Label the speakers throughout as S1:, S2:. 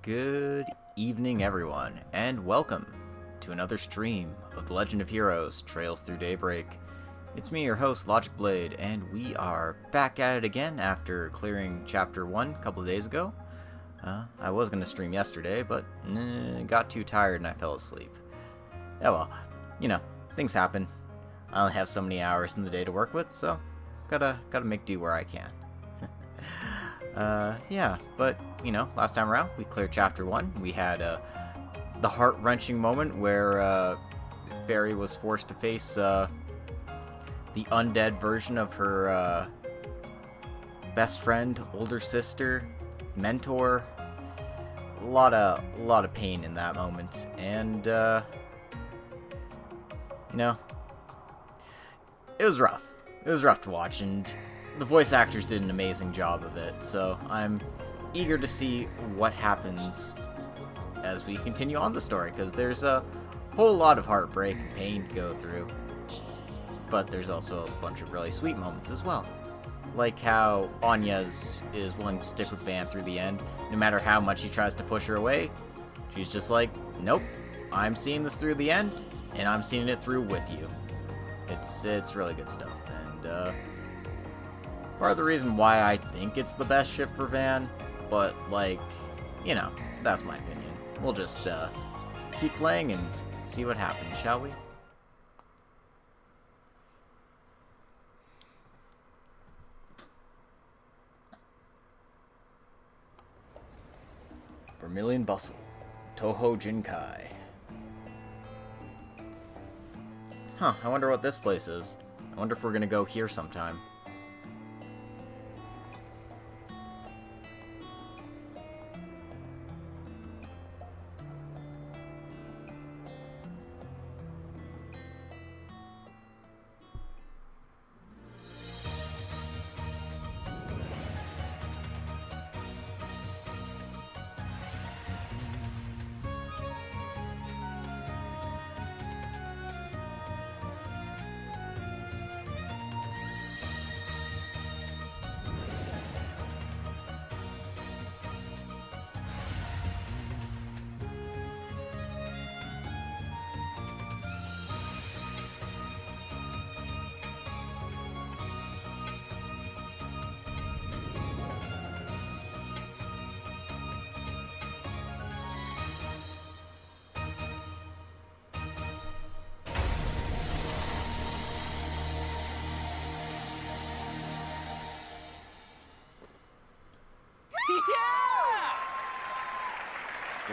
S1: Good evening, everyone, and welcome to another stream of The Legend of Heroes Trails Through Daybreak. It's me, your host, Logic Blade, and we are back at it again after clearing Chapter 1 a couple of days ago. I was going to stream yesterday, but got too tired and I fell asleep. Yeah, well, things happen. I only have so many hours in the day to work with, so gotta make do where I can. But, last time around, we cleared Chapter 1. We had the heart-wrenching moment where Fairy was forced to face the undead version of her best friend, older sister, mentor. A lot of pain in that moment, and it was rough. It was rough to watch, and the voice actors did an amazing job of it, so I'm eager to see what happens as we continue on the story, because there's a whole lot of heartbreak and pain to go through, but there's also a bunch of really sweet moments as well. Like how Anya is willing to stick with Van through the end, no matter how much he tries to push her away. She's just like, nope, I'm seeing this through the end, and I'm seeing it through with you. It's really good stuff, and part of the reason why I think it's the best ship for Van, but that's my opinion. We'll just keep playing and see what happens, shall we? Vermilion Bustle, Toho Jinkai. I wonder what this place is. I wonder if we're gonna go here sometime.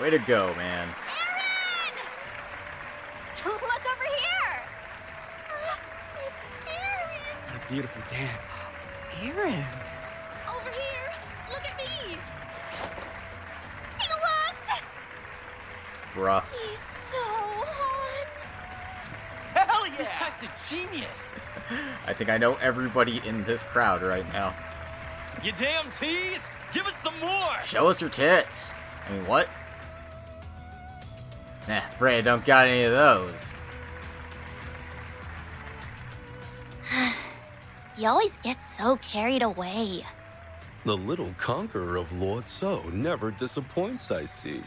S1: Way to go, man.
S2: Aaron! Look over here! It's Aaron!
S3: What a beautiful dance.
S4: Aaron!
S2: Over here! Look at me! He looked!
S1: Bruh.
S2: He's so hot!
S4: Hell yeah!
S3: This guy's a genius.
S1: I think I know everybody in this crowd right now.
S3: You damn tease! Give us some more!
S1: Show us your tits! I mean, what? Nah, Freya don't got any of those.
S2: He always gets so carried away.
S5: The little conqueror of Lord So never disappoints, I see.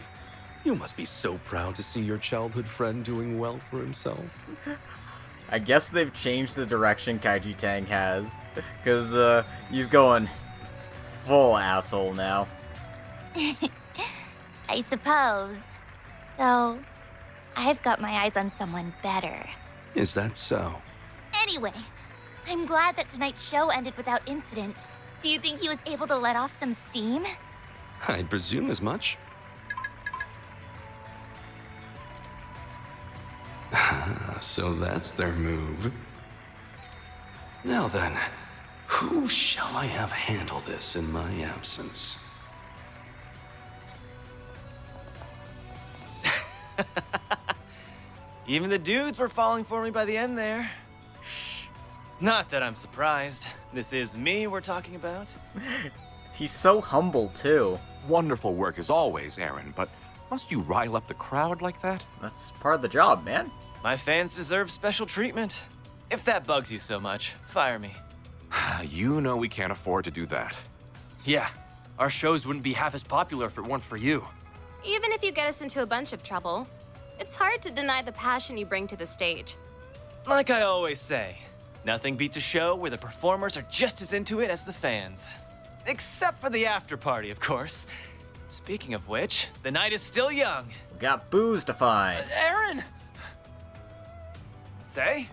S5: You must be so proud to see your childhood friend doing well for himself.
S1: I guess they've changed the direction Kaiji Tang has, because he's going full asshole now.
S2: I suppose. Though, I've got my eyes on someone better.
S5: Is that so?
S2: Anyway, I'm glad that tonight's show ended without incident. Do you think he was able to let off some steam?
S5: I'd presume as much. So that's their move. Now then, who shall I have handle this in my absence?
S4: Even the dudes were falling for me by the end there. Not that I'm surprised. This is me we're talking about.
S1: He's so humble, too.
S6: Wonderful work as always, Aaron, but must you rile up the crowd like that?
S1: That's part of the job, man.
S4: My fans deserve special treatment. If that bugs you so much, fire me.
S6: You know we can't afford to do that.
S3: Yeah, our shows wouldn't be half as popular if it weren't for you.
S7: Even if you get us into a bunch of trouble, it's hard to deny the passion you bring to the stage.
S4: Like I always say, nothing beats a show where the performers are just as into it as the fans. Except for the after party, of course. Speaking of which, the night is still young.
S1: We got booze to find.
S4: Aaron! Say?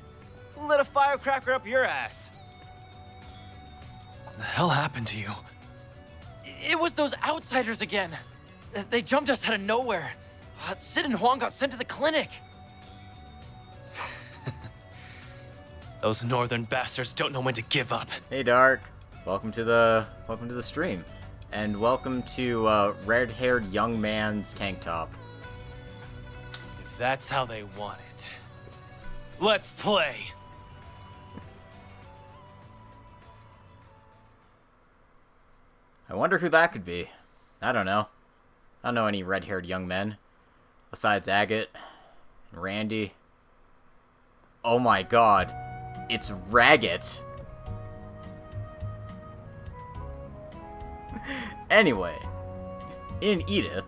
S4: Who lit a firecracker up your ass? The hell happened to you?
S3: It was those outsiders again. They jumped us out of nowhere. Sid and Huang got sent to the clinic.
S4: Those northern bastards don't know when to give up.
S1: Hey, Dark. Welcome to the stream, and welcome to red-haired young man's tank top.
S4: If that's how they want it, let's play.
S1: I wonder who that could be. I don't know. I don't know any red-haired young men besides Agate and Randy. Oh my God, it's Raggett. Anyway, in Edith,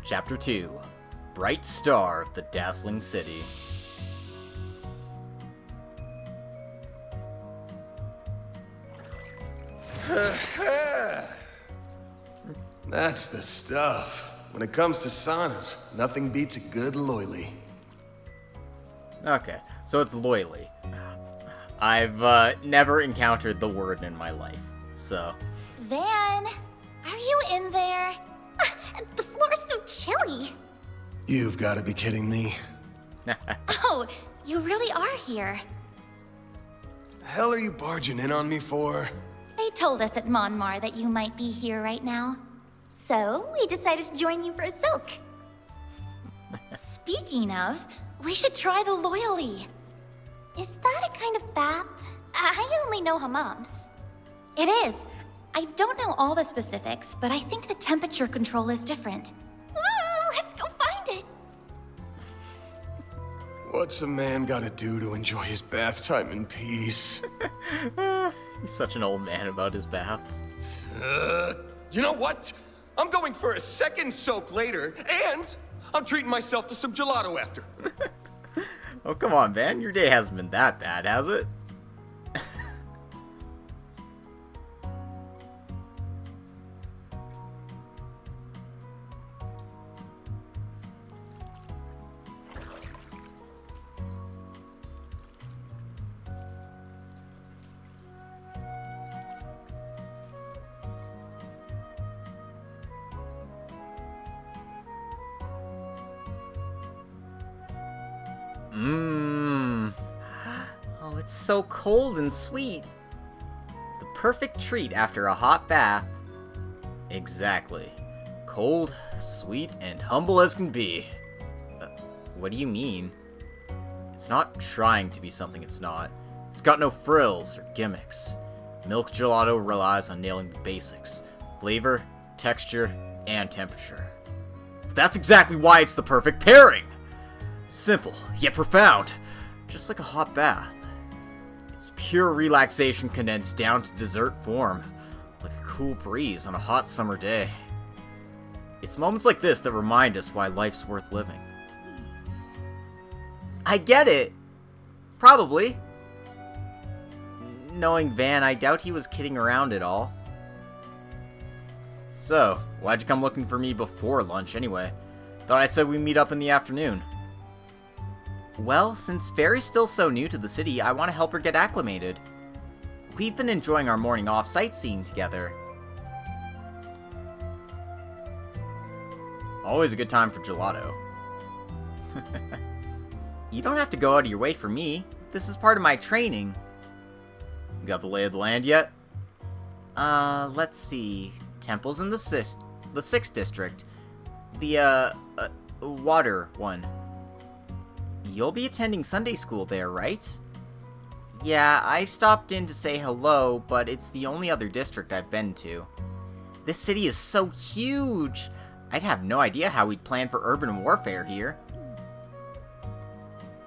S1: Chapter 2, Bright Star of the Dazzling City.
S8: That's the stuff. When it comes to saunas, nothing beats a good loily.
S1: Okay, so it's loyally. I've never encountered the word in my life, so...
S2: Van, are you in there? The floor is so chilly.
S8: You've got to be kidding me.
S2: Oh, you really are here.
S8: The hell are you barging in on me for?
S2: They told us at Monmar that you might be here right now. So, we decided to join you for a soak. Speaking of, we should try the loyally. Is that a kind of bath? I only know hammams. It is. I don't know all the specifics, but I think the temperature control is different. Let's go find it.
S8: What's a man gotta do to enjoy his bath time in peace?
S1: He's such an old man about his baths.
S8: You know what? I'm going for a second soak later, and I'm treating myself to some gelato after.
S1: Oh, come on, Van. Your day hasn't been that bad, has it? Mmm. Oh, it's so cold and sweet. The perfect treat after a hot bath. Exactly. Cold, sweet, and humble as can be. What do you mean? It's not trying to be something it's not. It's got no frills or gimmicks. Milk gelato relies on nailing the basics. Flavor, texture, and temperature. But that's exactly why it's the perfect pairing! Simple, yet profound. Just like a hot bath. It's pure relaxation condensed down to dessert form. Like a cool breeze on a hot summer day. It's moments like this that remind us why life's worth living. I get it. Probably. Knowing Van, I doubt he was kidding around at all. So, why'd you come looking for me before lunch anyway? Thought I said we meet up in the afternoon. Well, since Fairy's still so new to the city, I want to help her get acclimated. We've been enjoying our morning off sightseeing together. Always a good time for gelato. You don't have to go out of your way for me. This is part of my training. You got the lay of the land yet? Let's see. Temples in the 6th district. The, water one. You'll be attending Sunday school there, right? Yeah, I stopped in to say hello, but it's the only other district I've been to. This city is so huge! I'd have no idea how we'd plan for urban warfare here.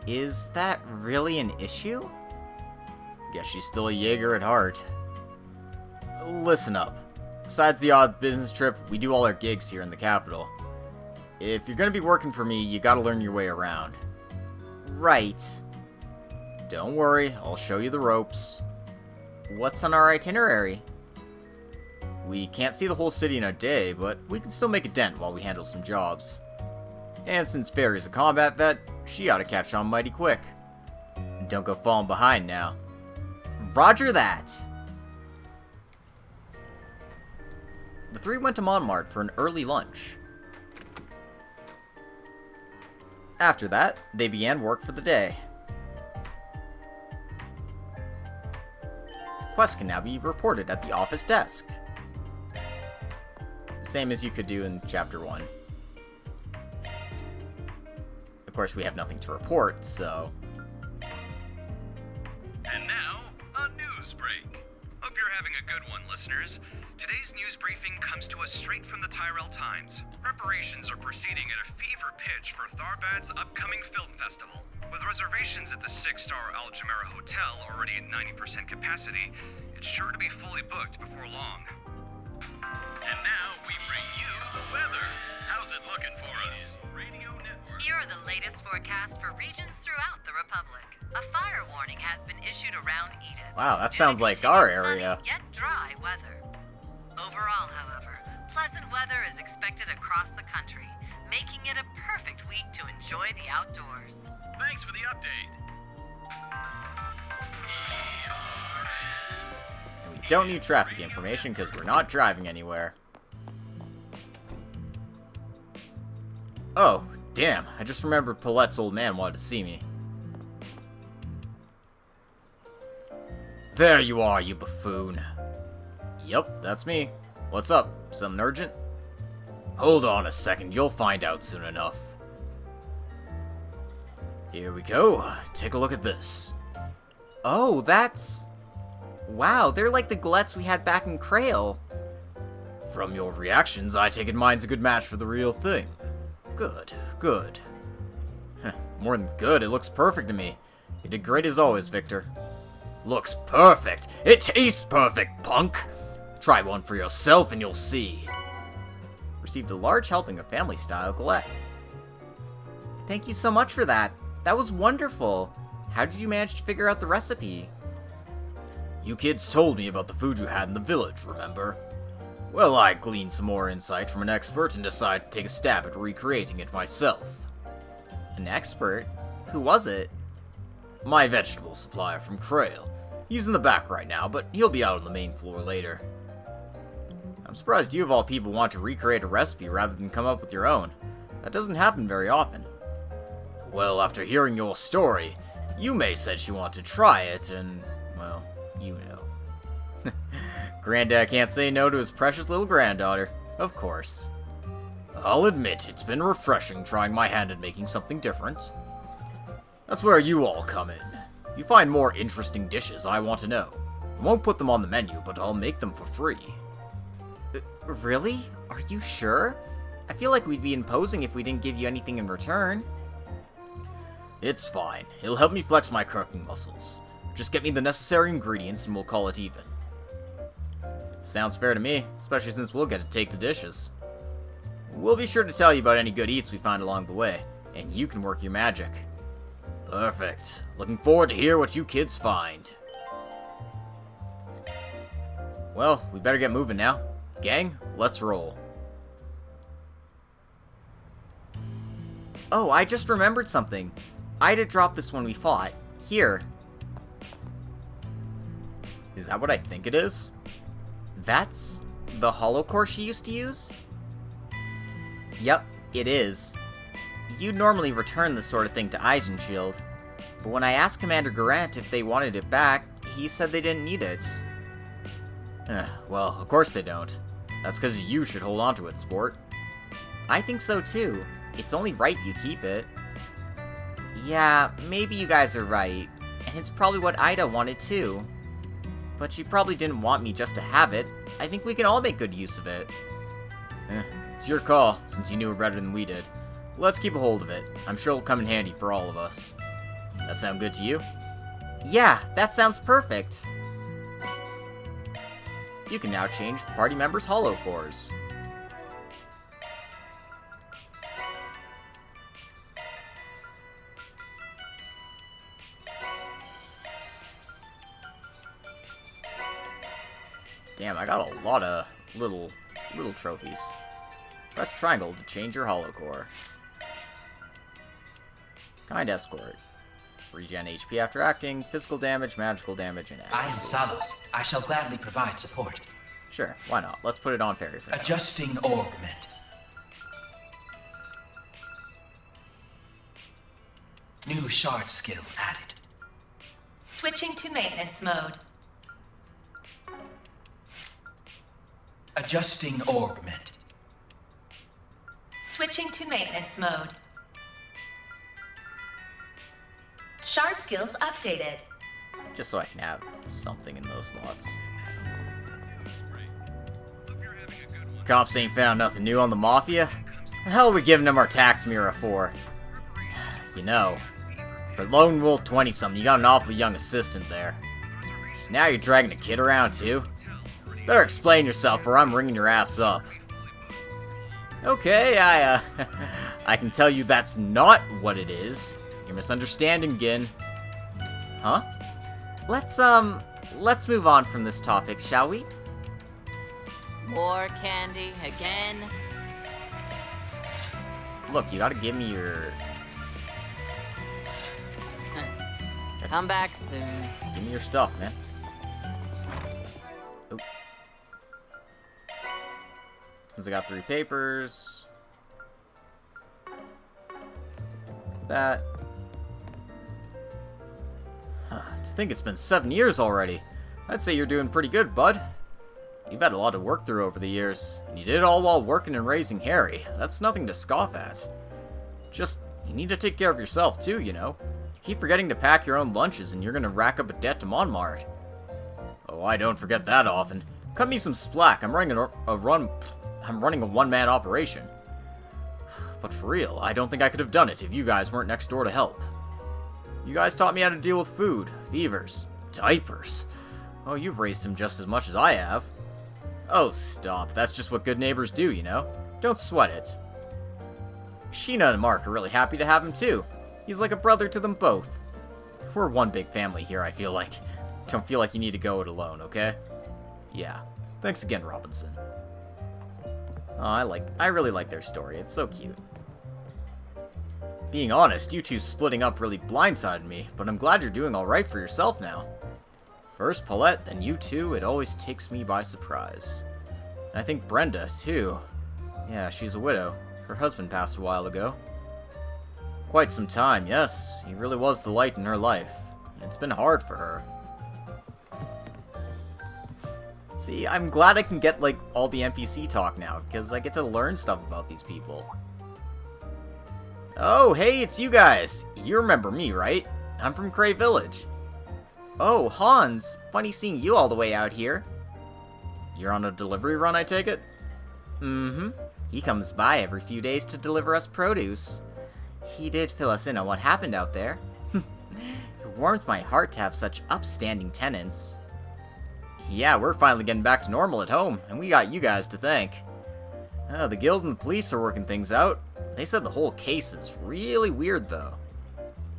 S1: Is that really an issue? Guess she's still a Jaeger at heart. listen up. Besides the odd business trip, we do all our gigs here in the capital. If you're gonna be working for me, you gotta learn your way around. Right. Don't worry, I'll show you the ropes. What's on our itinerary? We can't see the whole city in a day, but we can still make a dent while we handle some jobs. And since Fairy's a combat vet, she ought to catch on mighty quick. Don't go falling behind now. Roger that! The three went to Montmartre for an early lunch. After that, they began work for the day. Quests can now be reported at the office desk. The same as you could do in Chapter 1. Of course, we have nothing to report, so...
S9: And now, a news break. Hope you're having a good one, listeners. Today's news briefing comes to us straight from the Tyrell Times. Preparations are proceeding at a fever pitch for Tharbad's upcoming film festival. With reservations at the 6-star Al Jumeirah Hotel already at 90% capacity, it's sure to be fully booked before long. And now we bring you the weather. How's it looking for us? Radio Network.
S10: Here are the latest forecasts for regions throughout the Republic. A fire warning has been issued around Edith.
S1: Wow, that sounds like our area.
S10: Sunny, yet dry weather. Overall, however, pleasant weather is expected across the country, making it a perfect week to enjoy the outdoors.
S9: Thanks for the update.
S1: We don't need traffic information because we're not driving anywhere. Oh, damn. I just remembered Paulette's old man wanted to see me. There you are, you buffoon. Yep, that's me. What's up? Something urgent? Hold on a second, you'll find out soon enough. Here we go. Take a look at this. Oh, that's... Wow, they're like the glettes we had back in Krail. From your reactions, I take it mine's a good match for the real thing. Good, good. More than good, it looks perfect to me. You did great as always, Victor. Looks perfect! It tastes perfect, punk! Try one for yourself and you'll see. Received a large helping of family-style galette. Thank you so much for that. That was wonderful. How did you manage to figure out the recipe? You kids told me about the food you had in the village, remember? Well, I gleaned some more insight from an expert and decided to take a stab at recreating it myself. An expert? Who was it? My vegetable supplier from Krail. He's in the back right now, but he'll be out on the main floor later. I'm surprised you of all people want to recreate a recipe rather than come up with your own. That doesn't happen very often. Well, after hearing your story, Yume said she wanted to try it, and, well, you know. Granddad can't say no to his precious little granddaughter. Of course. I'll admit, it's been refreshing trying my hand at making something different. That's where you all come in. You find more interesting dishes, I want to know. I won't put them on the menu, but I'll make them for free. Really? Are you sure? I feel like we'd be imposing if we didn't give you anything in return. It's fine. It'll help me flex my cooking muscles. Just get me the necessary ingredients and we'll call it even. Sounds fair to me, especially since we'll get to take the dishes. We'll be sure to tell you about any good eats we find along the way, and you can work your magic. Perfect. Looking forward to hear what you kids find. Well, we better get moving now. Gang, let's roll. Oh, I just remembered something. Ida dropped this when we fought. Here. Is that what I think it is? That's the hollow core she used to use? Yep, it is. You'd normally return this sort of thing to Eisenshield, but when I asked Commander Garant if they wanted it back, he said they didn't need it. Well, of course they don't. That's because you should hold on to it, sport. I think so too. It's only right you keep it. Yeah, maybe you guys are right, and it's probably what Ida wanted too. But she probably didn't want me just to have it. I think we can all make good use of it. It's your call, since you knew it better than we did. Let's keep a hold of it. I'm sure it'll come in handy for all of us. That sound good to you? Yeah, that sounds perfect. You can now change party members' holo cores. Damn, I got a lot of little trophies. Press triangle to change your holo core. Kind escort. Regen HP after acting, physical damage, magical damage, and
S11: I am Saunas. I shall gladly provide support.
S1: Sure, why not? Let's put it on fairy for now.
S11: Adjusting augment. New shard skill added.
S10: Switching to maintenance mode.
S11: Adjusting augment.
S10: Switching to maintenance mode. Shard skills updated.
S1: Just so I can have something in those slots. Cops ain't found nothing new on the Mafia. The hell are we giving them our tax mirror for? You know, for Lone Wolf 20-something, you got an awfully young assistant there. Now you're dragging a kid around, too? Better explain yourself or I'm ringing your ass up. Okay, I can tell you that's not what it is. You're misunderstanding again. Huh? Let's move on from this topic, shall we?
S10: More candy again.
S1: Look, you gotta give me your...
S10: Come back soon.
S1: Give me your stuff, man. Oop. Because I got 3 papers. That. To think it's been 7 years already. I'd say you're doing pretty good, bud. You've had a lot to work through over the years, and you did it all while working and raising Harry. That's nothing to scoff at. Just, you need to take care of yourself too, you know. You keep forgetting to pack your own lunches, and you're gonna rack up a debt to Monmart. Oh, I don't forget that often. Cut me some slack. I'm running a one-man operation. But for real, I don't think I could have done it if you guys weren't next door to help. You guys taught me how to deal with food, fevers, diapers. Oh, you've raised him just as much as I have. Oh, stop. That's just what good neighbors do, you know? Don't sweat it. Sheena and Mark are really happy to have him, too. He's like a brother to them both. We're one big family here, I feel like. Don't feel like you need to go it alone, okay? Yeah. Thanks again, Robinson. Oh, I really like their story. It's so cute. Being honest, you two splitting up really blindsided me, but I'm glad you're doing alright for yourself now. First Paulette, then you two, it always takes me by surprise. I think Brenda, too. Yeah, she's a widow. Her husband passed a while ago. Quite some time, yes. He really was the light in her life. It's been hard for her. See, I'm glad I can get, like, all the NPC talk now, because I get to learn stuff about these people. Oh, hey, it's you guys! You remember me, right? I'm from Cray Village. Oh, Hans, funny seeing you all the way out here. You're on a delivery run, I take it? Mm-hmm. He comes by every few days to deliver us produce. He did fill us in on what happened out there. It warmed my heart to have such upstanding tenants. Yeah, we're finally getting back to normal at home, and we got you guys to thank. The guild and the police are working things out. They said the whole case is really weird, though.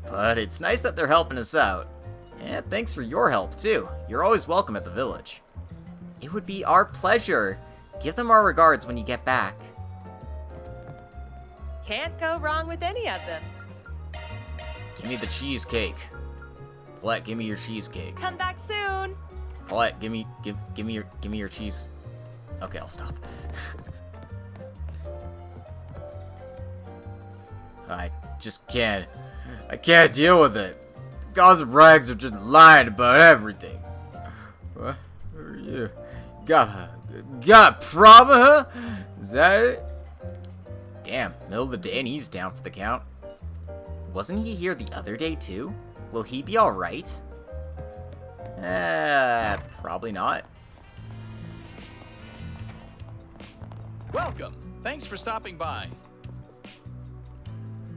S1: But it's nice that they're helping us out. And thanks for your help, too. You're always welcome at the village. It would be our pleasure. Give them our regards when you get back.
S12: Can't go wrong with any of them.
S1: Give me the cheesecake. Paulette, give me your cheesecake.
S12: Come back soon.
S1: Paulette, give me your cheese. Okay, I'll stop. I just can't. I can't deal with it. Gossip rags are just lying about everything. What? Who are you? Got a problem, huh? Is that it? Damn, middle of the day and he's down for the count. Wasn't he here the other day too? Will he be alright? Probably not.
S13: Welcome. Thanks for stopping by.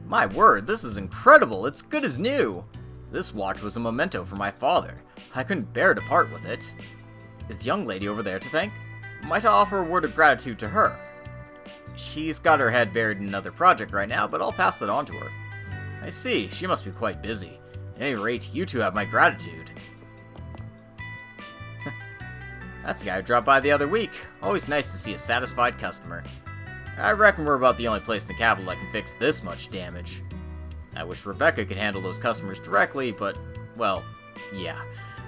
S1: My word, this is incredible. It's good as new. This watch was a memento for my father. I couldn't bear to part with it. Is the young lady over there to thank? Might I offer a word of gratitude to her? She's got her head buried in another project right now, but I'll pass that on to her. I see, she must be quite busy. At any rate, you two have my gratitude. That's the guy who dropped by the other week. Always nice to see a satisfied customer. I reckon we're about the only place in the capital that can fix this much damage. I wish Rebecca could handle those customers directly, but, well, yeah.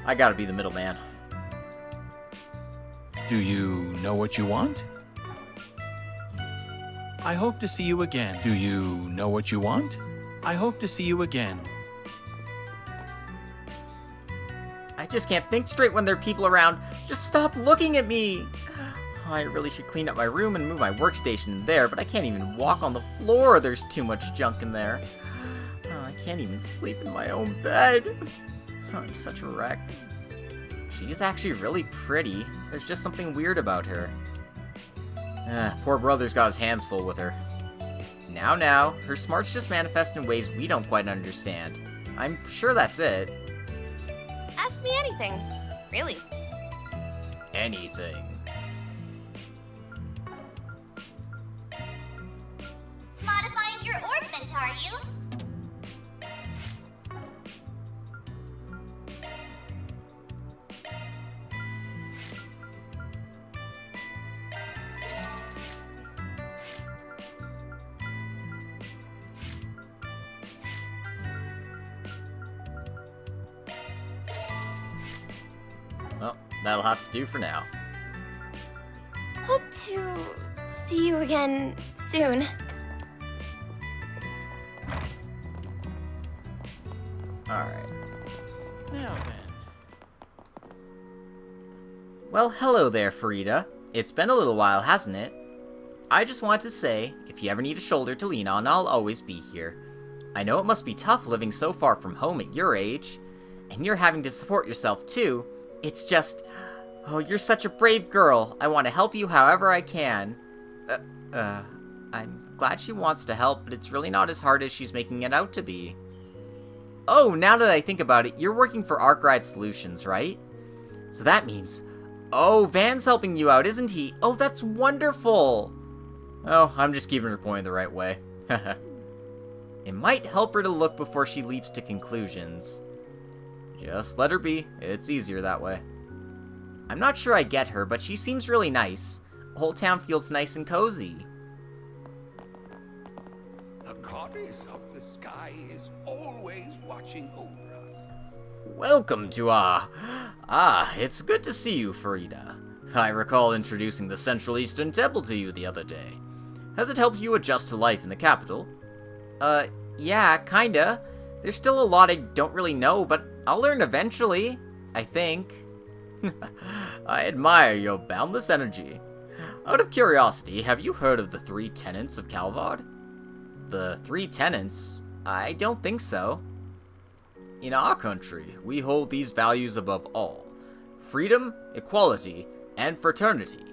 S1: I gotta be the middleman.
S6: Do you know what you want? I hope to see you again. Do you know what you want? I hope to see you again.
S1: I just can't think straight when there are people around. Just stop looking at me! I really should clean up my room and move my workstation in there, but I can't even walk on the floor. There's too much junk in there. I can't even sleep in my own bed. I'm such a wreck. She's actually really pretty. There's just something weird about her. Poor brother's got his hands full with her. Now, her smarts just manifest in ways we don't quite understand. I'm sure that's it.
S7: Ask me anything. Really.
S1: Anything.
S2: Modifying your orbment, are you?
S1: Well, that'll have to do for now.
S7: Hope to see you again soon.
S1: Alright. Now then. Well, hello there, Frida. It's been a little while, hasn't it? I just wanted to say, if you ever need a shoulder to lean on, I'll always be here. I know it must be tough living so far from home at your age, and you're having to support yourself too. It's just, oh, you're such a brave girl. I want to help you however I can. I'm glad she wants to help, but it's really not as hard as she's making it out to be. Oh, now that I think about it, you're working for Arkwright Solutions, right? So that means, oh, Van's helping you out, isn't he? Oh, that's wonderful. Oh, I'm just keeping her pointed the right way. It might help her to look before she leaps to conclusions. Just let her be. It's easier that way. I'm not sure I get her, but she seems really nice. The whole town feels nice and cozy.
S13: The goddess of the sky is always watching over us.
S1: Welcome to it's good to see you, Frida. I recall introducing the Central Eastern Temple to you the other day. Has it helped you adjust to life in the capital? Yeah, kinda. There's still a lot I don't really know, but I'll learn eventually, I think. I admire your boundless energy. Out of curiosity, have you heard of the 3 tenets of Calvard? The 3 tenets? I don't think so. In our country, we hold these values above all. Freedom, equality, and fraternity.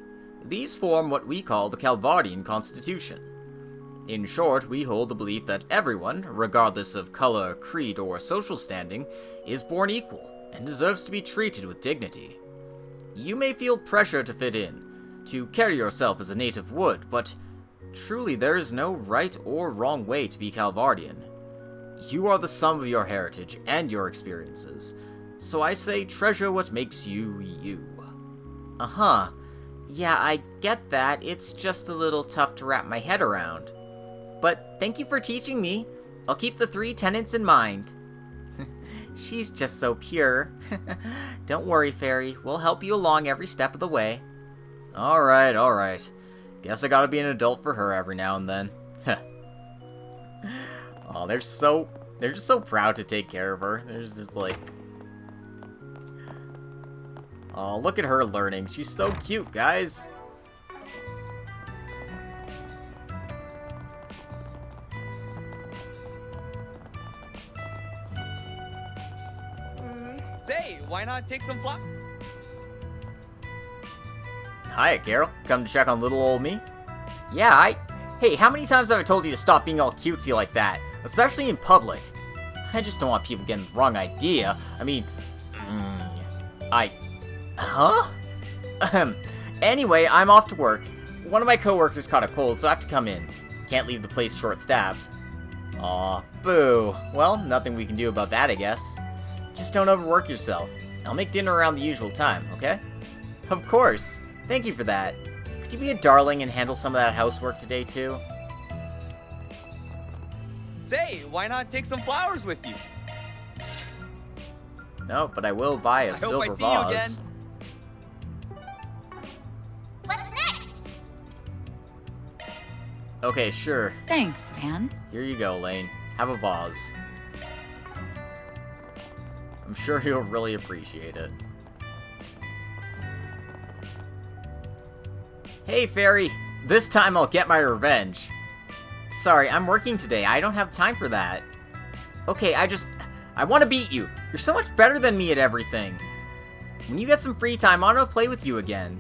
S1: These form what we call the Calvardian Constitution. In short, we hold the belief that everyone, regardless of color, creed, or social standing, is born equal and deserves to be treated with dignity. You may feel pressure to fit in, to carry yourself as a native would, but truly there is no right or wrong way to be Calvardian. You are the sum of your heritage and your experiences, so I say treasure what makes you, you. Uh-huh. Yeah, I get that. It's just a little tough to wrap my head around. But thank you for teaching me. I'll keep the 3 tenets in mind. She's just so pure. Don't worry, Fairy. We'll help you along every step of the way. Alright. Guess I gotta be an adult for her every now and then. Oh, they're just so proud to take care of her. They're just like... Oh, look at her learning. She's so cute, guys.
S14: Say, why not take some flop?
S1: Hiya, Carol. Come to check on little old me? Yeah, Hey, how many times have I told you to stop being all cutesy like that? Especially in public. I just don't want people getting the wrong idea. I mean... Huh? Anyway, I'm off to work. One of my coworkers caught a cold, so I have to come in. Can't leave the place short-staffed. Aw, boo. Well, nothing we can do about that, I guess. Just don't overwork yourself. I'll make dinner around the usual time, okay? Of course. Thank you for that. Could you be a darling and handle some of that housework today, too?
S14: Say, why not take some flowers with you?
S1: No, but I will buy a
S14: I
S1: silver
S14: hope I see
S1: vase.
S14: you again.
S2: What's next?
S1: Okay, sure.
S15: Thanks, man.
S1: Here you go, Lane. Have a vase. I'm sure he'll really appreciate it. Hey, Fairy! This time I'll get my revenge. Sorry, I'm working today. I don't have time for that. Okay, I want to beat you. You're so much better than me at everything. When you get some free time, I want to play with you again.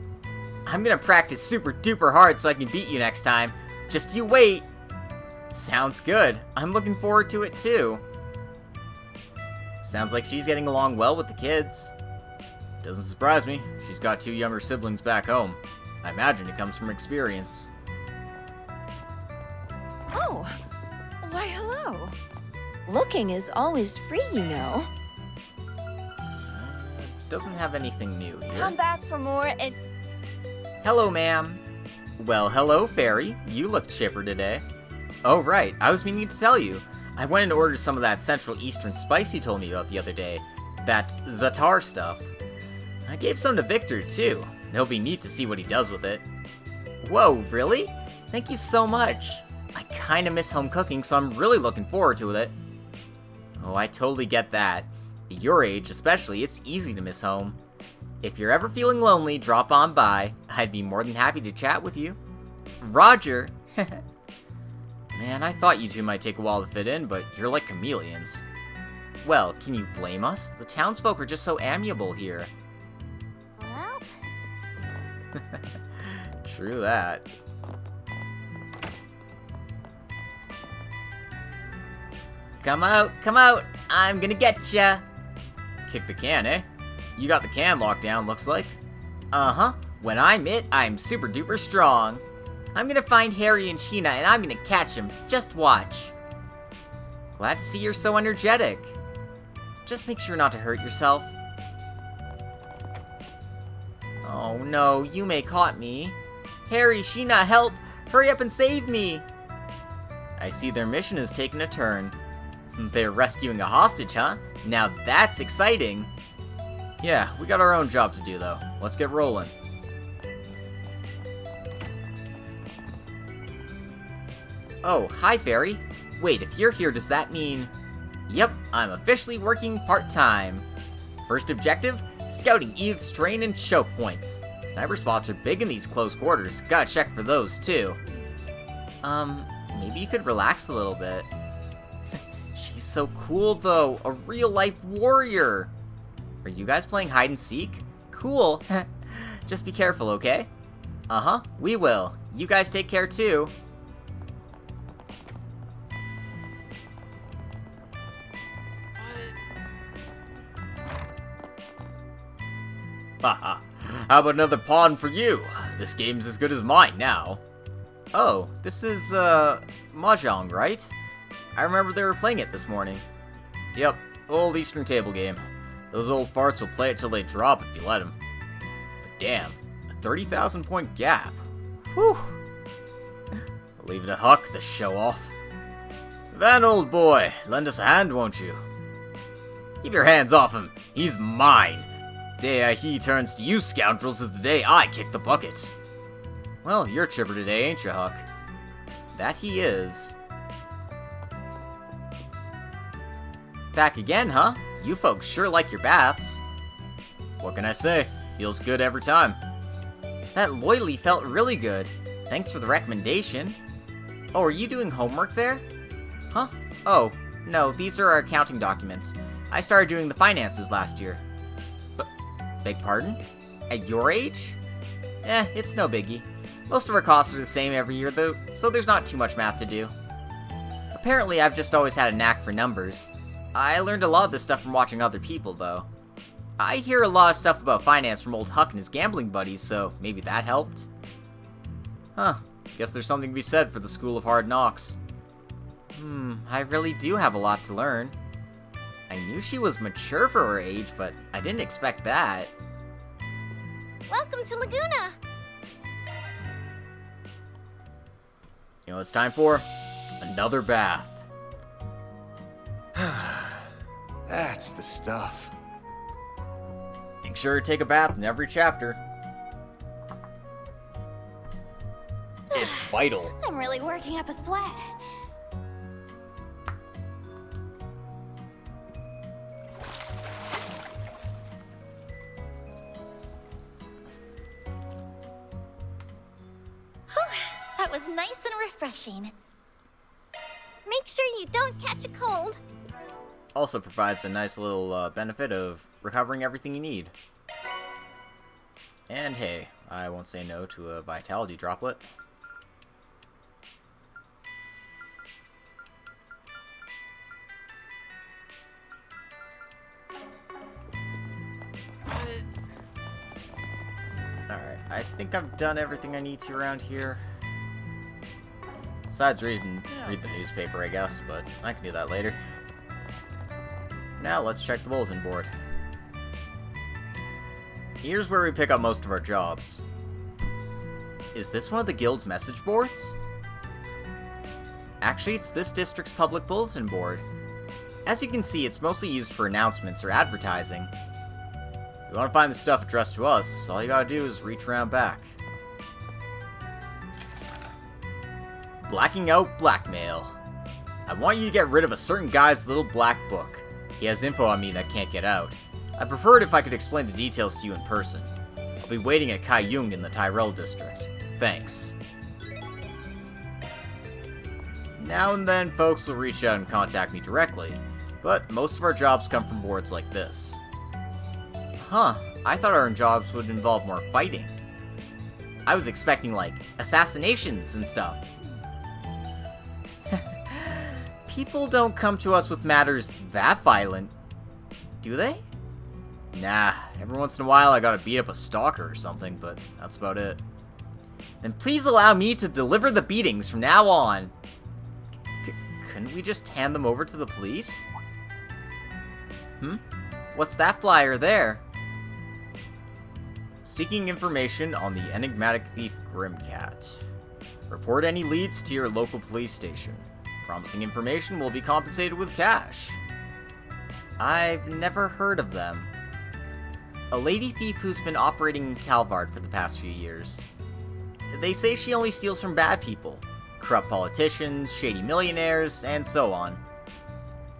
S1: I'm gonna practice super duper hard so I can beat you next time. Just you wait. Sounds good. I'm looking forward to it too. Sounds like she's getting along well with the kids. Doesn't surprise me. She's got 2 younger siblings back home. I imagine it comes from experience.
S16: Oh, why hello. Looking is always free, you know.
S1: Doesn't have anything new here.
S16: Come back for more and...
S1: Hello, ma'am. Well, hello, Fairy. You look chipper today. Oh, right. I was meaning to tell you. I went and ordered some of that Central Eastern spice you told me about the other day. That Zatar stuff. I gave some to Victor, too. It'll be neat to see what he does with it. Whoa, really? Thank you so much. I kinda miss home cooking, so I'm really looking forward to it. Oh, I totally get that. At your age, especially, it's easy to miss home. If you're ever feeling lonely, drop on by. I'd be more than happy to chat with you. Roger! Man, I thought you two might take a while to fit in, but you're like chameleons. Well, can you blame us? The townsfolk are just so amiable here.
S2: Well...
S1: True that. Come out, I'm gonna get ya! Kick the can, eh? You got the can locked down, looks like. Uh-huh. When I'm it, I'm super duper strong. I'm gonna find Harry and Sheena and I'm gonna catch him. Just watch. Glad to see you're so energetic. Just make sure not to hurt yourself. Oh no, Yume caught me. Harry, Sheena, help! Hurry up and save me! I see their mission has taken a turn. They're rescuing a hostage, huh? Now that's exciting. Yeah, we got our own job to do, though. Let's get rolling. Oh, hi, Fairy. Wait, if you're here, does that mean... Yep, I'm officially working part-time. First objective, scouting Edith's train and choke points. Sniper spots are big in these close quarters. Gotta check for those, too. Maybe you could relax a little bit. She's so cool, though. A real-life warrior. Are you guys playing hide-and-seek? Cool. Just be careful, okay? Uh-huh, we will. You guys take care, too. Haha. How about another pawn for you? This game's as good as mine now. Oh, this is, Mahjong, right? I remember they were playing it this morning. Yep, old Eastern table game. Those old farts will play it till they drop if you let them. But damn, a 30,000 point gap. Whew. Leave it to Huck, the show-off. Van, old boy, lend us a hand, won't you? Keep your hands off him. He's mine. Day he turns to you scoundrels is the day I kick the bucket. Well, you're chipper today, ain't you, Huck? That he is. Back again, huh? You folks sure like your baths. What can I say? Feels good every time. That loyally felt really good. Thanks for the recommendation. Oh, are you doing homework there? Huh? Oh, no, these are our accounting documents. I started doing the finances last year. Beg pardon? At your age? It's no biggie. Most of our costs are the same every year, though, so there's not too much math to do. Apparently, I've just always had a knack for numbers. I learned a lot of this stuff from watching other people, though. I hear a lot of stuff about finance from old Huck and his gambling buddies, so maybe that helped? Huh. Guess there's something to be said for the School of Hard Knocks. I really do have a lot to learn. I knew she was mature for her age, but I didn't expect that.
S2: Welcome to Laguna!
S1: You know, it's time for another bath.
S8: That's the stuff.
S1: Make sure to take a bath in every chapter. It's vital.
S2: I'm really working up a sweat. That was nice and refreshing. Make sure you don't catch a cold.
S1: Also provides a nice little benefit of recovering everything you need. And hey, I won't say no to a vitality droplet. Alright, I think I've done everything I need to around here. Besides read the newspaper, I guess, but I can do that later. Now let's check the bulletin board. Here's where we pick up most of our jobs. Is this one of the guild's message boards? Actually, it's this district's public bulletin board. As you can see, it's mostly used for announcements or advertising. If you want to find the stuff addressed to us, all you gotta do is reach around back. Blacking out blackmail. I want you to get rid of a certain guy's little black book. He has info on me that can't get out. I'd prefer it if I could explain the details to you in person. I'll be waiting at Kai Yung in the Tyrell district. Thanks. Now and then, folks will reach out and contact me directly, but most of our jobs come from boards like this. Huh, I thought our jobs would involve more fighting. I was expecting, like, assassinations and stuff. People don't come to us with matters that violent, do they? Nah, every once in a while I gotta beat up a stalker or something, but that's about it. Then please allow me to deliver the beatings from now on. Couldn't we just hand them over to the police? What's that flyer there? Seeking information on the enigmatic thief Grimcat. Report any leads to your local police station. Promising information will be compensated with cash. I've never heard of them. A lady thief who's been operating in Calvard for the past few years. They say she only steals from bad people. Corrupt politicians, shady millionaires, and so on.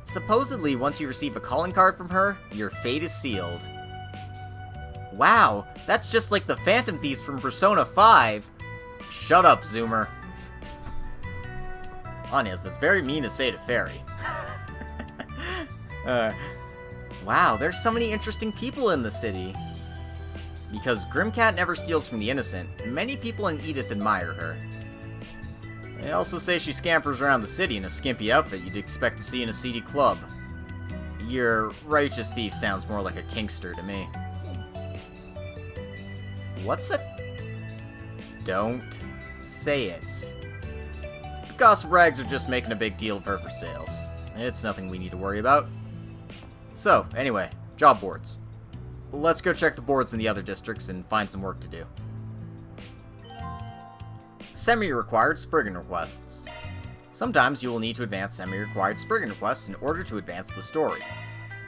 S1: Supposedly, once you receive a calling card from her, your fate is sealed. Wow, that's just like the Phantom Thieves from Persona 5. Shut up, Zoomer. Anyas, that's very mean to say to Fairy. Wow, there's so many interesting people in the city. Because Grimcat never steals from the innocent, many people in Edith admire her. They also say she scampers around the city in a skimpy outfit you'd expect to see in a seedy club. Your righteous thief sounds more like a kinkster to me. What's a... Don't say it. Gossip rags are just making a big deal of her for sales. It's nothing we need to worry about. So, anyway, job boards. Let's go check the boards in the other districts and find some work to do. Semi-required Spriggan requests. Sometimes you will need to advance semi-required Spriggan requests in order to advance the story.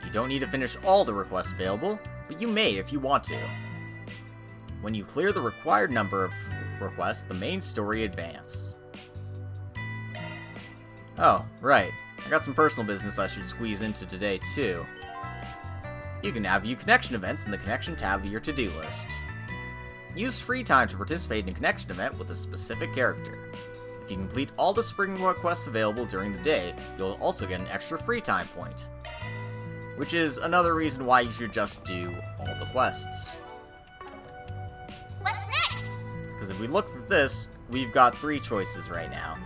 S1: You don't need to finish all the requests available, but you may if you want to. When you clear the required number of requests, the main story advances. Oh, right. I got some personal business I should squeeze into today, too. You can now view connection events in the connection tab of your to-do list. Use free time to participate in a connection event with a specific character. If you complete all the Spriggan quests available during the day, you'll also get an extra free time point. Which is another reason why you should just do all the quests.
S2: What's next?
S1: Because if we look for this, we've got 3 choices right now.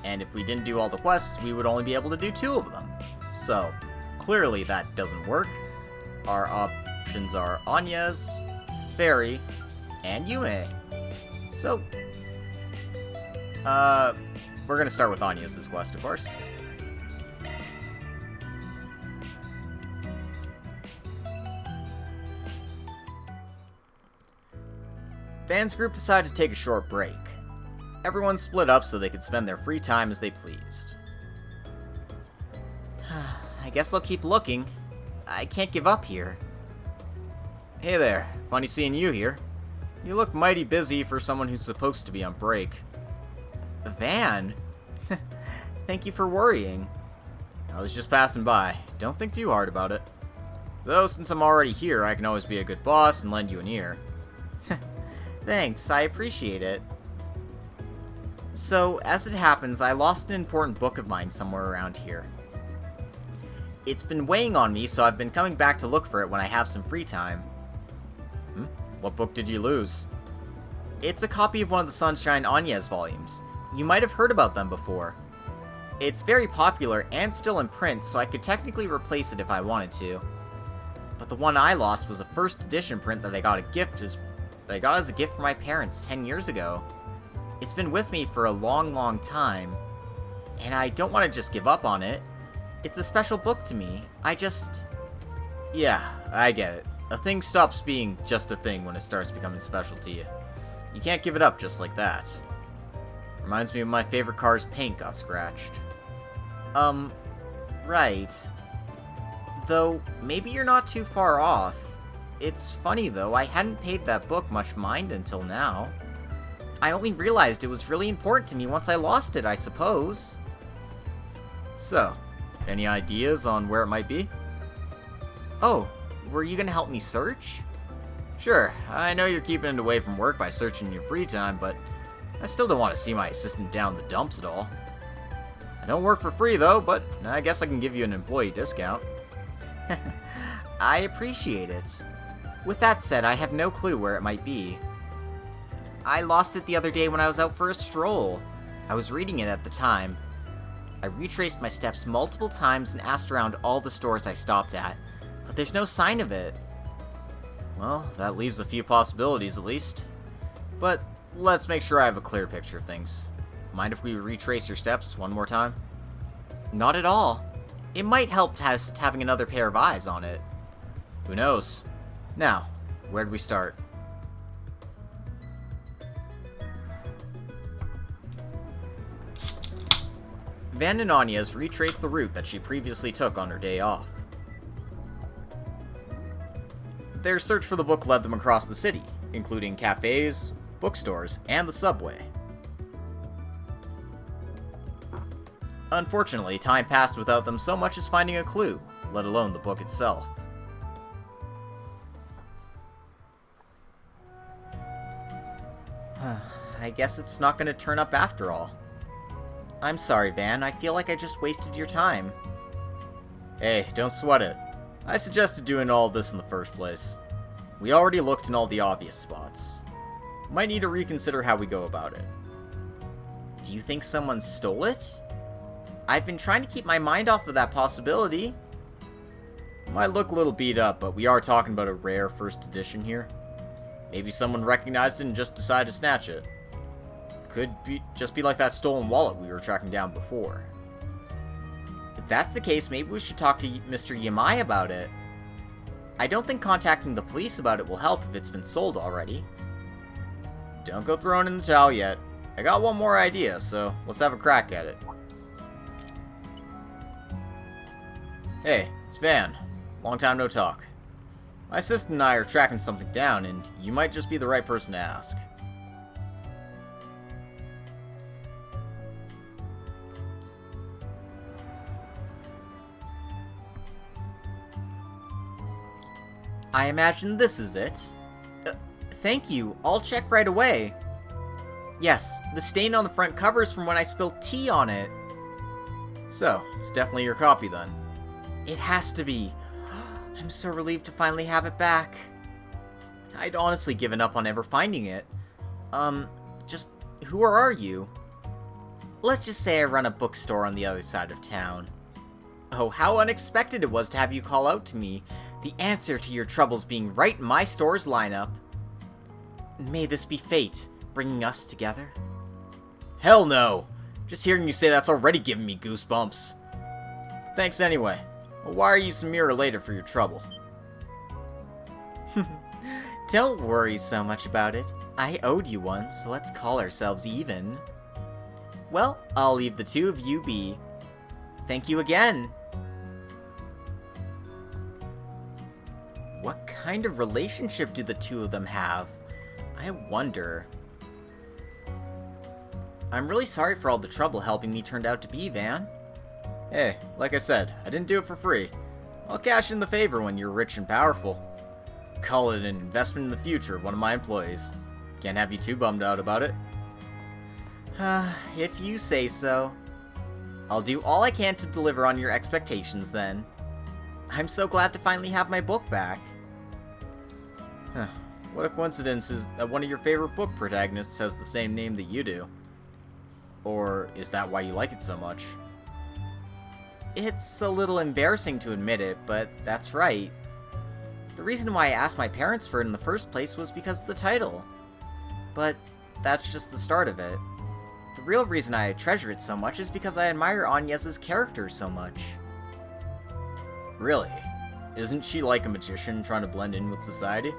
S1: And if we didn't do all the quests, we would only be able to do 2 of them. So, clearly that doesn't work. Our options are Anya's, Fairy, and Yume. So, we're gonna start with Anya's quest, of course. Van's group decided to take a short break. Everyone split up so they could spend their free time as they pleased. I guess I'll keep looking. I can't give up here. Hey there, funny seeing you here. You look mighty busy for someone who's supposed to be on break. Van? Thank you for worrying. I was just passing by. Don't think too hard about it. Though, since I'm already here, I can always be a good boss and lend you an ear. Thanks, I appreciate it. So, as it happens, I lost an important book of mine somewhere around here. It's been weighing on me, so I've been coming back to look for it when I have some free time. What book did you lose? It's a copy of one of the Sunshine Anya's volumes. You might have heard about them before. It's very popular and still in print, so I could technically replace it if I wanted to. But the one I lost was a first edition print that I got as a gift from my parents 10 years ago. It's been with me for a long, long time, and I don't want to just give up on it. It's a special book to me. Yeah, I get it. A thing stops being just a thing when it starts becoming special to you. You can't give it up just like that. Reminds me of my favorite car's paint got scratched. Right. Though, maybe you're not too far off. It's funny though, I hadn't paid that book much mind until now. I only realized it was really important to me once I lost it, I suppose. So, any ideas on where it might be? Oh, were you gonna help me search? Sure, I know you're keeping it away from work by searching in your free time, but I still don't want to see my assistant down the dumps at all. I don't work for free though, but I guess I can give you an employee discount. I appreciate it. With that said, I have no clue where it might be. I lost it the other day when I was out for a stroll. I was reading it at the time. I retraced my steps multiple times and asked around all the stores I stopped at, but there's no sign of it. Well, that leaves a few possibilities at least. But let's make sure I have a clear picture of things. Mind if we retrace your steps one more time? Not at all. It might help having another pair of eyes on it. Who knows? Now, where do we start? Van and Anya's retraced the route that she previously took on her day off. Their search for the book led them across the city, including cafes, bookstores, and the subway. Unfortunately, time passed without them so much as finding a clue, let alone the book itself. I guess it's not going to turn up after all. I'm sorry, Van. I feel like I just wasted your time. Hey, don't sweat it. I suggested doing all of this in the first place. We already looked in all the obvious spots. Might need to reconsider how we go about it. Do you think someone stole it? I've been trying to keep my mind off of that possibility. Might look a little beat up, but we are talking about a rare first edition here. Maybe someone recognized it and just decided to snatch it. Could just be like that stolen wallet we were tracking down before. If that's the case, maybe we should talk to Mr. Yamai about it. I don't think contacting the police about it will help if it's been sold already. Don't go throwing in the towel yet. I got one more idea, so let's have a crack at it. Hey, it's Van. Long time no talk. My assistant and I are tracking something down, and you might just be the right person to ask. I imagine this is it. Thank you. I'll check right away. Yes, the stain on the front cover is from when I spilled tea on it. So, it's definitely your copy then. It has to be. I'm so relieved to finally have it back. I'd honestly given up on ever finding it. Just, who are you? Let's just say I run a bookstore on the other side of town. Oh, how unexpected it was to have you call out to me. The answer to your troubles being right in my store's lineup. May this be fate, bringing us together? Hell no! Just hearing you say that's already giving me goosebumps. Thanks anyway. I'll wire you some mirror later for your trouble. Don't worry so much about it. I owed you one, so let's call ourselves even. Well, I'll leave the two of you be. Thank you again. What kind of relationship do the two of them have? I wonder. I'm really sorry for all the trouble helping me turned out to be, Van. Hey, like I said, I didn't do it for free. I'll cash in the favor when you're rich and powerful. Call it an investment in the future of one of my employees. Can't have you too bummed out about it. If you say so. I'll do all I can to deliver on your expectations then. I'm so glad to finally have my book back. What a coincidence is that one of your favorite book protagonists has the same name that you do. Or is that why you like it so much? It's a little embarrassing to admit it, but that's right. The reason why I asked my parents for it in the first place was because of the title. But that's just the start of it. The real reason I treasure it so much is because I admire Agnes's character so much. Really? Isn't she like a magician trying to blend in with society?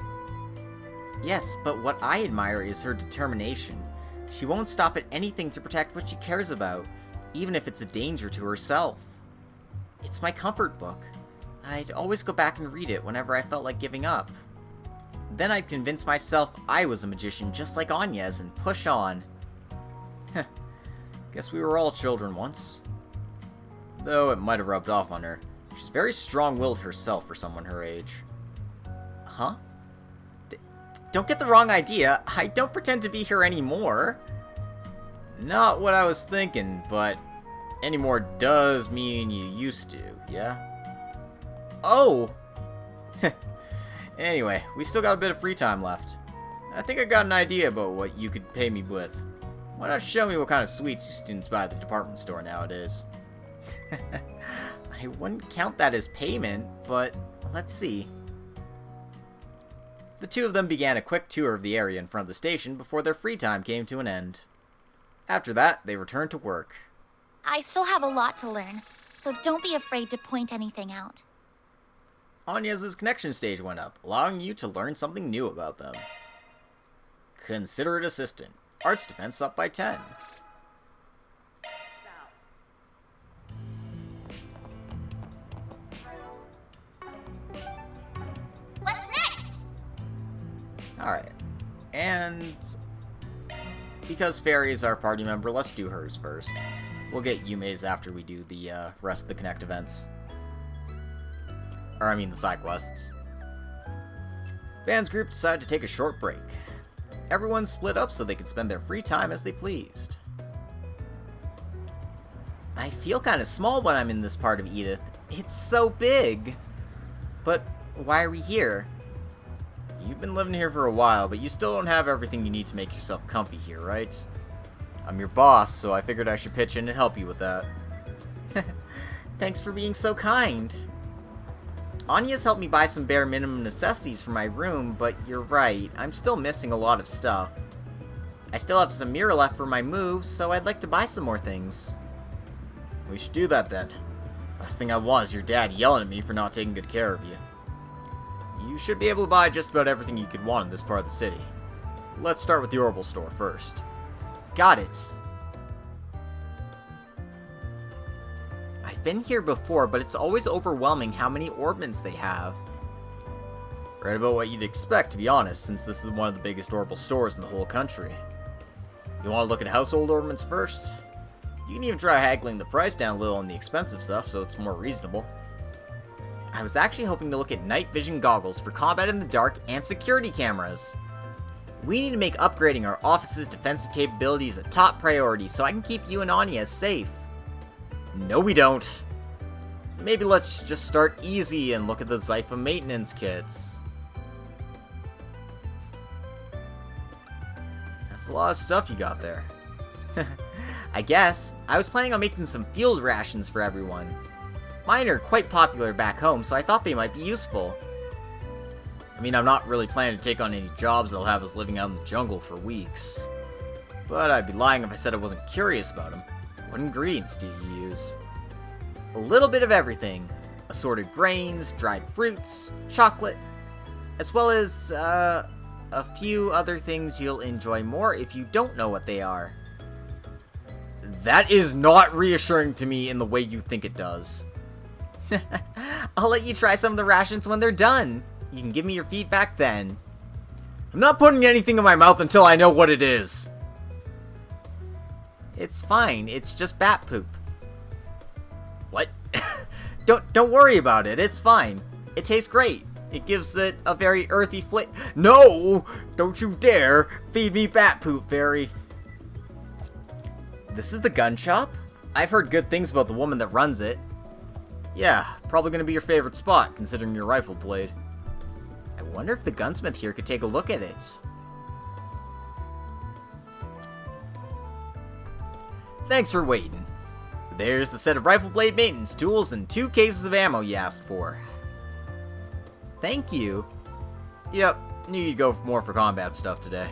S1: Yes, but what I admire is her determination. She won't stop at anything to protect what she cares about, even if it's a danger to herself. It's my comfort book. I'd always go back and read it whenever I felt like giving up. Then I'd convince myself I was a magician just like Agnes and push on. Guess we were all children once. Though it might have rubbed off on her. She's very strong-willed herself for someone her age. Huh? Don't get the wrong idea. I don't pretend to be her anymore. Not what I was thinking, but anymore does mean you used to, yeah? Oh! Anyway, we still got a bit of free time left. I think I got an idea about what you could pay me with. Why not show me what kind of sweets you students buy at the department store nowadays? I wouldn't count that as payment, but let's see. The two of them began a quick tour of the area in front of the station before their free time came to an end. After that, they returned to work.
S2: I still have a lot to learn, so don't be afraid to point anything out.
S1: Agnes's connection stage went up, allowing you to learn something new about them. Considerate assistant. Arts defense up by 10.
S2: What's next?
S1: Alright. And because Fairy is our party member, let's do hers first. We'll get Yume's after we do the rest of the Connect events. Or I mean the side quests. Van's group decided to take a short break. Everyone split up so they could spend their free time as they pleased. I feel kind of small when I'm in this part of Edith. It's so big. But why are we here? You've been living here for a while, but you still don't have everything you need to make yourself comfy here, right? I'm your boss, so I figured I should pitch in and help you with that. Thanks for being so kind. Agnes helped me buy some bare minimum necessities for my room, but you're right, I'm still missing a lot of stuff. I still have some mirror left for my moves, so I'd like to buy some more things. We should do that then. Last thing I want is your dad yelling at me for not taking good care of you. You should be able to buy just about everything you could want in this part of the city. Let's start with the Orbital store first. Got it. I've been here before, but it's always overwhelming how many orbments they have. Right about what you'd expect, to be honest, since this is one of the biggest Orbital stores in the whole country. You want to look at household orbments first? You can even try haggling the price down a little on the expensive stuff so it's more reasonable. I was actually hoping to look at night vision goggles for combat in the dark and security cameras. We need to make upgrading our office's defensive capabilities a top priority so I can keep you and Anya safe. No, we don't. Maybe let's just start easy and look at the Zypha maintenance kits. That's a lot of stuff you got there. I guess. I was planning on making some field rations for everyone. Mine are quite popular back home, so I thought they might be useful. I mean, I'm not really planning to take on any jobs that'll have us living out in the jungle for weeks. But I'd be lying if I said I wasn't curious about them. What ingredients do you use? A little bit of everything. Assorted grains, dried fruits, chocolate, as well as, a few other things you'll enjoy more if you don't know what they are. That is not reassuring to me in the way you think it does. I'll let you try some of the rations when they're done. You can give me your feedback then. I'm not putting anything in my mouth until I know what it is. It's fine, it's just bat poop. What? Don't worry about it, it's fine. It tastes great. It gives it a very earthy flavor. No! Don't you dare feed me bat poop, fairy. This is the gun shop? I've heard good things about the woman that runs it. Yeah, probably gonna be your favorite spot, considering your rifle blade. I wonder if the gunsmith here could take a look at it. Thanks for waiting. There's the set of rifle blade maintenance tools and 2 cases of ammo you asked for. Thank you. Yep, knew you'd go more for combat stuff today.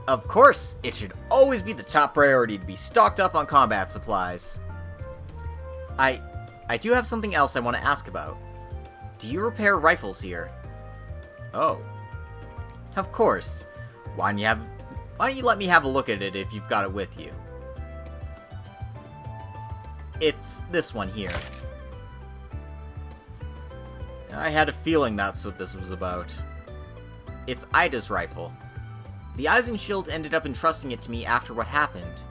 S1: Of course, it should always be the top priority to be stocked up on combat supplies. I do have something else I want to ask about. Do you repair rifles here? Oh. Of course. Why don't you let me have a look at it if you've got it with you? It's this one here. I had a feeling that's what this was about. It's Ida's rifle. The Eisenshield ended up entrusting it to me after what happened.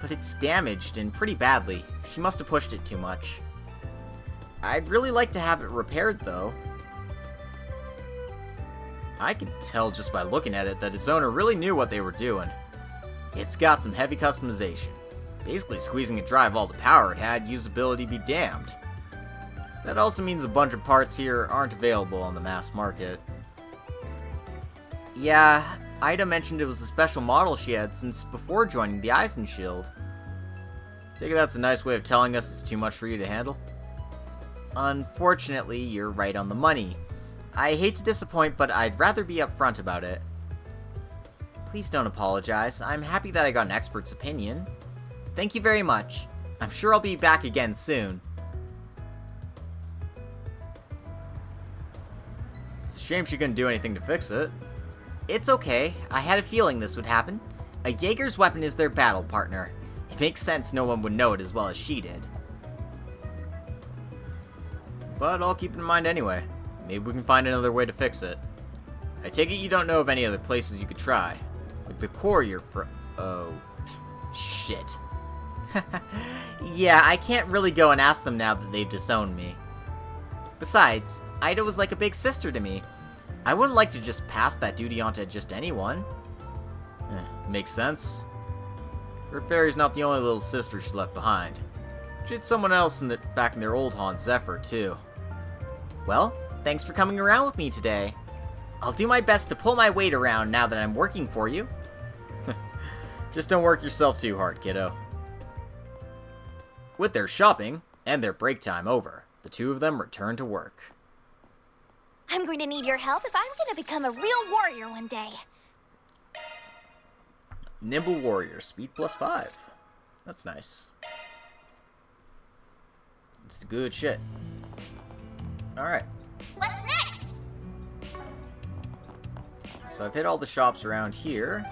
S1: But it's damaged, and pretty badly. She must have pushed it too much. I'd really like to have it repaired, though. I could tell just by looking at it that its owner really knew what they were doing. It's got some heavy customization. Basically squeezing it dry of all the power it had, usability be damned. That also means a bunch of parts here aren't available on the mass market. Yeah, Ida mentioned it was a special model she had since before joining the Eisenshield. Take it that's a nice way of telling us it's too much for you to handle? Unfortunately, you're right on the money. I hate to disappoint, but I'd rather be upfront about it. Please don't apologize. I'm happy that I got an expert's opinion. Thank you very much. I'm sure I'll be back again soon. It's a shame she couldn't do anything to fix it. It's okay. I had a feeling this would happen. A Jaeger's weapon is their battle partner. It makes sense no one would know it as well as she did. But I'll keep it in mind anyway. Maybe we can find another way to fix it. I take it you don't know of any other places you could try. Like the core you're Oh, shit. Yeah, I can't really go and ask them now that they've disowned me. Besides, Ida was like a big sister to me. I wouldn't like to just pass that duty on to just anyone. Makes sense. Her fairy's not the only little sister she's left behind. She had someone else back in their old haunt, Zephyr, too. Well, thanks for coming around with me today. I'll do my best to pull my weight around now that I'm working for you. Just don't work yourself too hard, kiddo. With their shopping and their break time over, the two of them return to work.
S2: I'm going to need your help if I'm going to become a real warrior one day.
S1: Nimble warrior, speed +5. That's nice. It's good shit. Alright.
S2: What's next?
S1: So I've hit all the shops around here.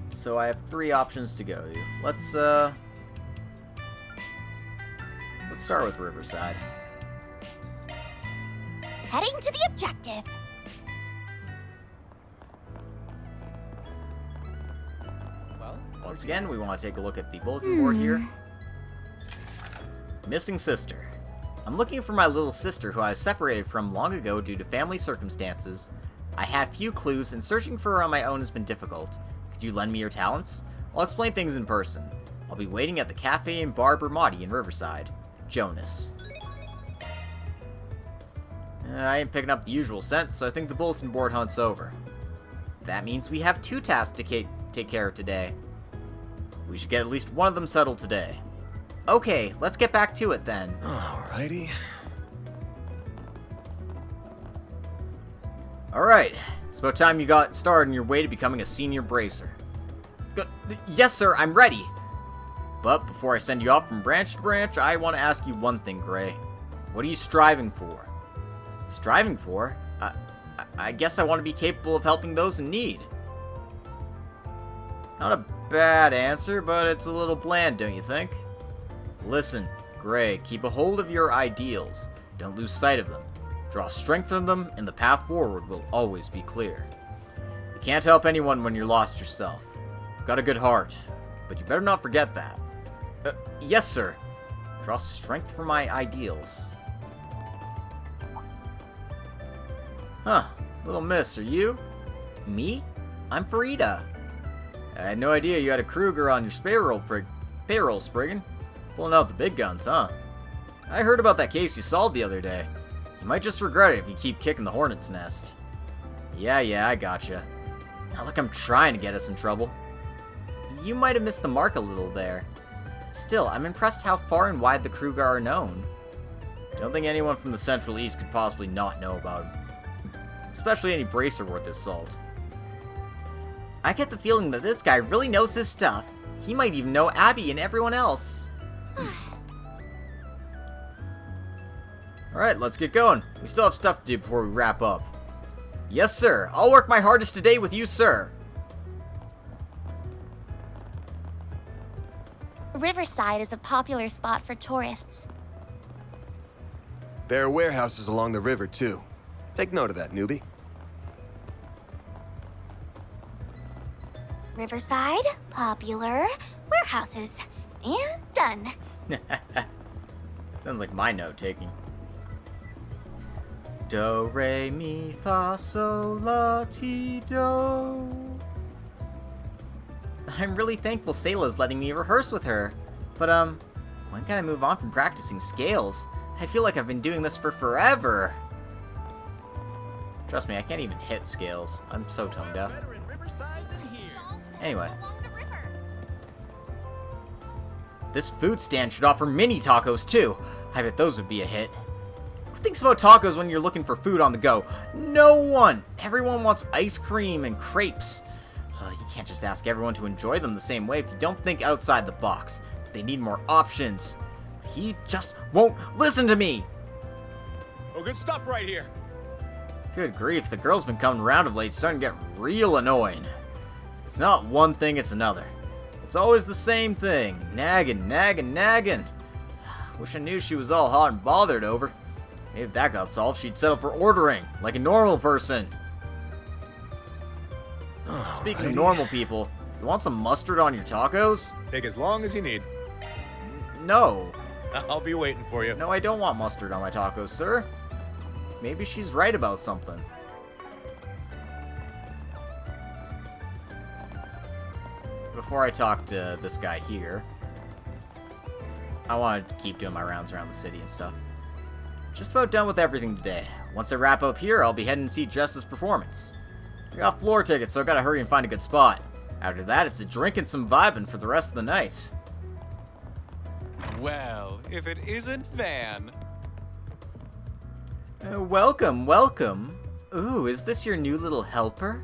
S1: So I have 3 options to go to. Let's start with Riverside.
S2: Heading to the objective.
S1: Well, once again, we want to take a look at the bulletin board here. Missing sister. I'm looking for my little sister who I was separated from long ago due to family circumstances. I have few clues, and searching for her on my own has been difficult. Could you lend me your talents? I'll explain things in person. I'll be waiting at the cafe and bar Bermati in Riverside. Jonas. I ain't picking up the usual scent, so I think the bulletin board hunt's over. That means we have 2 tasks to take care of today. We should get at least one of them settled today. Okay, let's get back to it then.
S5: Alrighty.
S1: Alright, it's about time you got started on your way to becoming a senior bracer. Yes, sir, I'm ready. But before I send you off from branch to branch, I want to ask you one thing, Gray. What are you striving for? Striving for? I guess I want to be capable of helping those in need. Not a bad answer, but it's a little bland, don't you think? Listen, Gray, keep a hold of your ideals. Don't lose sight of them. Draw strength from them, and the path forward will always be clear. You can't help anyone when you're lost yourself. You've got a good heart, but you better not forget that. Yes, sir. Draw strength from my ideals. Huh. Little miss, are you? Me? I'm Farida. I had no idea you had a Kruger on your payroll, Spriggan. Pulling out the big guns, huh? I heard about that case you solved the other day. You might just regret it if you keep kicking the hornet's nest. Yeah, I gotcha. Not like I'm trying to get us in trouble. You might have missed the mark a little there. Still, I'm impressed how far and wide the Kruger are known. Don't think anyone from the Central East could possibly not know about him. Especially any bracer worth his salt. I get the feeling that this guy really knows his stuff. He might even know Abby and everyone else. Alright, let's get going. We still have stuff to do before we wrap up. Yes, sir. I'll work my hardest today with you, sir.
S2: Riverside is a popular spot for tourists.
S8: There are warehouses along the river, too. Take note of that, newbie.
S2: Riverside, popular, warehouses, and done.
S1: Sounds like my note-taking. Do, re, mi, fa, sol, la, ti, do. I'm really thankful Sayla's letting me rehearse with her. But, when can I move on from practicing scales? I feel like I've been doing this for forever. Trust me, I can't even hit scales. I'm so tone deaf. Anyway. This food stand should offer mini tacos, too. I bet those would be a hit. Who thinks about tacos when you're looking for food on the go? No one! Everyone wants ice cream and crepes. You can't just ask everyone to enjoy them the same way if you don't think outside the box. They need more options. He just won't listen to me!
S15: Oh, good stuff right here.
S1: Good grief, the girl's been coming around of late, it's starting to get real annoying. It's not one thing, it's another. It's always the same thing. Nagging. Wish I knew she was all hot and bothered over. Maybe if that got solved, she'd settle for ordering, like a normal person. Speaking of normal people, you want some mustard on your tacos?
S15: Take as long as you need.
S1: No.
S15: I'll be waiting for you.
S1: No, I don't want mustard on my tacos, sir. Maybe she's right about something. Before I talk to this guy here, I wanted to keep doing my rounds around the city and stuff. Just about done with everything today. Once I wrap up here, I'll be heading to see Jess's performance. I got floor tickets, so I gotta hurry and find a good spot. After that, it's a drink and some vibing for the rest of the night.
S4: Well, if it isn't Van.
S1: Welcome. Ooh, is this your new little helper?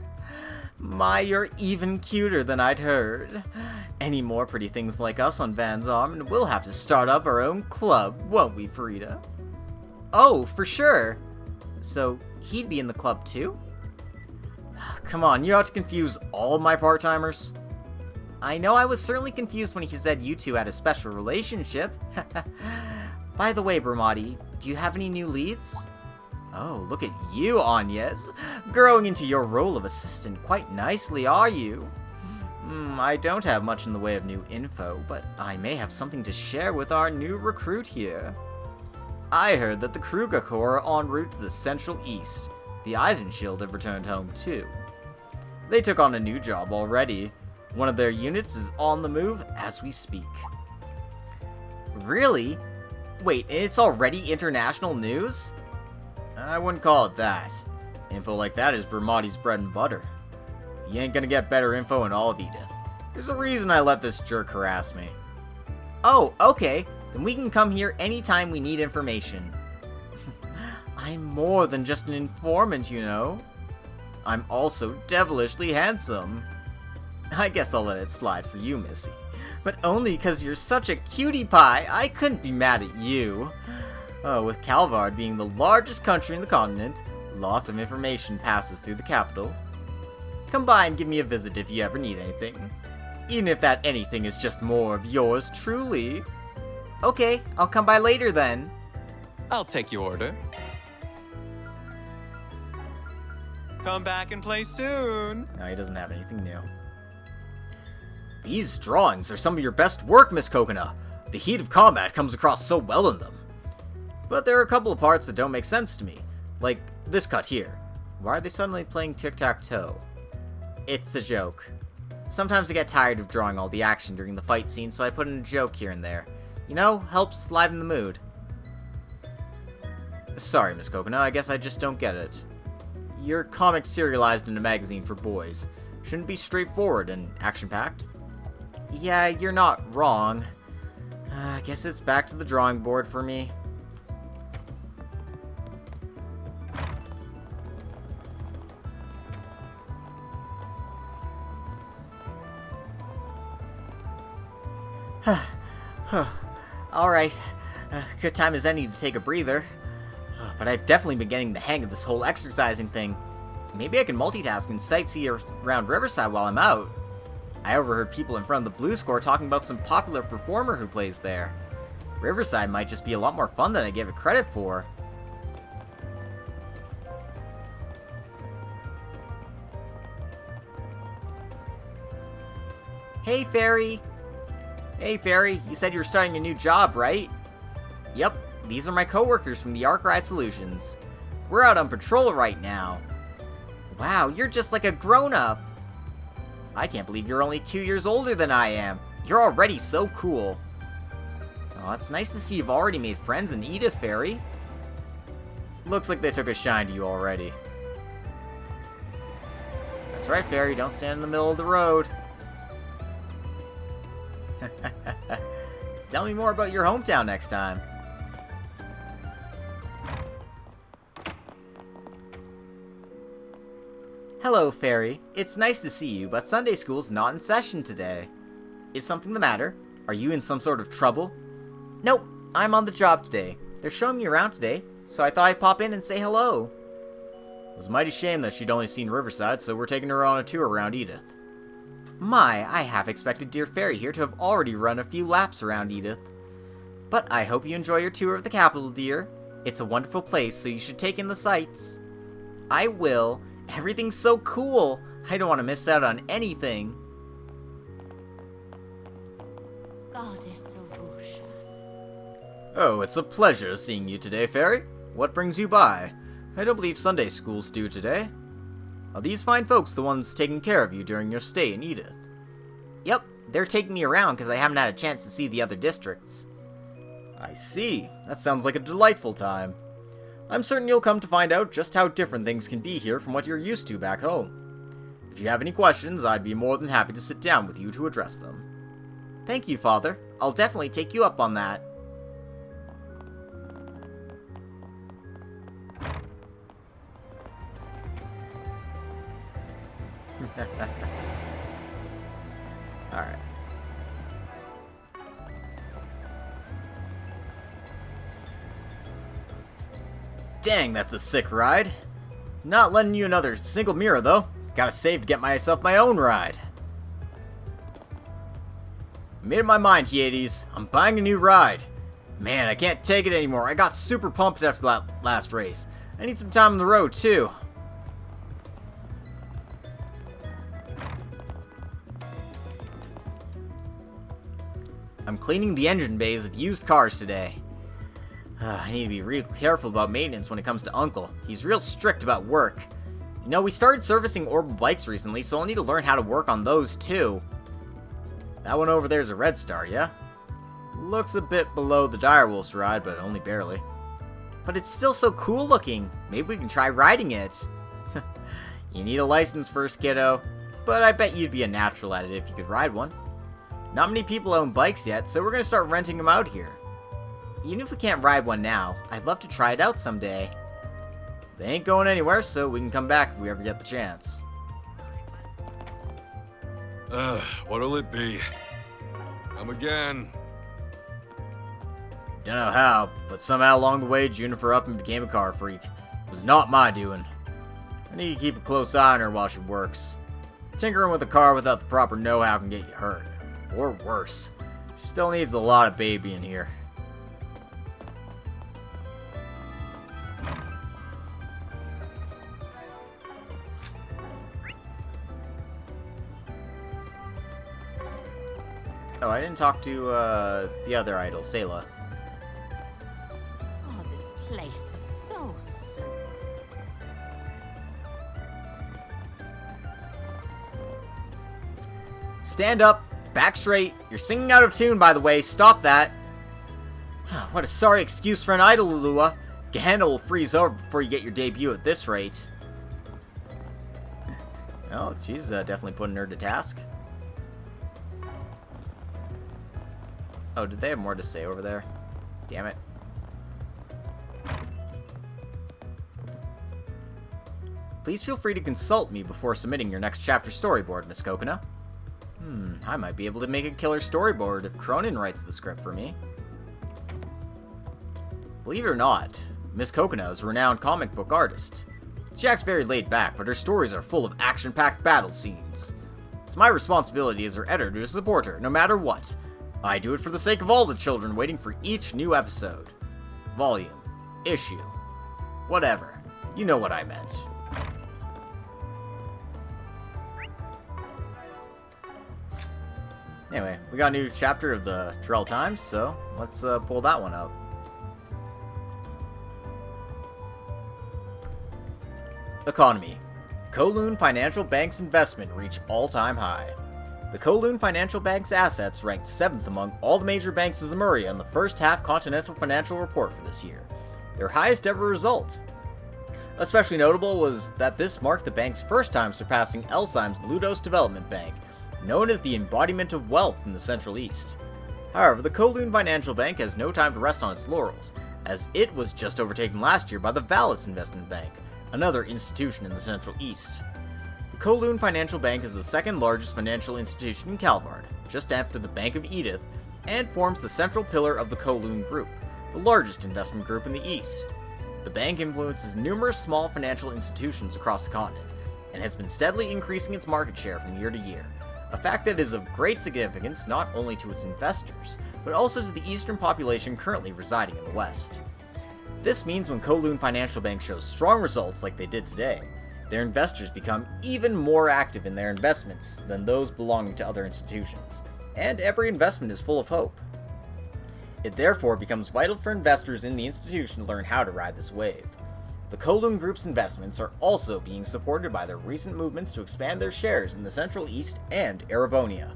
S1: My, you're even cuter than I'd heard. Any more pretty things like us on Van's arm, and we'll have to start up our own club, won't we, Farida? Oh, for sure. So, he'd be in the club too? Come on, you ought to confuse all of my part-timers. I know I was certainly confused when he said you two had a special relationship. By the way, Bramati, do you have any new leads? Oh, look at you, Agnes. Growing into your role of assistant quite nicely, are you? I don't have much in the way of new info, but I may have something to share with our new recruit here. I heard that the Kruger Corps are en route to the Central East. The Eisenschild have returned home, too. They took on a new job already. One of their units is on the move as we speak. Really? Wait, it's already international news? I wouldn't call it that. Info like that is Bramati's bread and butter. You ain't gonna get better info in all of Edith. There's a reason I let this jerk harass me. Oh, okay. Then we can come here anytime we need information. I'm more than just an informant, you know. I'm also devilishly handsome. I guess I'll let it slide for you, Missy. But only because you're such a cutie pie, I couldn't be mad at you. With Calvard being the largest country in the continent, lots of information passes through the capital. Come by and give me a visit if you ever need anything. Even if that anything is just more of yours truly. Okay, I'll come by later then.
S4: I'll take your order. Come back and play soon.
S1: No, he doesn't have anything new. These drawings are some of your best work, Miss Coconut. The heat of combat comes across so well in them. But there are a couple of parts that don't make sense to me. Like this cut here. Why are they suddenly playing tic-tac-toe? It's a joke. Sometimes I get tired of drawing all the action during the fight scene, so I put in a joke here and there. You know, helps liven the mood. Sorry, Miss Coconut, I guess I just don't get it. Your comic serialized in a magazine for boys. Shouldn't be straightforward and action-packed. Yeah, you're not wrong. I guess it's back to the drawing board for me. Alright, good time as any to take a breather. But I've definitely been getting the hang of this whole exercising thing. Maybe I can multitask and sightsee around Riverside while I'm out. I overheard people in front of the Blue Score talking about some popular performer who plays there. Riverside might just be a lot more fun than I gave it credit for. Hey, Fairy! Hey, Fairy, you said you were starting a new job, right? Yep, these are my coworkers from the Arkwright Solutions. We're out on patrol right now. Wow, you're just like a grown-up. I can't believe you're only 2 years older than I am. You're already so cool. Oh, it's nice to see you've already made friends in Edith, Fairy. Looks like they took a shine to you already. That's right, Fairy, don't stand in the middle of the road. Tell me more about your hometown next time. Hello, Fairy. It's nice to see you, but Sunday school's not in session today. Is something the matter? Are you in some sort of trouble? Nope, I'm on the job today. They're showing me around today, so I thought I'd pop in and say hello. It was a mighty shame that she'd only seen Riverside, so we're taking her on a tour around Edith. My, I half expected dear Fairy here to have already run a few laps around Edith. But I hope you enjoy your tour of the capital, dear. It's a wonderful place, so you should take in the sights. I will. Everything's so cool. I don't want to miss out on anything.
S17: Goddess Orusha.
S1: Oh, it's a pleasure seeing you today, Fairy. What brings you by? I don't believe Sunday school's due today. Are these fine folks the ones taking care of you during your stay in Edith? Yep, they're taking me around because I haven't had a chance to see the other districts. I see. That sounds like a delightful time. I'm certain you'll come to find out just how different things can be here from what you're used to back home. If you have any questions, I'd be more than happy to sit down with you to address them. Thank you, Father. I'll definitely take you up on that. Alright. Dang, that's a sick ride. Not letting you another single mirror, though. Gotta save to get myself my own ride. Made up my mind, Hyades. I'm buying a new ride. Man, I can't take it anymore. I got super pumped after that last race. I need some time on the road, too. I'm cleaning the engine bays of used cars today. I need to be real careful about maintenance when it comes to Uncle. He's real strict about work. You know, we started servicing orbital bikes recently, so I'll need to learn how to work on those too. That one over there's a Red Star, yeah? Looks a bit below the Direwolf's ride, but only barely. But it's still so cool looking. Maybe we can try riding it. You need a license first, kiddo. But I bet you'd be a natural at it if you could ride one. Not many people own bikes yet, so we're going to start renting them out here. Even if we can't ride one now, I'd love to try it out someday. They ain't going anywhere, so we can come back if we ever get the chance.
S18: What'll it be? Come again.
S1: Don't know how, but somehow along the way, Juniper up and became a car freak. It was not my doing. I need to keep a close eye on her while she works. Tinkering with a car without the proper know-how can get you hurt. Or worse. She still needs a lot of baby in here. Oh, I didn't talk to, the other idol, Sayla.
S17: Oh, this place is so super.
S1: Stand up, back straight. You're singing out of tune, by the way. Stop that. What a sorry excuse for an idol, Lulua. Gehenna will freeze over before you get your debut at this rate. Oh, she's definitely putting her to task. Oh, did they have more to say over there? Damn it. Please feel free to consult me before submitting your next chapter storyboard, Miss Kokona. I might be able to make a killer storyboard if Cronin writes the script for me. Believe it or not, Miss Kokona is a renowned comic book artist. She acts very laid back, but her stories are full of action-packed battle scenes. It's my responsibility as her editor to support her, no matter what. I do it for the sake of all the children waiting for each new episode. Volume. Issue. Whatever. You know what I meant. Anyway, we got a new chapter of the Tyrell Times, so let's pull that one up. Economy. Kowloon Financial Bank's investment reached all-time high. The Kowloon Financial Bank's assets ranked 7th among all the major banks in Zemuria in the first half Continental Financial Report for this year, their highest ever result. Especially notable was that this marked the bank's first time surpassing Elsheim's Ludos Development Bank, known as the embodiment of wealth in the Central East. However, the Kowloon Financial Bank has no time to rest on its laurels, as it was just overtaken last year by the Valis Investment Bank, another institution in the Central East. The Kowloon Financial Bank is the second largest financial institution in Calvard, just after the Bank of Edith, and forms the central pillar of the Kowloon Group, the largest investment group in the East. The bank influences numerous small financial institutions across the continent, and has been steadily increasing its market share from year to year, a fact that is of great significance not only to its investors, but also to the eastern population currently residing in the West. This means when Kowloon Financial Bank shows strong results like they did today, their investors become even more active in their investments than those belonging to other institutions, and every investment is full of hope. It therefore becomes vital for investors in the institution to learn how to ride this wave. The Kowloon Group's investments are also being supported by their recent movements to expand their shares in the Central East and Erebonia,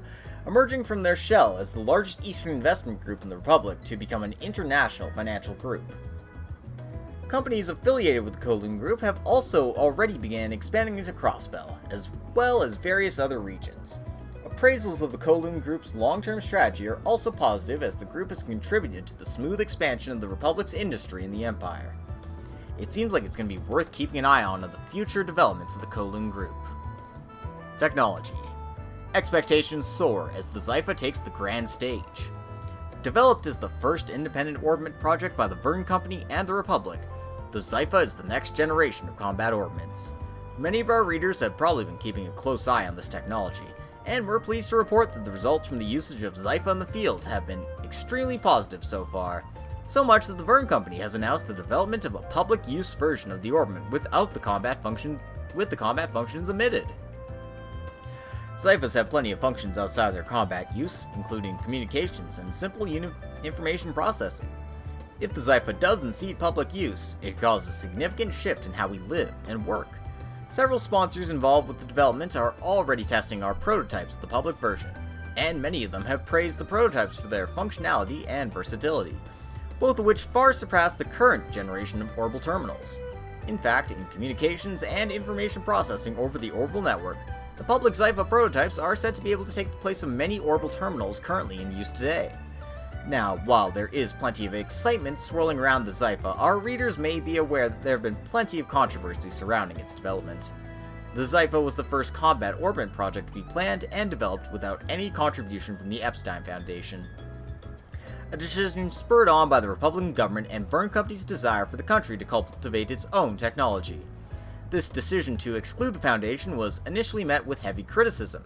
S1: emerging from their shell as the largest Eastern investment group in the Republic to become an international financial group. Companies affiliated with the Kowloon Group have also already began expanding into Crossbell, as well as various other regions. Appraisals of the Kowloon Group's long-term strategy are also positive, as the group has contributed to the smooth expansion of the Republic's industry in the Empire. It seems like it's going to be worth keeping an eye on the future developments of the Kowloon Group. Technology. Expectations soar as the Zypha takes the grand stage. Developed as the first independent orbment project by the Vern Company and the Republic, the Zypha is the next generation of combat orbments. Many of our readers have probably been keeping a close eye on this technology, and we're pleased to report that the results from the usage of Zypha in the field have been extremely positive so far, so much that the Vern Company has announced the development of a public use version of the orbment with the combat functions omitted. Zyphas have plenty of functions outside their combat use, including communications and simple information processing. If the Zypha doesn't see public use, it causes a significant shift in how we live and work. Several sponsors involved with the development are already testing our prototypes of the public version, and many of them have praised the prototypes for their functionality and versatility, both of which far surpass the current generation of orbital terminals. In fact, in communications and information processing over the orbital network, the public Zypha prototypes are said to be able to take the place of many orbital terminals currently in use today. Now, while there is plenty of excitement swirling around the Zypha, our readers may be aware that there have been plenty of controversy surrounding its development. The Zypha was the first combat orbit project to be planned and developed without any contribution from the Epstein Foundation. A decision spurred on by the Republican government and Verne Company's desire for the country to cultivate its own technology. This decision to exclude the Foundation was initially met with heavy criticism.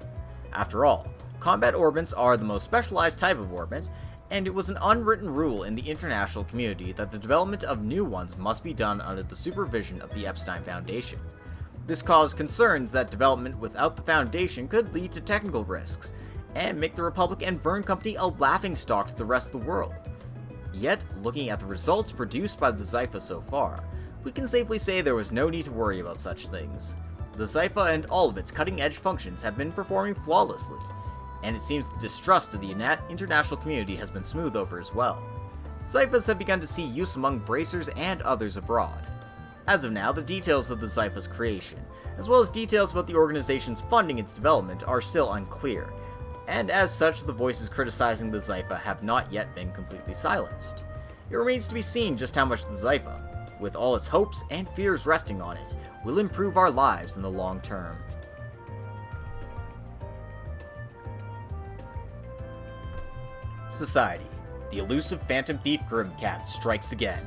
S1: After all, combat orbits are the most specialized type of orbit, and it was an unwritten rule in the international community that the development of new ones must be done under the supervision of the Epstein Foundation. This caused concerns that development without the Foundation could lead to technical risks, and make the Republic and Verne Company a laughingstock to the rest of the world. Yet, looking at the results produced by the Zypha so far, we can safely say there was no need to worry about such things. The Zypha and all of its cutting-edge functions have been performing flawlessly, and it seems the distrust of the international community has been smoothed over as well. Zyphas have begun to see use among bracers and others abroad. As of now, the details of the Zypha's creation, as well as details about the organization's funding its development, are still unclear, and as such, the voices criticizing the Zypha have not yet been completely silenced. It remains to be seen just how much the Zypha, with all its hopes and fears resting on it, will improve our lives in the long term. Society. The elusive phantom thief Grimcat strikes again.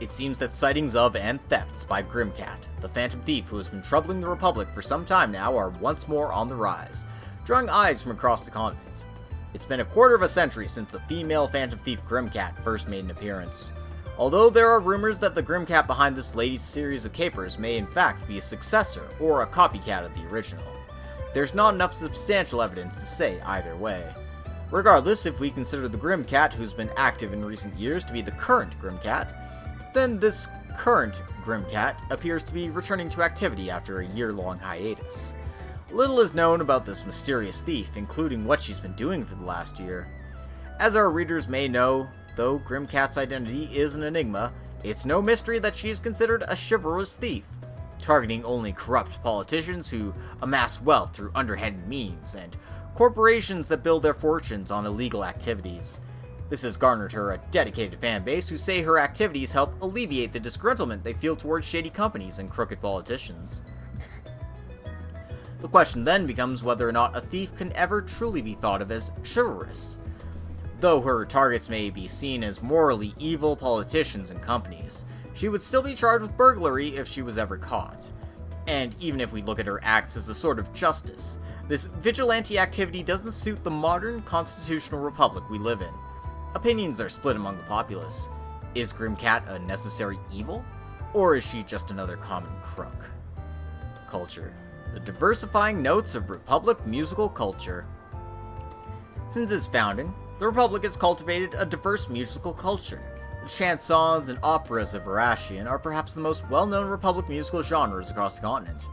S1: It seems that sightings of and thefts by Grimcat, the phantom thief who has been troubling the Republic for some time now, are once more on the rise, drawing eyes from across the continent. It's been a quarter of a century since the female phantom thief Grimcat first made an appearance. Although there are rumors that the Grimcat behind this latest series of capers may in fact be a successor or a copycat of the original, there's not enough substantial evidence to say either way. Regardless, if we consider the Grimcat who's been active in recent years to be the current Grimcat, then this current Grimcat appears to be returning to activity after a year-long hiatus. Little is known about this mysterious thief, including what she's been doing for the last year. As our readers may know, though Grimcat's identity is an enigma, it's no mystery that she is considered a chivalrous thief, targeting only corrupt politicians who amass wealth through underhanded means, and corporations that build their fortunes on illegal activities. This has garnered her a dedicated fan base who say her activities help alleviate the disgruntlement they feel towards shady companies and crooked politicians. The question then becomes whether or not a thief can ever truly be thought of as chivalrous. Though her targets may be seen as morally evil politicians and companies, she would still be charged with burglary if she was ever caught. And even if we look at her acts as a sort of justice, this vigilante activity doesn't suit the modern constitutional republic we live in. Opinions are split among the populace. Is Grimcat a necessary evil? Or is she just another common crook? Culture. The diversifying notes of Republic musical culture. Since its founding, the Republic has cultivated a diverse musical culture. The chansons and operas of Veratian are perhaps the most well-known Republic musical genres across the continent.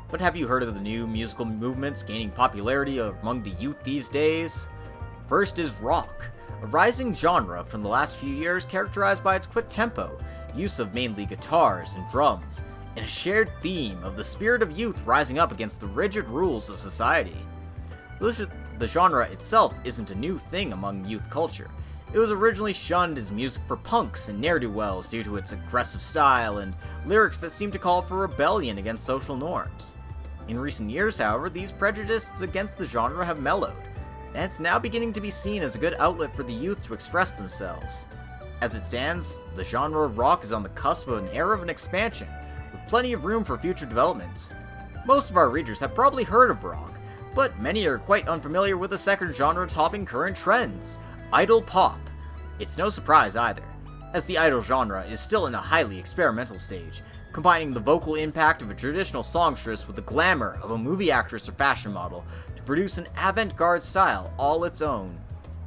S1: But have you heard of the new musical movements gaining popularity among the youth these days? First is rock, a rising genre from the last few years characterized by its quick tempo, use of mainly guitars and drums, and a shared theme of the spirit of youth rising up against the rigid rules of society. The genre itself isn't a new thing among youth culture. It was originally shunned as music for punks and ne'er-do-wells due to its aggressive style and lyrics that seemed to call for rebellion against social norms. In recent years, however, these prejudices against the genre have mellowed, and it's now beginning to be seen as a good outlet for the youth to express themselves. As it stands, the genre of rock is on the cusp of an era of an expansion, with plenty of room for future development. Most of our readers have probably heard of rock, but many are quite unfamiliar with the second genre topping current trends, idol pop. It's no surprise either, as the idol genre is still in a highly experimental stage, combining the vocal impact of a traditional songstress with the glamour of a movie actress or fashion model to produce an avant-garde style all its own.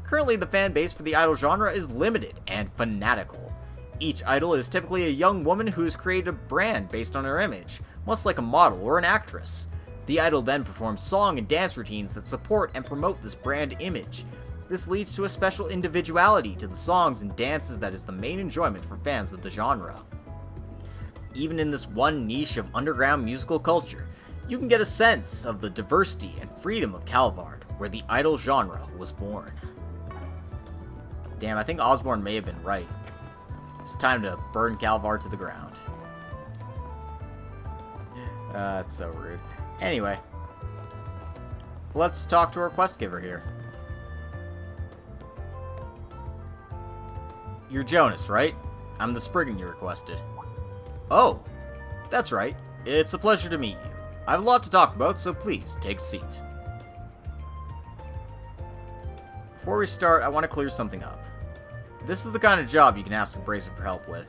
S1: Currently, the fan base for the idol genre is limited and fanatical. Each idol is typically a young woman who's created a brand based on her image, much like a model or an actress. The idol then performs song and dance routines that support and promote this brand image. This leads to a special individuality to the songs and dances that is the main enjoyment for fans of the genre. Even in this one niche of underground musical culture, you can get a sense of the diversity and freedom of Calvard, where the idol genre was born. Damn, I think Osborne may have been right. It's time to burn Calvar to the ground. That's so rude. Anyway, let's talk to our quest giver here. You're Jonas, right? I'm the Spriggan you requested. Oh, that's right. It's a pleasure to meet you. I have a lot to talk about, so please, take a seat. Before we start, I want to clear something up. This is the kind of job you can ask a Bracer for help with.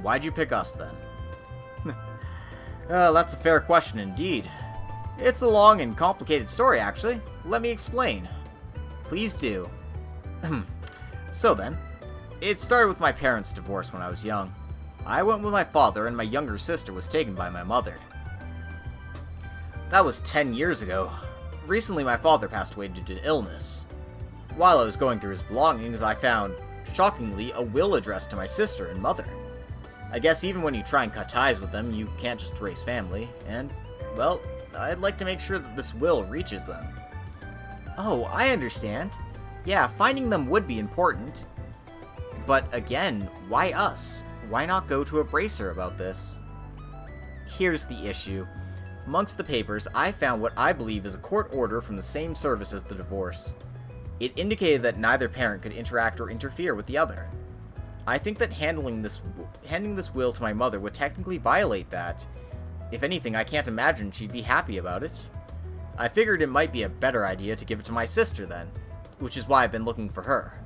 S1: Why'd you pick us, then? That's a fair question indeed. It's a long and complicated story, actually. Let me explain. Please do. So then, it started with my parents' divorce when I was young. I went with my father, and my younger sister was taken by my mother. That was 10 years ago. Recently, my father passed away due to illness. While I was going through his belongings, I found, shockingly, a will addressed to my sister and mother. I guess even when you try and cut ties with them, you can't just erase family, and, well, I'd like to make sure that this will reaches them. Oh, I understand. Yeah, finding them would be important. But again, why us? Why not go to a Bracer about this? Here's the issue. Amongst the papers, I found what I believe is a court order from the same service as the divorce. It indicated that neither parent could interact or interfere with the other. I think that handing this will to my mother would technically violate that. If anything, I can't imagine she'd be happy about it. I figured it might be a better idea to give it to my sister then, which is why I've been looking for her.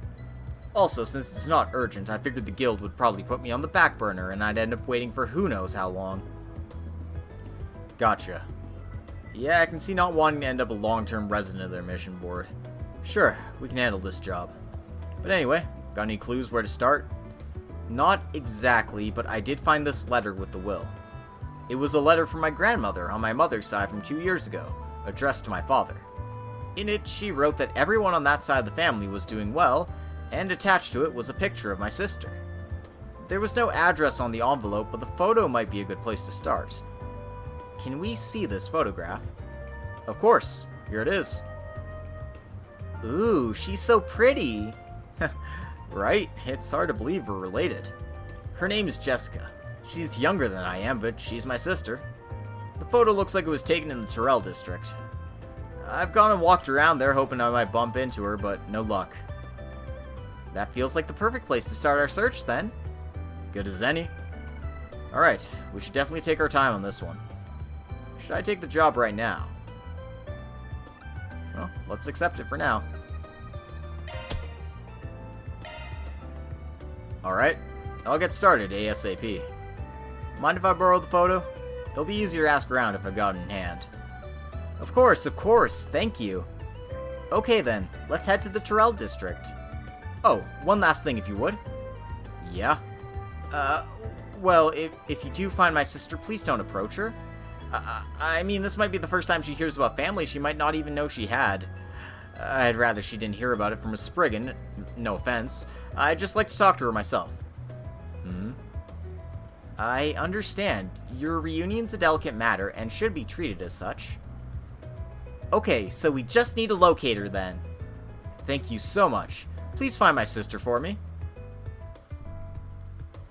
S1: Also, since it's not urgent, I figured the guild would probably put me on the back burner and I'd end up waiting for who knows how long. Gotcha. Yeah, I can see not wanting to end up a long-term resident of their mission board. Sure, we can handle this job. But anyway, got any clues where to start? Not exactly, but I did find this letter with the will. It was a letter from my grandmother on my mother's side from 2 years ago, addressed to my father. In it, she wrote that everyone on that side of the family was doing well, and attached to it was a picture of my sister. There was no address on the envelope, but the photo might be a good place to start. Can we see this photograph? Of course, here it is. Ooh, she's so pretty! Right? It's hard to believe we're related. Her name is Jessica. She's younger than I am, but she's my sister. The photo looks like it was taken in the Terrell district. I've gone and walked around there hoping I might bump into her, but no luck. That feels like the perfect place to start our search, then. Good as any. Alright, we should definitely take our time on this one. Should I take the job right now? Well, let's accept it for now. Alright, I'll get started ASAP. Mind if I borrow the photo? It'll be easier to ask around if I've got it in hand. Of course, thank you. Okay then, let's head to the Terrell district. Oh, one last thing if you would. Yeah? Well, if you do find my sister, please don't approach her. I mean, this might be the first time she hears about family she might not even know she had. I'd rather she didn't hear about it from a Spriggan, no offense. I'd just like to talk to her myself. I understand. Your reunion's a delicate matter and should be treated as such. Okay, so we just need a locator then. Thank you so much. Please find my sister for me.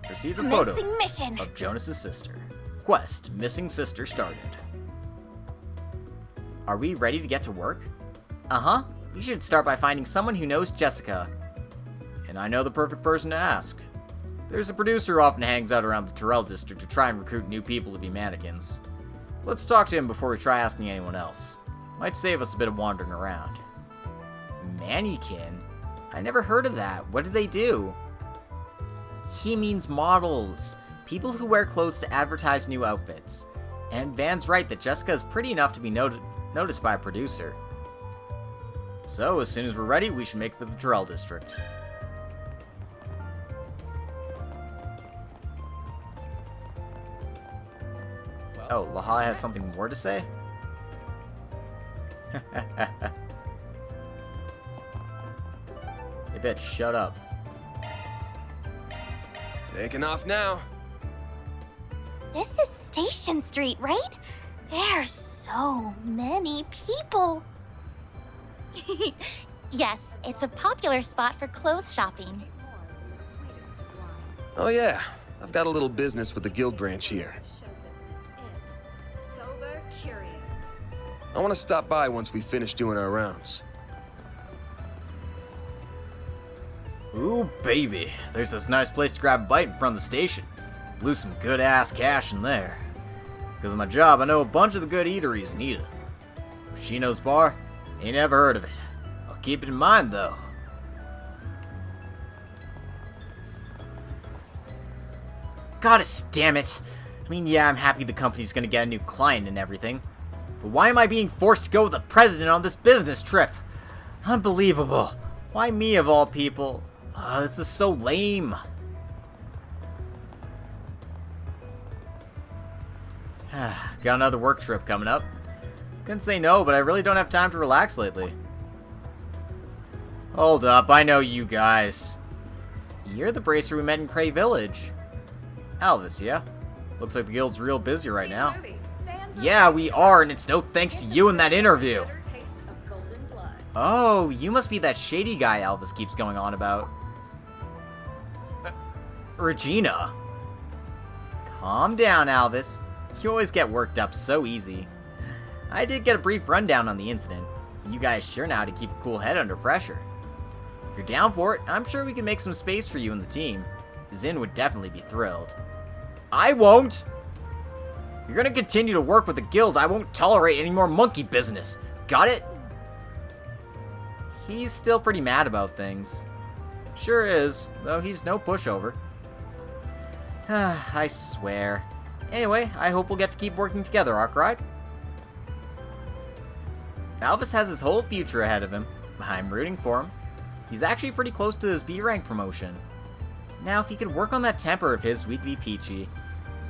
S1: Received a photo
S2: mission
S1: of Jonas's sister. Quest, missing sister started. Are we ready to get to work? Uh-huh. We should start by finding someone who knows Jessica. And I know the perfect person to ask. There's a producer who often hangs out around the Terrell district to try and recruit new people to be mannequins. Let's talk to him before we try asking anyone else. Might save us a bit of wandering around. Mannequin? I never heard of that. What do they do? He means models. People who wear clothes to advertise new outfits. And Van's right that Jessica is pretty enough to be noticed by a producer. So, as soon as we're ready, we should make for the Terrell district. Oh, Laha has something more to say? Hey, bitch, shut up.
S8: Taking off now.
S2: This is Station Street, right? There's so many people. Yes, it's a popular spot for clothes shopping.
S8: Oh yeah, I've got a little business with the guild branch here.
S12: Sober curious.
S8: I want to stop by once we finish doing our rounds.
S1: Ooh, baby. There's this nice place to grab a bite in front of the station. Blew some good-ass cash in there. Because of my job, I know a bunch of the good eateries in Edith. Pacino's Bar? Ain't ever heard of it. I'll keep it in mind, though. Goddess damn it. I mean, yeah, I'm happy the company's gonna get a new client and everything. But why am I being forced to go with the president on this business trip? Unbelievable. Why me of all people? This is so lame. Got another work trip coming up. Couldn't say no, but I really don't have time to relax lately. Hold up, I know you guys. You're the bracer we met in Cray Village. Elvis, yeah? Looks like the guild's real busy right now. Yeah, we are, and it's no thanks to you in that interview. Oh, you must be that shady guy Elvis keeps going on about. Regina. Calm down, Elvis. You always get worked up so easy. I did get a brief rundown on the incident. You guys sure know how to keep a cool head under pressure. If you're down for it, I'm sure we can make some space for you in the team. Zin would definitely be thrilled. I won't! If you're gonna continue to work with the guild, I won't tolerate any more monkey business. Got it? He's still pretty mad about things. Sure is, though he's no pushover. I swear. Anyway, I hope we'll get to keep working together, Arkwright. Elvis has his whole future ahead of him. I'm rooting for him. He's actually pretty close to his B rank promotion. Now, if he could work on that temper of his, we'd be peachy.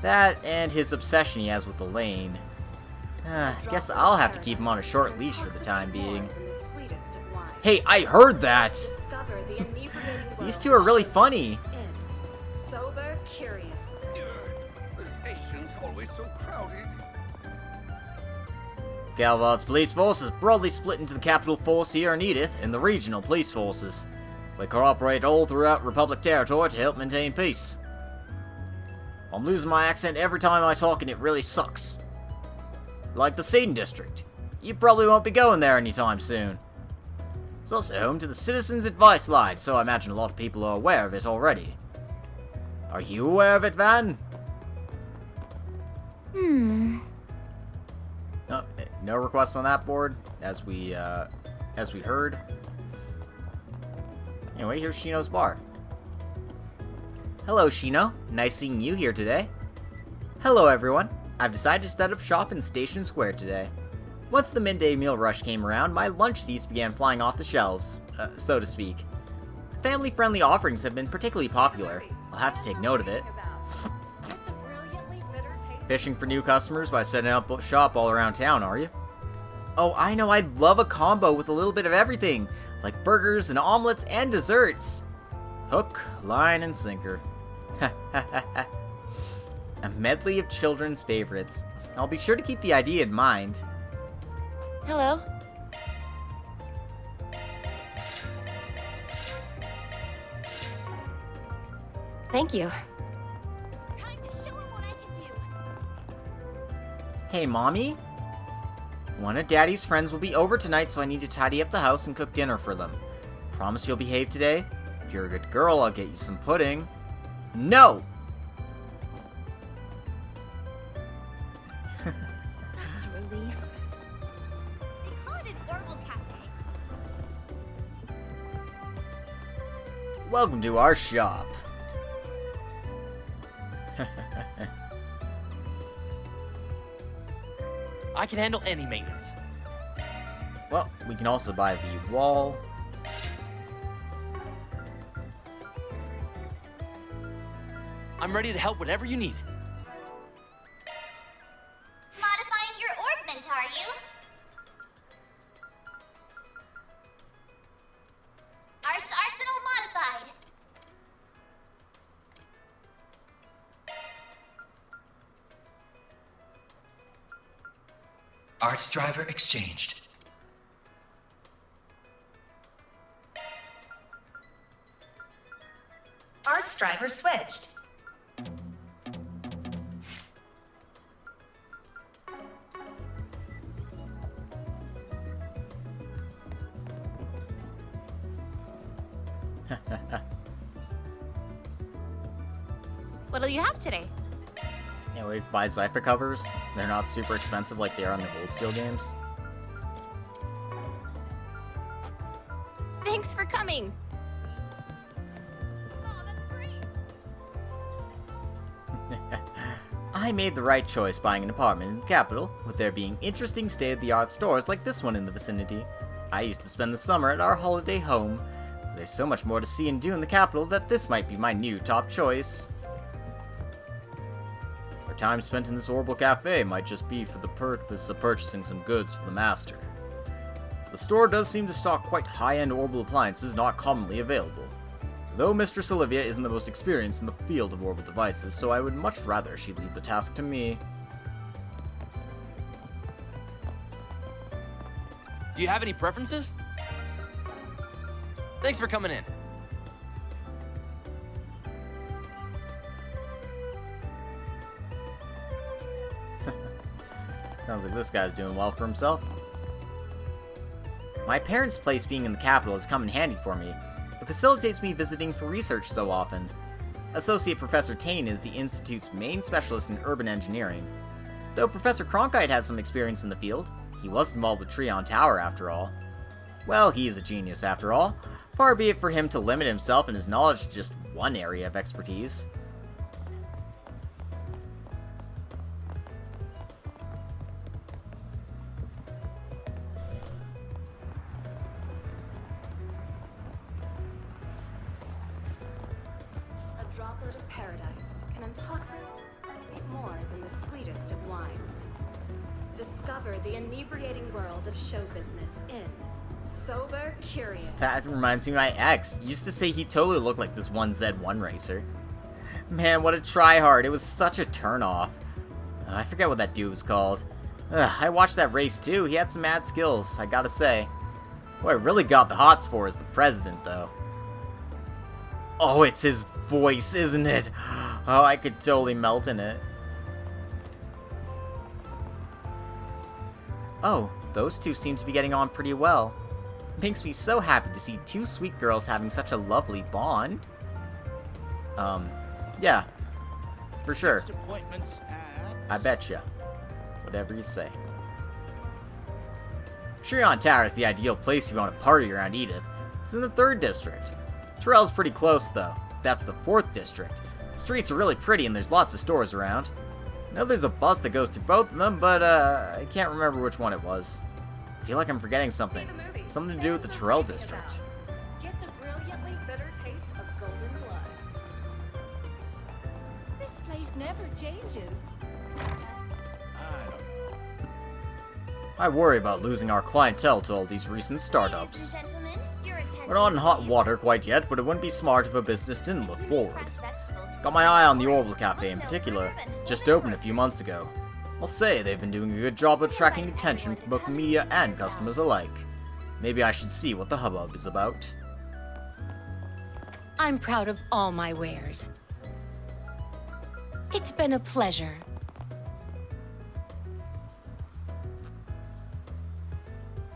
S1: That and his obsession he has with Elaine. Guess I'll have to keep him on a short leash for the time being. Hey, I heard that! These two are really funny.
S12: Sober curious.
S13: The station's always so crowded.
S1: Galvald's police force is broadly split into the capital force here in Edith and the regional police forces. We cooperate all throughout Republic territory to help maintain peace. I'm losing my accent every time I talk and it really sucks. Like the Seedon District. You probably won't be going there anytime soon. It's also home to the Citizens Advice Line, so I imagine a lot of people are aware of it already. Are you aware of it, Van? Oh, no requests on that board, as we heard. Anyway, here's Shino's bar. Hello, Shino. Nice seeing you here today. Hello, everyone. I've decided to set up shop in Station Square today. Once the midday meal rush came around, my lunch seats began flying off the shelves, so to speak. Family-friendly offerings have been particularly popular. I'll have to take note of it. Fishing for new customers by setting up shop all around town, are you? Oh, I know, I'd love a combo with a little bit of everything, like burgers and omelets and desserts. Hook, line, and sinker. A medley of children's favorites. I'll be sure to keep the idea in mind.
S2: Hello. Thank you.
S1: Hey, Mommy? One of Daddy's friends will be over tonight, so I need to tidy up the house and cook dinner for them. Promise you'll behave today? If you're a good girl, I'll get you some pudding. No!
S16: That's a relief.
S2: They call it an Orbital Cafe.
S1: Welcome to our shop.
S3: I can handle any maintenance.
S1: Well, we can also buy the wall.
S3: I'm ready to help whatever you need.
S2: Modifying your orbment, are you? Arts Arsenal modified.
S11: Arts driver exchanged.
S19: driver switched.
S7: What'll you have today?
S1: Yeah, we buy Zypher covers. They're not super expensive like they are in the Gold Steel games.
S7: Thanks for coming.
S1: I made the right choice buying an apartment in the capital, with there being interesting state-of-the-art stores like this one in the vicinity. I used to spend the summer at our holiday home. There's so much more to see and do in the capital that this might be my new top choice. Our time spent in this horrible cafe might just be for the purpose of purchasing some goods for the master. The store does seem to stock quite high-end orbital appliances not commonly available. Though Mistress Olivia isn't the most experienced in the field of orbital devices, so I would much rather she leave the task to me.
S3: Do you have any preferences? Thanks for coming in.
S1: Sounds like this guy's doing well for himself. My parents' place being in the capital has come in handy for me. It facilitates me visiting for research so often. Associate Professor Tane is the Institute's main specialist in urban engineering. Though Professor Cronkite has some experience in the field, he was involved with Treon Tower after all. Well, he is a genius after all. Far be it for him to limit himself and his knowledge to just one area of expertise.
S12: A droplet of paradise can intoxicate more than the sweetest of wines. Discover the inebriating world of show business in Sober Curious.
S1: That reminds me of my ex. Used to say he totally looked like this one Z1 racer. Man, what a tryhard. It was such a turnoff. I forget what that dude was called. I watched that race too. He had some mad skills, I gotta say. What I really got the hots for is the president, though. Oh, it's his voice, isn't it? Oh, I could totally melt in it. Oh, those two seem to be getting on pretty well. Makes me so happy to see two sweet girls having such a lovely bond. Yeah. For sure. I betcha. Whatever you say. Treon Tower is the ideal place if you want to party around Edith. It's in the 3rd district. Terrell's pretty close, though. That's the 4th district. The streets are really pretty and there's lots of stores around. I know there's a bus that goes through both of them, but I can't remember which one it was. I feel like I'm forgetting something. Something to do with the Terrell district.
S12: Get the brilliantly bitter taste of golden blood.
S17: This place never changes.
S1: I worry about losing our clientele to all these recent startups. We're not in hot water quite yet, but it wouldn't be smart if a business didn't look forward. Got my eye on the Orbital Cafe in particular. Just opened a few months ago. I'll say they've been doing a good job of attracting attention from both the media and customers alike. Maybe I should see what the hubbub is about.
S19: I'm proud of all my wares. It's been a pleasure.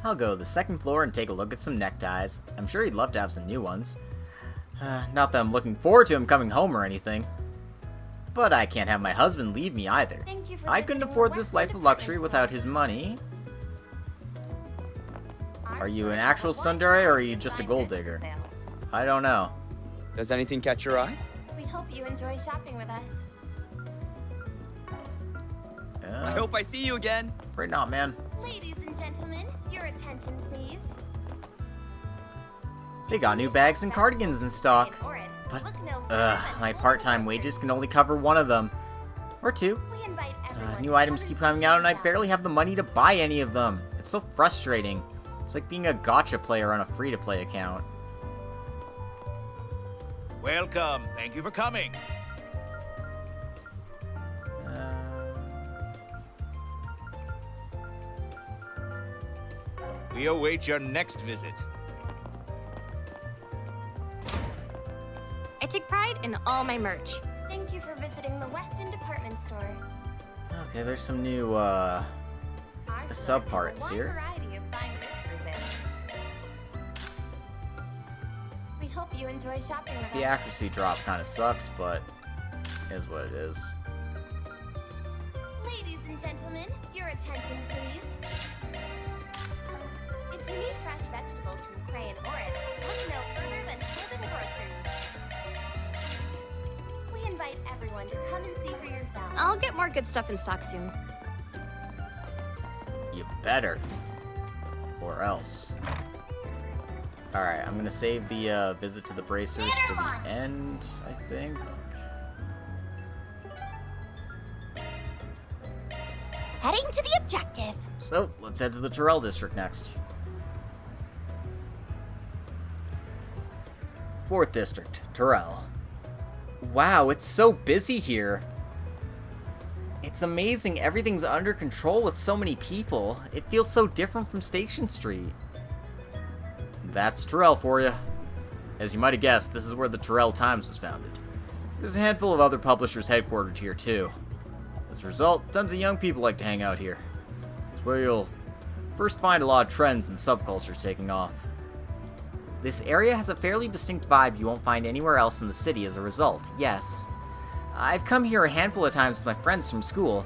S1: I'll go to the 2nd floor and take a look at some neckties. I'm sure he'd love to have some new ones. Not that I'm looking forward to him coming home or anything. But I can't have my husband leave me either. I couldn't afford this life of luxury without his money. Are you an actual tsundere or are you just a gold digger? I don't know.
S14: Does anything catch your eye?
S2: We hope you enjoy shopping with us.
S14: I hope I see you again.
S1: Afraid not, man.
S2: Ladies and gentlemen, your attention, please.
S1: They got new bags and cardigans in stock. But, my part-time wages can only cover one of them. Or two. New items keep coming out and I barely have the money to buy any of them. It's so frustrating. It's like being a gacha player on a free-to-play account.
S20: Welcome. Thank you for coming. We await your next visit.
S7: take pride in all my merch.
S2: Thank you for visiting the Weston department store.
S1: Okay, there's some new, sub parts here.
S2: Variety of fine goods for sale. We hope you enjoy shopping with
S1: The
S2: us.
S1: accuracy drop kind of sucks, but it is what it is.
S2: Ladies and gentlemen, your attention, please. If you need fresh vegetables from Crane or it, look no further than Heaven Groceries. We invite everyone to come and see for yourselves.
S7: I'll get more good stuff in stock soon.
S1: You better. Or else. Alright, I'm gonna save the visit to the bracers for the end, I think.
S2: Heading to the objective.
S1: So, let's head to the Terrell district next. 4th district, Terrell. Wow, it's so busy here. It's amazing everything's under control with so many people. It feels so different from Station Street. That's Terrell for you. As you might have guessed, this is where the Terrell Times was founded. There's a handful of other publishers headquartered here too. As a result, tons of young people like to hang out here. It's where you'll first find a lot of trends and subcultures taking off. This area has a fairly distinct vibe you won't find anywhere else in the city as a result, yes. I've come here a handful of times with my friends from school.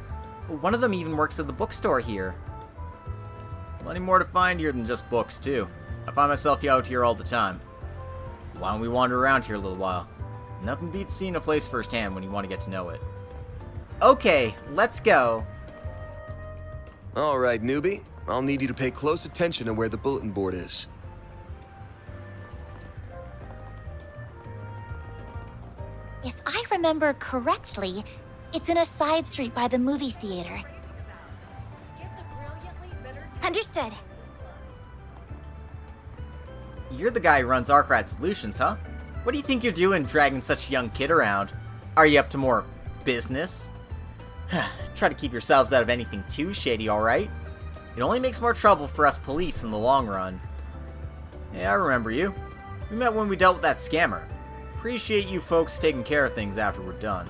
S1: One of them even works at the bookstore here. Plenty more to find here than just books, too. I find myself out here all the time. Why don't we wander around here a little while? Nothing beats seeing a place firsthand when you want to get to know it. Okay, let's go.
S8: All right, newbie. I'll need you to pay close attention to where the bulletin board is.
S2: If I remember correctly, it's in a side street by the movie theater. Understood.
S1: You're the guy who runs Arkrad Solutions, huh? What do you think you're doing dragging such a young kid around? Are you up to more business? Try to keep yourselves out of anything too shady, alright? It only makes more trouble for us police in the long run. Yeah, I remember you. We met when we dealt with that scammer. Appreciate you folks taking care of things after we're done.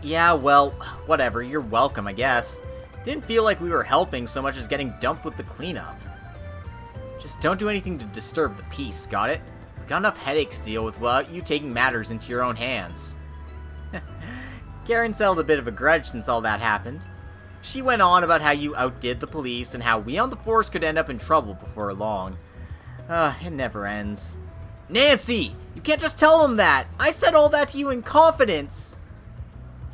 S1: Yeah, well, whatever. You're welcome, I guess. Didn't feel like we were helping so much as getting dumped with the cleanup. Just don't do anything to disturb the peace, got it? Got enough headaches to deal with without you taking matters into your own hands. Karen's held a bit of a grudge since all that happened. She went on about how you outdid the police and how we on the force could end up in trouble before long. It never ends. Nancy! You can't just tell them that! I said all that to you in confidence!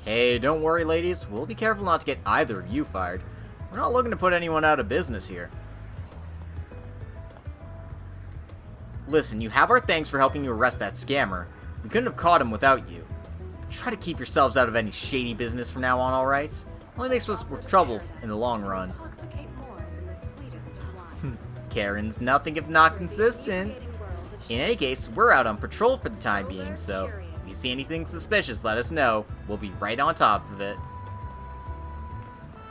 S1: Hey, don't worry, ladies. We'll be careful not to get either of you fired. We're not looking to put anyone out of business here. Listen, you have our thanks for helping you arrest that scammer. We couldn't have caught him without you. Try to keep yourselves out of any shady business from now on, alright? Only makes us more trouble in the long run. Karen's nothing if not consistent. In any case, we're out on patrol for the time being, so if you see anything suspicious, let us know. We'll be right on top of it.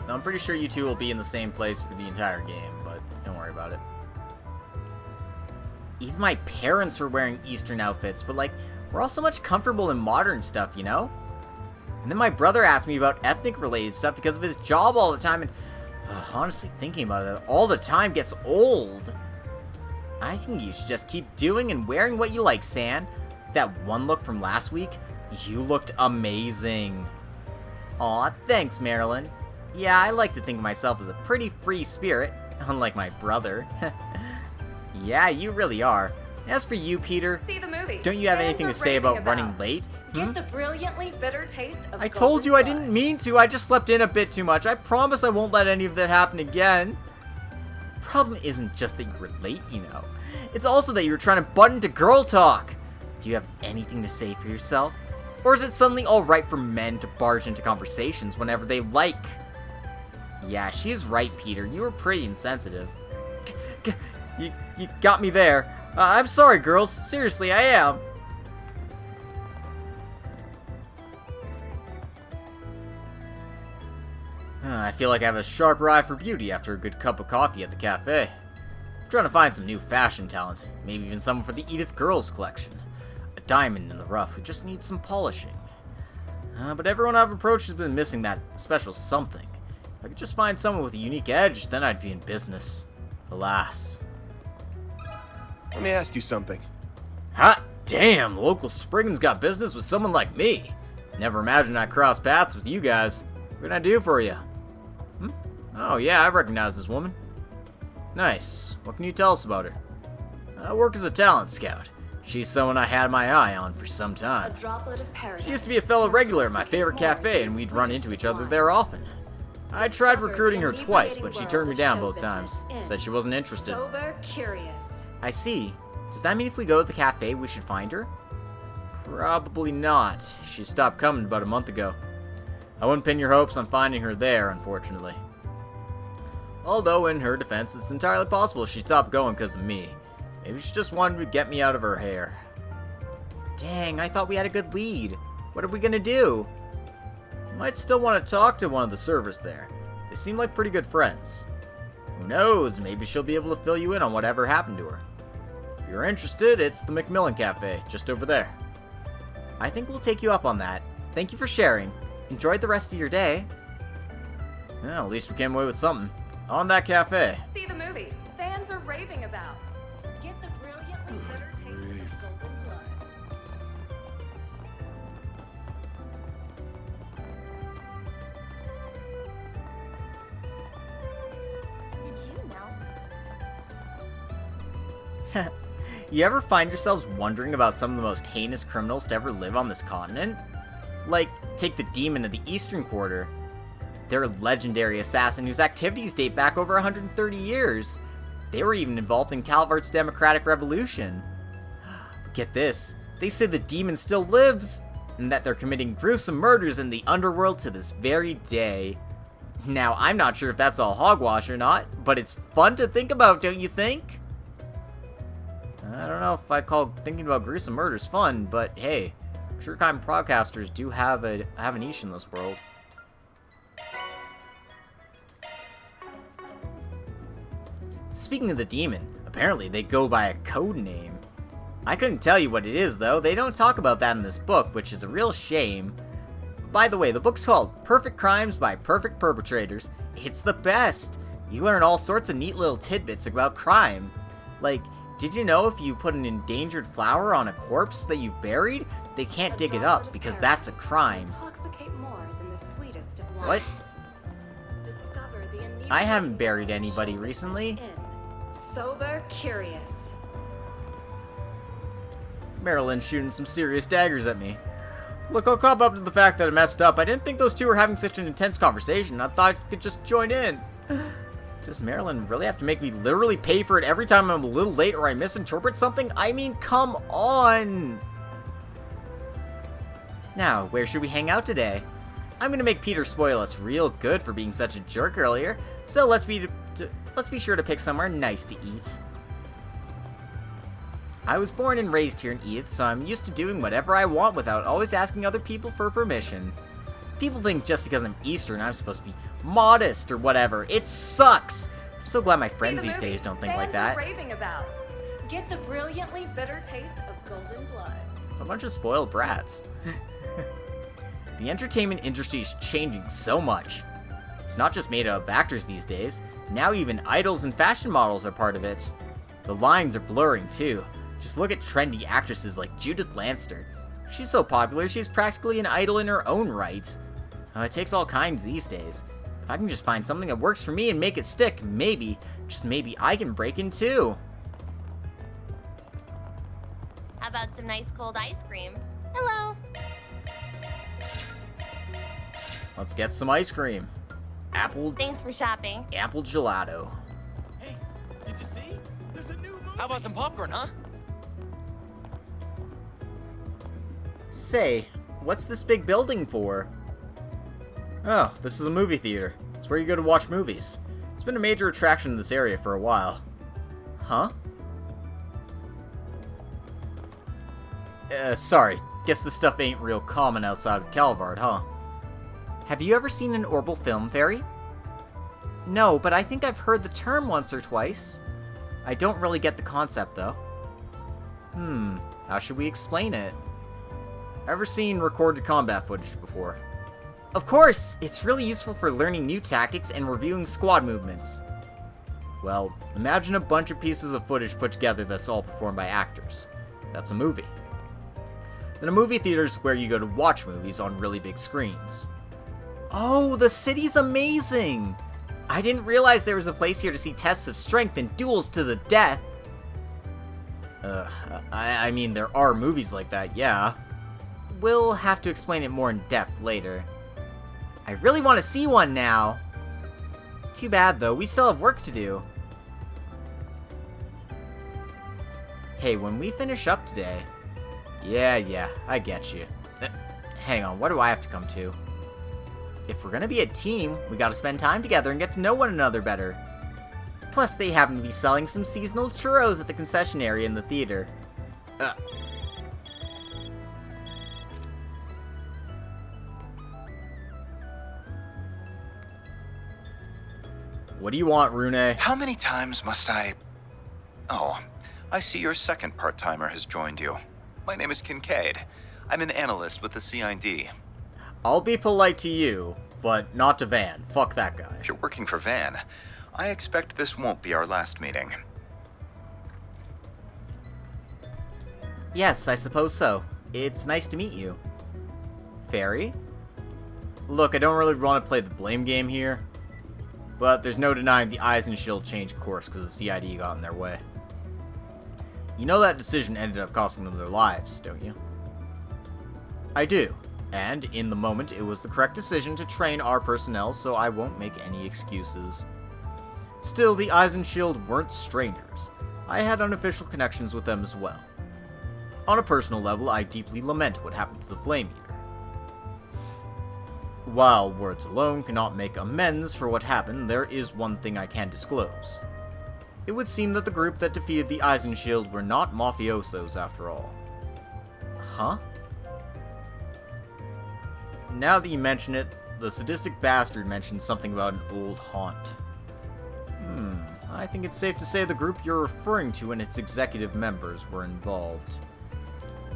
S1: Now, I'm pretty sure you two will be in the same place for the entire game, but don't worry about it. Even my parents were wearing Eastern outfits, but like, we're all so much comfortable in modern stuff, you know? And then my brother asked me about ethnic-related stuff because of his job all the time, and honestly, thinking about it all the time gets old. I think you should just keep doing and wearing what you like, San. That one look from last week, you looked amazing. Aw, thanks, Marilyn. Yeah, I like to think of myself as a pretty free spirit, unlike my brother. Yeah, you really are. As for you, Peter,
S12: See the movie.
S1: don't you have
S12: Fans
S1: anything
S12: are
S1: to say
S12: raving
S1: about running late?
S12: Get the brilliantly bitter taste of
S1: I told you I didn't mean to. I just slept in a bit too much. I promise I won't let any of that happen again. The problem isn't just that you were late, you know. It's also that you were trying to butt into girl talk. Do you have anything to say for yourself? Or is it suddenly alright for men to barge into conversations whenever they like? Yeah, she's right, Peter. You were pretty insensitive. You got me there. I'm sorry, girls. Seriously, I am. I feel like I have a sharper eye for beauty after a good cup of coffee at the cafe. I'm trying to find some new fashion talent. Maybe even someone for the Edith Girls collection. A diamond in the rough who just needs some polishing. But everyone I've approached has been missing that special something. If I could just find someone with a unique edge, then I'd be in business. Alas.
S15: Let me ask you something.
S1: Hot damn, the local Spriggans got business with someone like me. Never imagined I'd cross paths with you guys. What can I do for you? Oh yeah, I recognize this woman. Nice. What can you tell us about her? I work as a talent scout. She's someone I had my eye on for some time. She used to be a fellow regular at my favorite cafe, and we'd run into each other there often. I tried recruiting her twice, but she turned me down both times. Said she wasn't interested. I see. Does that mean if we go to the cafe, we should find her? Probably not. She stopped coming about a month ago. I wouldn't pin your hopes on finding her there, unfortunately. Although, in her defense, it's entirely possible she stopped going because of me. Maybe she just wanted to get me out of her hair. Dang, I thought we had a good lead. What are we gonna do? Might still want to talk to one of the servers there. They seem like pretty good friends. Who knows, maybe she'll be able to fill you in on whatever happened to her. If you're interested, it's the Macmillan Cafe, just over there. I think we'll take you up on that. Thank you for sharing. Enjoy the rest of your day. Well, at least we came away with something. On that cafe.
S12: See the movie fans are raving about. Get the brilliantly bitter taste of golden blood.
S2: Did you know?
S1: You ever find yourselves wondering about some of the most heinous criminals to ever live on this continent? Like, take the Demon of the Eastern Quarter. They're a legendary assassin whose activities date back over 130 years. They were even involved in Calvart's Democratic Revolution. But get this, they say the demon still lives, and that they're committing gruesome murders in the underworld to this very day. Now, I'm not sure if that's all hogwash or not, but it's fun to think about, don't you think? I don't know if I call thinking about gruesome murders fun, but hey, true crime podcasters do have a niche in this world. Speaking of the demon, apparently they go by a code name. I couldn't tell you what it is though, they don't talk about that in this book, which is a real shame. By the way, the book's called Perfect Crimes by Perfect Perpetrators. It's the best! You learn all sorts of neat little tidbits about crime. Like, did you know if you put an endangered flower on a corpse that you've buried, they can't dig it up because that's a crime? What? I haven't buried anybody recently.
S12: Sober curious.
S1: Marilyn's shooting some serious daggers at me. Look, I'll cop up to the fact that I messed up. I didn't think those two were having such an intense conversation. I thought I could just join in. Does Marilyn really have to make me literally pay for it every time I'm a little late or I misinterpret something? I mean, come on! Now, where should we hang out today? I'm gonna make Peter spoil us real good for being such a jerk earlier, so let's be sure to pick somewhere nice to eat. I was born and raised here in Edith, so I'm used to doing whatever I want without always asking other people for permission. People think just because I'm Eastern, I'm supposed to be modest or whatever. It sucks! I'm so glad my friends these days don't think like that.
S12: Raving about. Get the brilliantly bitter taste of golden blood.
S1: A bunch of spoiled brats. The entertainment industry is changing so much. It's not just made up of actors these days. Now even idols and fashion models are part of it. The lines are blurring too. Just look at trendy actresses like Judith Lanster. She's so popular, she's practically an idol in her own right. It takes all kinds these days. If I can just find something that works for me and make it stick, maybe, just maybe, I can break in too.
S7: How about some nice cold ice cream? Hello.
S1: Let's get some ice cream. Apple.
S7: Thanks for shopping.
S1: Apple gelato.
S3: Hey, did you see? There's a new movie. How about some popcorn, huh?
S1: Say, what's this big building for? Oh, this is a movie theater. It's where you go to watch movies. It's been a major attraction in this area for a while. Huh? Sorry. Guess this stuff ain't real common outside of Calvard, huh? Have you ever seen an Orbital film, Fairy? No, but I think I've heard the term once or twice. I don't really get the concept, though. How should we explain it? Ever seen recorded combat footage before? Of course! It's really useful for learning new tactics and reviewing squad movements. Well, imagine a bunch of pieces of footage put together that's all performed by actors. That's a movie. Then a movie theater is where you go to watch movies on really big screens. Oh, the city's amazing! I didn't realize there was a place here to see tests of strength and duels to the death. I mean, there are movies like that, yeah. We'll have to explain it more in depth later. I really want to see one now. Too bad, though. We still have work to do. Hey, when we finish up today... Yeah, I get you. Hang on, what do I have to come to? If we're gonna be a team, we gotta spend time together and get to know one another better. Plus, they happen to be selling some seasonal churros at the concession area in the theater. What do you want, Rune?
S9: How many times must I... Oh, I see your second part-timer has joined you. My name is Kincaid. I'm an analyst with the CID.
S1: I'll be polite to you, but not to Van. Fuck that guy.
S9: If you're working for Van, I expect this won't be our last meeting.
S1: Yes, I suppose so. It's nice to meet you. Fairy? Look, I don't really want to play the blame game here, but there's no denying the Eyes and Shield changed course because the CID got in their way. You know that decision ended up costing them their lives, don't you? I do. And, in the moment, it was the correct decision to train our personnel, so I won't make any excuses. Still, the Eyes and Shield weren't strangers. I had unofficial connections with them as well. On a personal level, I deeply lament what happened to the Flame Eater. While words alone cannot make amends for what happened, there is one thing I can disclose. It would seem that the group that defeated the Eyes and Shield were not mafiosos after all. Huh? Now that you mention it, the sadistic bastard mentioned something about an old haunt. I think it's safe to say the group you're referring to and its executive members were involved.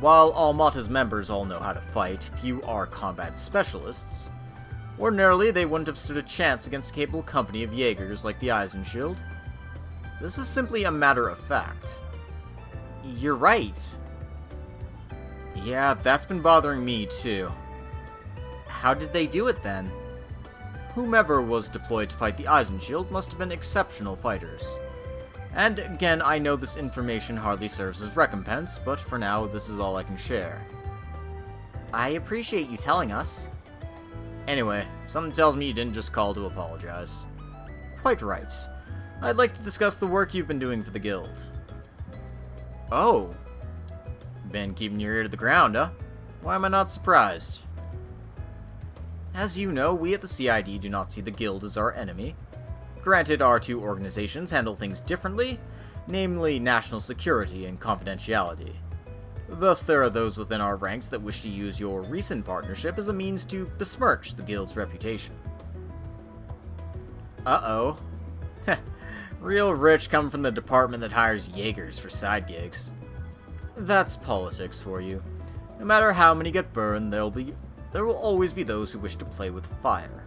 S1: While all Mata's members all know how to fight, few are combat specialists. Ordinarily, they wouldn't have stood a chance against a capable company of Jaegers like the Eyes and Shield. This is simply a matter of fact. You're right. Yeah, that's been bothering me too. How did they do it then? Whomever was deployed to fight the Eyes and Shield must have been exceptional fighters. And again, I know this information hardly serves as recompense, but for now, this is all I can share. I appreciate you telling us. Anyway, something tells me you didn't just call to apologize. Quite right. I'd like to discuss the work you've been doing for the guild. Oh. Been keeping your ear to the ground, huh? Why am I not surprised? As you know, we at the CID do not see the guild as our enemy. Granted, our two organizations handle things differently, namely national security and confidentiality. Thus, there are those within our ranks that wish to use your recent partnership as a means to besmirch the guild's reputation. Uh-oh. Real rich come from the department that hires Jaegers for side gigs. That's politics for you. No matter how many get burned, there will always be those who wish to play with fire.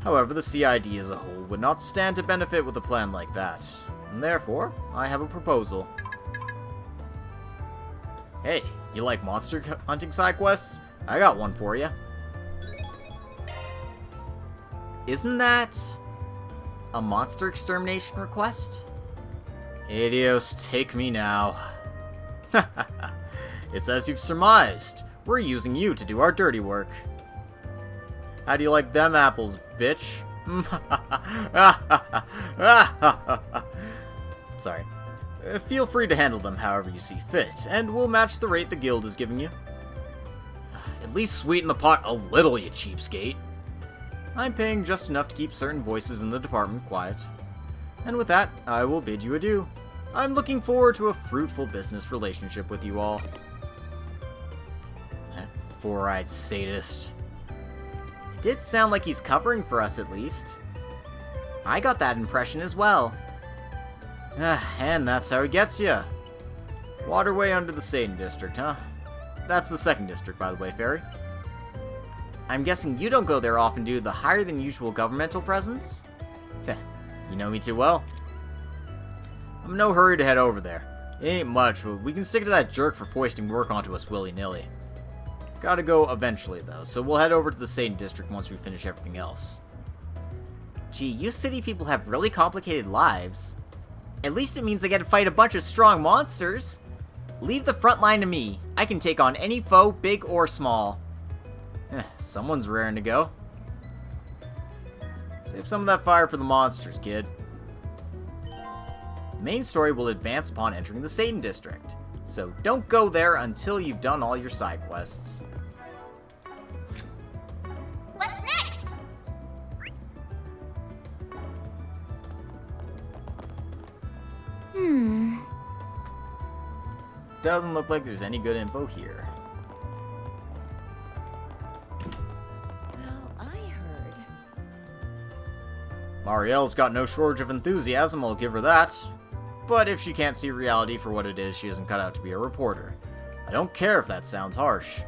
S1: However, the CID as a whole would not stand to benefit with a plan like that, and therefore, I have a proposal. Hey, you like monster hunting side quests? I got one for you. Isn't that a monster extermination request? Idios, take me now. It's as you've surmised. We're using you to do our dirty work. How do you like them apples, bitch? Sorry. Feel free to handle them however you see fit, and we'll match the rate the guild is giving you. At least sweeten the pot a little, you cheapskate. I'm paying just enough to keep certain voices in the department quiet. And with that, I will bid you adieu. I'm looking forward to a fruitful business relationship with you all. That four-eyed sadist. It did sound like he's covering for us at least. I got that impression as well. And that's how he gets you. Waterway under the Satan district, huh? That's the second district, by the way, Fairy. I'm guessing you don't go there often due to the higher than usual governmental presence? Heh, you know me too well. I'm in no hurry to head over there. It ain't much, but we can stick to that jerk for foisting work onto us willy-nilly. Gotta go eventually, though, so we'll head over to the Satan district once we finish everything else. Gee, you city people have really complicated lives. At least it means I get to fight a bunch of strong monsters. Leave the front line to me. I can take on any foe, big or small. Someone's raring to go. Save some of that fire for the monsters, kid. The main story will advance upon entering the Satan district, so don't go there until you've done all your side quests.
S2: What's next?
S1: Doesn't look like there's any good info here.
S16: Well, I heard.
S1: Marielle's got no shortage of enthusiasm, I'll give her that. But if she can't see reality for what it is, she isn't cut out to be a reporter. I don't care if that sounds harsh.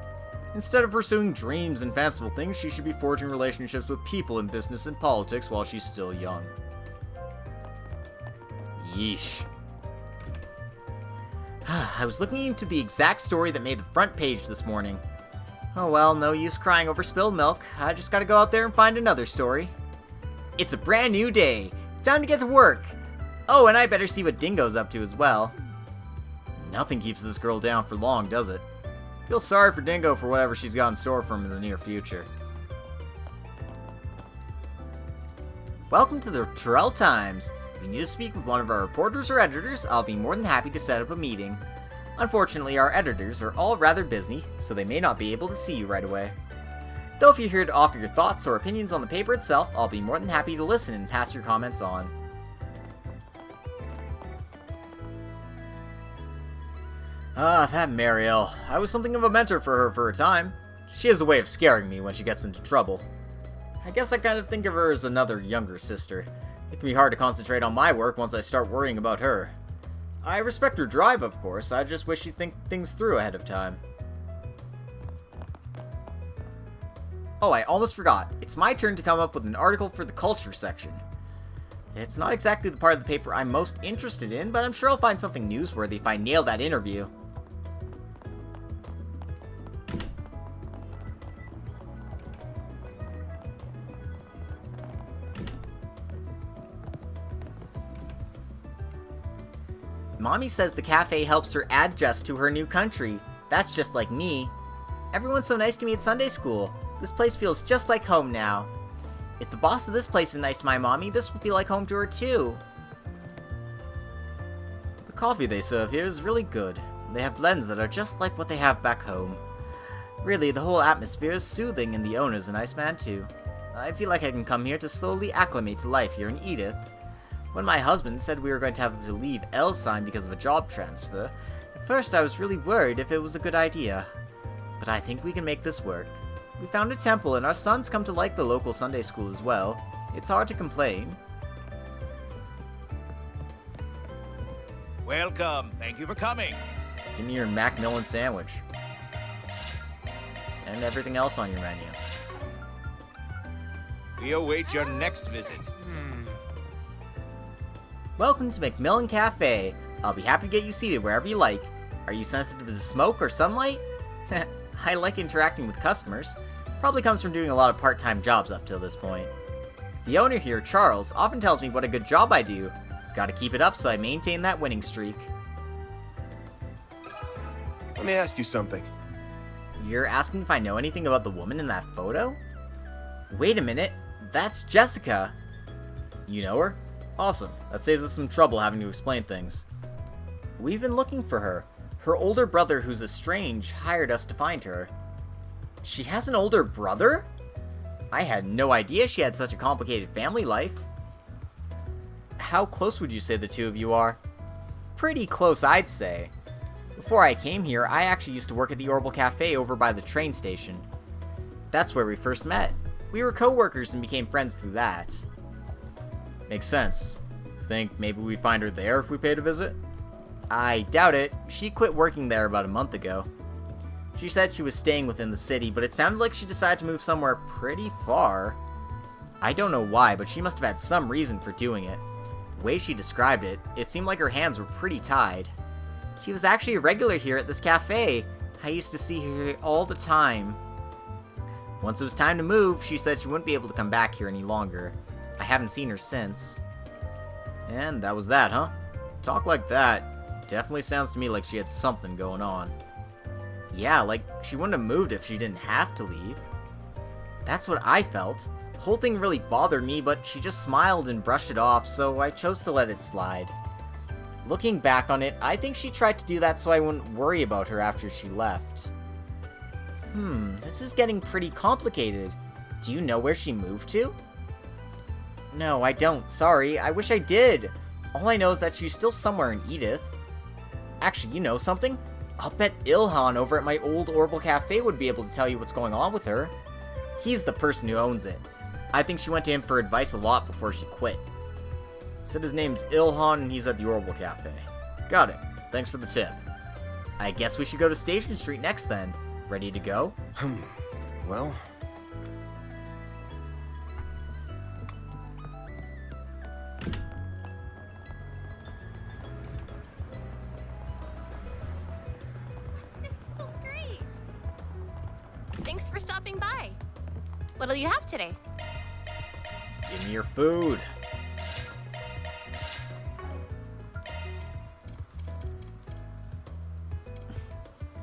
S1: Instead of pursuing dreams and fanciful things, she should be forging relationships with people in business and politics while she's still young. Yeesh. I was looking into the exact story that made the front page this morning. Oh well, no use crying over spilled milk. I just gotta go out there and find another story. It's a brand new day. Time to get to work. Oh, and I better see what Dingo's up to as well. Nothing keeps this girl down for long, does it? Feel sorry for Dingo for whatever she's got in store for him in the near future. Welcome to the Terrell Times. If you need to speak with one of our reporters or editors, I'll be more than happy to set up a meeting. Unfortunately, our editors are all rather busy, so they may not be able to see you right away. Though if you're here to offer your thoughts or opinions on the paper itself, I'll be more than happy to listen and pass your comments on. Ah, that Marielle. I was something of a mentor for her for a time. She has a way of scaring me when she gets into trouble. I guess I kind of think of her as another younger sister. It can be hard to concentrate on my work once I start worrying about her. I respect her drive, of course. I just wish she'd think things through ahead of time. Oh, I almost forgot. It's my turn to come up with an article for the culture section. It's not exactly the part of the paper I'm most interested in, but I'm sure I'll find something newsworthy if I nail that interview. Mommy says the cafe helps her adjust to her new country. That's just like me. Everyone's so nice to me at Sunday school. This place feels just like home now. If the boss of this place is nice to my mommy, this will feel like home to her too. The coffee they serve here is really good. They have blends that are just like what they have back home. Really, the whole atmosphere is soothing and the owner's a nice man too. I feel like I can come here to slowly acclimate to life here in Edith. When my husband said we were going to have to leave Elsign because of a job transfer, at first I was really worried if it was a good idea. But I think we can make this work. We found a temple and our sons come to like the local Sunday school as well. It's hard to complain.
S20: Welcome. Thank you for coming.
S1: Give me your Macmillan sandwich. And everything else on your menu.
S20: We await your next visit.
S1: Welcome to Macmillan Cafe. I'll be happy to get you seated wherever you like. Are you sensitive to smoke or sunlight? I like interacting with customers. Probably comes from doing a lot of part-time jobs up till this point. The owner here, Charles, often tells me what a good job I do. Gotta keep it up so I maintain that winning streak.
S15: Let me ask you something.
S1: You're asking if I know anything about the woman in that photo? Wait a minute, that's Jessica. You know her? Awesome, that saves us some trouble having to explain things. We've been looking for her. Her older brother, who's estranged, hired us to find her. She has an older brother? I had no idea she had such a complicated family life. How close would you say the two of you are? Pretty close, I'd say. Before I came here, I actually used to work at the Orbital Cafe over by the train station. That's where we first met. We were co-workers and became friends through that. Makes sense. Think maybe we find her there if we paid a visit? I doubt it. She quit working there about a month ago. She said she was staying within the city, but it sounded like she decided to move somewhere pretty far. I don't know why, but she must have had some reason for doing it. The way she described it, it seemed like her hands were pretty tied. She was actually a regular here at this cafe. I used to see her here all the time. Once it was time to move, she said she wouldn't be able to come back here any longer. I haven't seen her since. And that was that, huh? Talk like that. Definitely sounds to me like she had something going on. Yeah, like she wouldn't have moved if she didn't have to leave. That's what I felt. The whole thing really bothered me, but she just smiled and brushed it off, so I chose to let it slide. Looking back on it, I think she tried to do that so I wouldn't worry about her after she left. This is getting pretty complicated. Do you know where she moved to? No, I don't. Sorry. I wish I did. All I know is that she's still somewhere in Edith. Actually, you know something? I'll bet Ilhan over at my old Orbital Cafe would be able to tell you what's going on with her. He's the person who owns it. I think she went to him for advice a lot before she quit. Said his name's Ilhan and he's at the Orbital Cafe. Got it. Thanks for the tip. I guess we should go to Station Street next then. Ready to go?
S15: Well...
S7: This feels great. Thanks for stopping by. What'll you have today?
S1: Give me your food.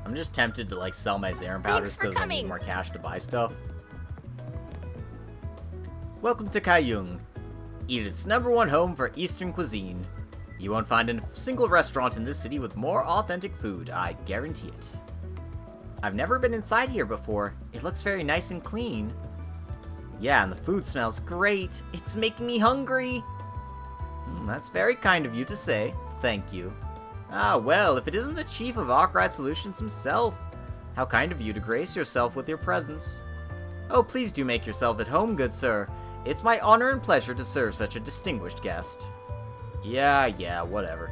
S1: I'm just tempted to, like, sell my Zarin powders because I need more cash to buy stuff. Welcome to Kaiyung, Edith's #1 home for Eastern cuisine. You won't find a single restaurant in this city with more authentic food, I guarantee it. I've never been inside here before. It looks very nice and clean. Yeah, and the food smells great. It's making me hungry. That's very kind of you to say. Thank you. Ah, well, if it isn't the chief of Arkride Solutions himself. How kind of you to grace yourself with your presence. Oh, please do make yourself at home, good sir. It's my honor and pleasure to serve such a distinguished guest. Yeah, whatever.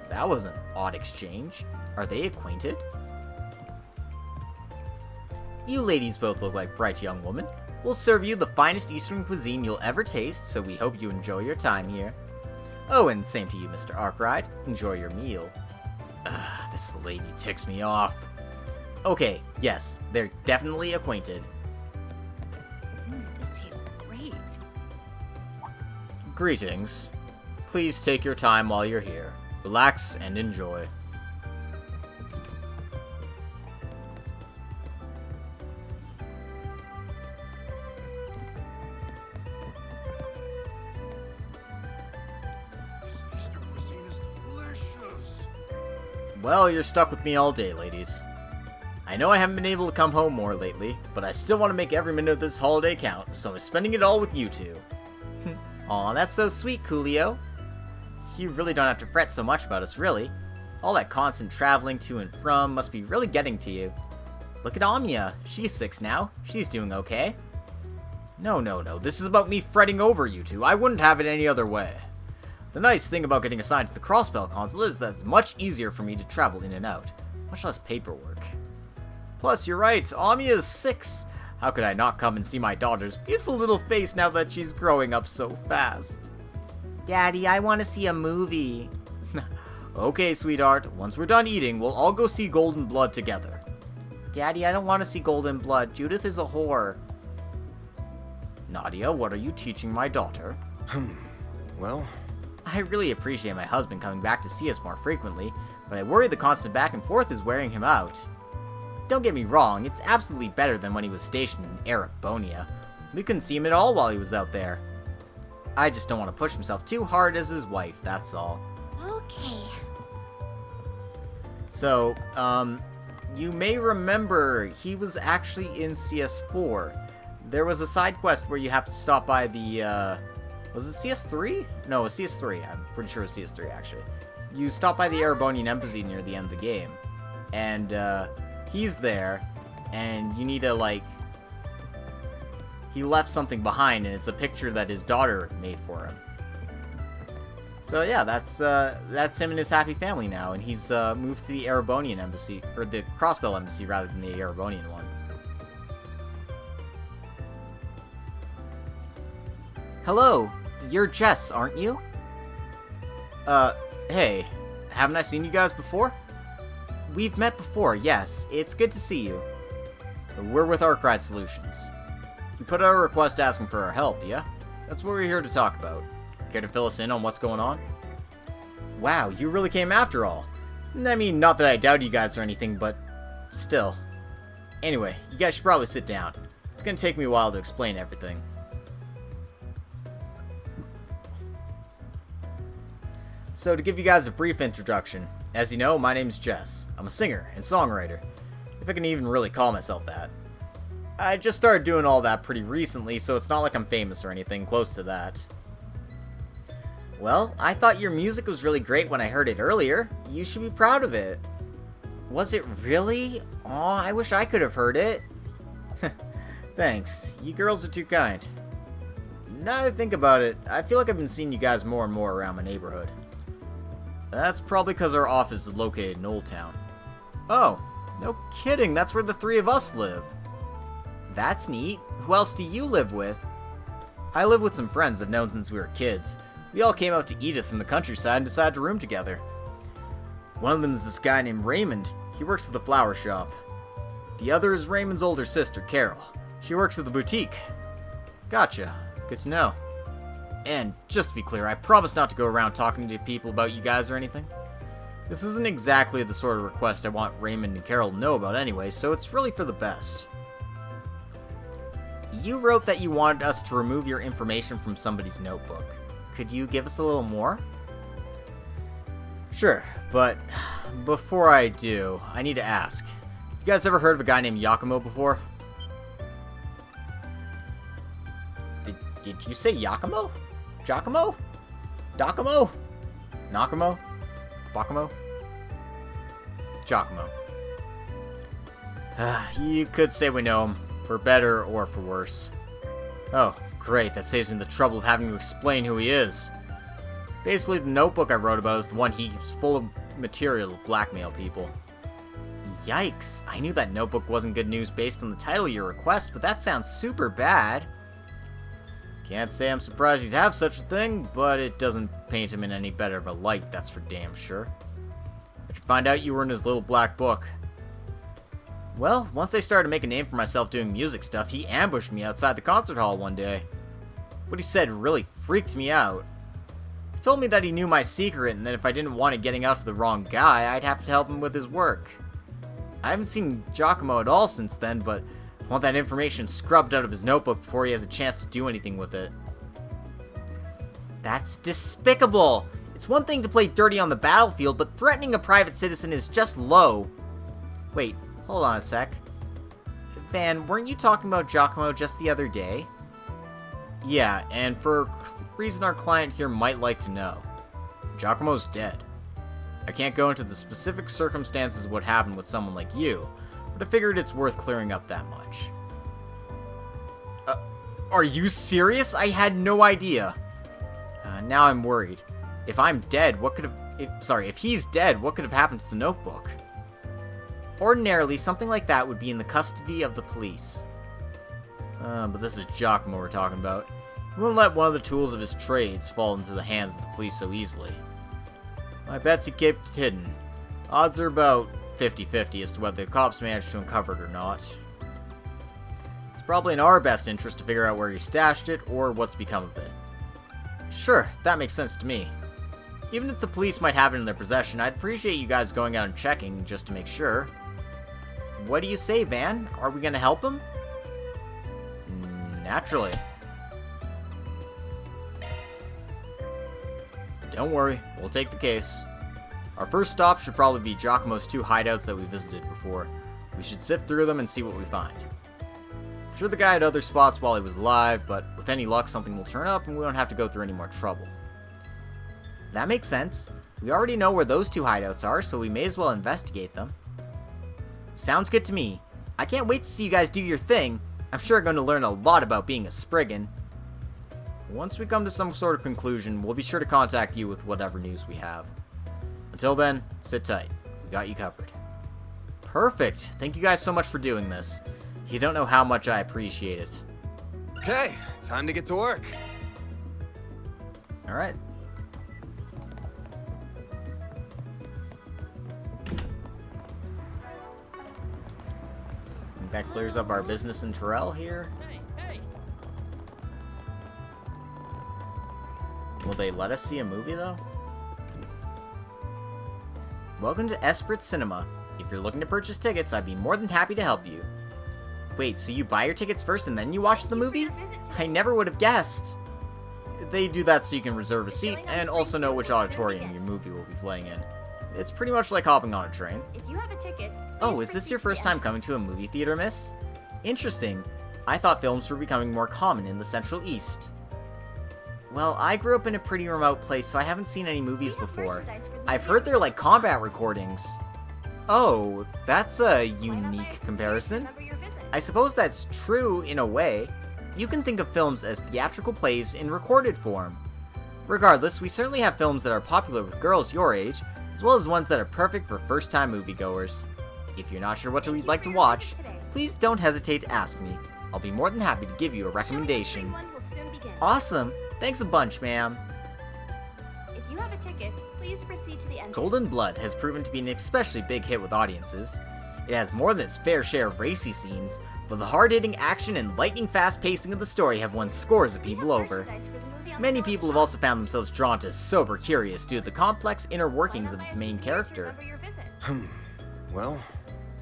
S1: That was an odd exchange. Are they acquainted? You ladies both look like bright young women. We'll serve you the finest Eastern cuisine you'll ever taste, so we hope you enjoy your time here. Oh, and same to you, Mr. Arkride. Enjoy your meal. This lady ticks me off. Okay, yes, they're definitely acquainted.
S19: This tastes great.
S1: Greetings. Please take your time while you're here. Relax and enjoy. Well, you're stuck with me all day, ladies. I know I haven't been able to come home more lately, but I still want to make every minute of this holiday count, so I'm spending it all with you two. Aw, that's so sweet, Coolio. You really don't have to fret so much about us, really. All that constant traveling to and from must be really getting to you. Look at Amiya. She's 6 now. She's doing okay. No. This is about me fretting over you two. I wouldn't have it any other way. The nice thing about getting assigned to the Crossbell Consulate is that it's much easier for me to travel in and out. Much less paperwork. Plus, you're right, Amiya is 6. How could I not come and see my daughter's beautiful little face now that she's growing up so fast? Daddy, I want to see a movie. Okay, sweetheart. Once we're done eating, we'll all go see Golden Blood together. Daddy, I don't want to see Golden Blood. Judith is a whore. Nadia, what are you teaching my daughter?
S15: Well...
S1: I really appreciate my husband coming back to see us more frequently, but I worry the constant back and forth is wearing him out. Don't get me wrong, it's absolutely better than when he was stationed in Erebonia. We couldn't see him at all while he was out there. I just don't want to push himself too hard as his wife, that's all.
S2: Okay.
S1: So, you may remember he was actually in CS4. There was a side quest where you have to stop by the, was it CS3? No, it was CS3. I'm pretty sure it was CS3, actually. You stop by the Erebonian Embassy near the end of the game. And, he's there. And you need to, like... He left something behind, and it's a picture that his daughter made for him. So yeah, that's him and his happy family now, and he's moved to the Erebonian embassy, or the Crossbell embassy rather than the Erebonian one. Hello, you're Jess, aren't you? Hey, haven't I seen you guys before? We've met before, yes. It's good to see you. We're with Arkride Solutions. You put out a request asking for our help, yeah? That's what we're here to talk about. Care to fill us in on what's going on? Wow, you really came after all. I mean, not that I doubt you guys or anything, but still. Anyway, you guys should probably sit down. It's gonna take me a while to explain everything. So to give you guys a brief introduction, as you know, my name's Jess. I'm a singer and songwriter, if I can even really call myself that. I just started doing all that pretty recently, so it's not like I'm famous or anything close to that. Well, I thought your music was really great when I heard it earlier. You should be proud of it. Was it really? Aw, I wish I could have heard it. Thanks. You girls are too kind. Now that I think about it, I feel like I've been seeing you guys more and more around my neighborhood. That's probably because our office is located in Old Town. Oh, no kidding, that's where the three of us live. That's neat. Who else do you live with? I live with some friends I've known since we were kids. We all came out to Edith from the countryside and decided to room together. One of them is this guy named Raymond. He works at the flower shop. The other is Raymond's older sister, Carol. She works at the boutique. Gotcha. Good to know. And just to be clear, I promise not to go around talking to people about you guys or anything. This isn't exactly the sort of request I want Raymond and Carol to know about anyway, so it's really for the best. You wrote that you wanted us to remove your information from somebody's notebook. Could you give us a little more? Sure, but before I do, I need to ask. Have you guys ever heard of a guy named Yakumo before? Did you say Yakumo? Giacomo? Docomo? Nakamo? Bakumo? Giacomo. You could say we know him, for better or for worse. Oh, great, that saves me the trouble of having to explain who he is. Basically, the notebook I wrote about is the one he keeps full of material to blackmail people. Yikes, I knew that notebook wasn't good news based on the title of your request, but that sounds super bad. Can't say I'm surprised he'd have such a thing, but it doesn't paint him in any better of a light, that's for damn sure. I should find out you were in his little black book. Well, once I started to make a name for myself doing music stuff, he ambushed me outside the concert hall one day. What he said really freaked me out. He told me that he knew my secret and that if I didn't want it getting out to the wrong guy, I'd have to help him with his work. I haven't seen Giacomo at all since then, but I want that information scrubbed out of his notebook before he has a chance to do anything with it. That's despicable! It's one thing to play dirty on the battlefield, but threatening a private citizen is just low. Wait, hold on a sec. Van, weren't you talking about Giacomo just the other day? Yeah, and for a reason our client here might like to know. Giacomo's dead. I can't go into the specific circumstances of what happened with someone like you, but I figured it's worth clearing up that much. Are you serious? I had no idea. Now I'm worried. If I'm dead, what could have... If he's dead, what could have happened to the notebook? Ordinarily, something like that would be in the custody of the police. But this is Giacomo we're talking about. He wouldn't let one of the tools of his trades fall into the hands of the police so easily. I bet he kept it hidden. Odds are about 50-50 as to whether the cops managed to uncover it or not. It's probably in our best interest to figure out where he stashed it or what's become of it. Sure, that makes sense to me. Even if the police might have it in their possession, I'd appreciate you guys going out and checking just to make sure. What do you say, Van? Are we gonna help him? Naturally. Don't worry, we'll take the case. Our first stop should probably be Giacomo's 2 hideouts that we visited before. We should sift through them and see what we find. I'm sure the guy had other spots while he was alive, but with any luck something will turn up and we don't have to go through any more trouble. That makes sense. We already know where those 2 hideouts are, so we may as well investigate them. Sounds good to me. I can't wait to see you guys do your thing. I'm sure I'm going to learn a lot about being a Spriggan. Once we come to some sort of conclusion, we'll be sure to contact you with whatever news we have. Until then, sit tight. We got you covered. Perfect. Thank you guys so much for doing this. You don't know how much I appreciate it.
S15: Okay, time to get to work.
S1: Alright. That clears up our business in Terrell here. Will they let us see a movie, though? Welcome to Esprit Cinema. If you're looking to purchase tickets, I'd be more than happy to help you. Wait, so you buy your tickets first and then you watch the movie? I never would have guessed. They do that so you can reserve a seat and also know which auditorium your movie will be playing in. It's pretty much like hopping on a train.
S7: If you have a ticket,
S1: Oh, is this your first time coming to a movie theater, miss? Interesting. I thought films were becoming more common in the Central East. Well, I grew up in a pretty remote place, so I haven't seen any movies before. I've heard they're like combat recordings. Oh, that's a unique comparison. I suppose that's true in a way. You can think of films as theatrical plays in recorded form. Regardless, we certainly have films that are popular with girls your age, as well as ones that are perfect for first-time moviegoers. If you're not sure what you'd like to watch, please don't hesitate to ask me. I'll be more than happy to give you a recommendation. Awesome! Thanks a bunch, ma'am.
S7: If you have a ticket, please proceed to the entrance.
S1: Golden Blood has proven to be an especially big hit with audiences. It has more than its fair share of racy scenes, but the hard-hitting action and lightning-fast pacing of the story have won scores of people over. Many people have also found themselves drawn to Sober Curious due to the complex inner workings of its main character.
S15: Well...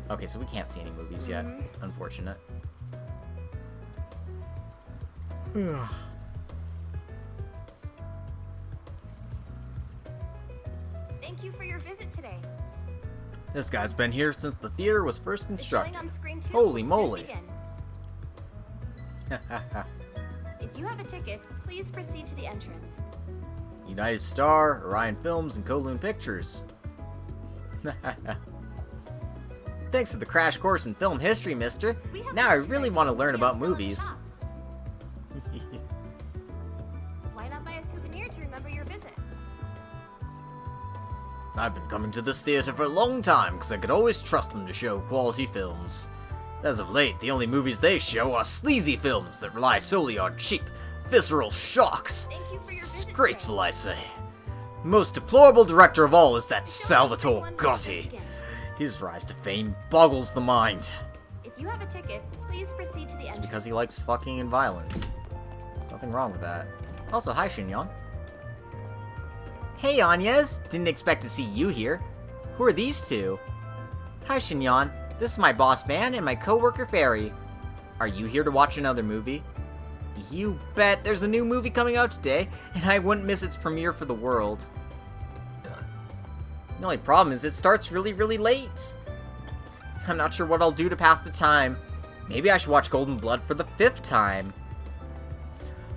S1: Okay, so we can't see any movies yet. Unfortunate.
S7: Thank you for your visit today.
S1: This guy's been here since the theater was first
S7: The showing
S1: constructed.
S7: on screen 2
S1: Holy
S7: will soon
S1: moly.
S7: begin. If you have a ticket, please proceed to the entrance.
S1: United Star, Orion Films, and Kowloon Pictures. Thanks for the crash course in film history, mister. Now I really want to learn about movies.
S7: Why not buy a souvenir to remember your visit?
S1: I've been coming to this theater for a long time because I could always trust them to show quality films. As of late, the only movies they show are sleazy films that rely solely on cheap, visceral shocks. Disgraceful, I say. The most deplorable director of all is that Salvatore Gotti. His rise to fame boggles the mind.
S7: If you have a ticket, please proceed to the
S1: It's
S7: entrance.
S1: because he likes fucking and violence. There's nothing wrong with that. Also, hi Shinyon. Hey Anyes, didn't expect to see you here. Who are these two? Hi Shinyon, this is my boss Van and my co-worker Fairy. Are you here to watch another movie? You bet, there's a new movie coming out today, and I wouldn't miss its premiere for the world. The only problem is it starts really, really late. I'm not sure what I'll do to pass the time. Maybe I should watch Golden Blood for the 5th time.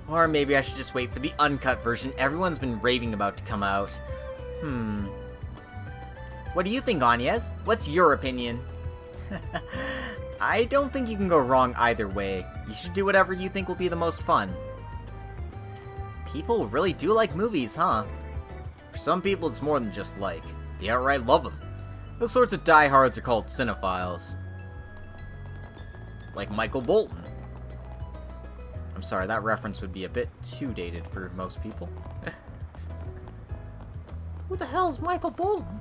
S1: Or maybe I should just wait for the uncut version everyone's been raving about to come out. What do you think, Anyes? What's your opinion? I don't think you can go wrong either way. You should do whatever you think will be the most fun. People really do like movies, huh? For some people, it's more than just like. They outright love them. Those sorts of diehards are called cinephiles. Like Michael Bolton. I'm sorry, that reference would be a bit too dated for most people. Who the hell's Michael Bolton?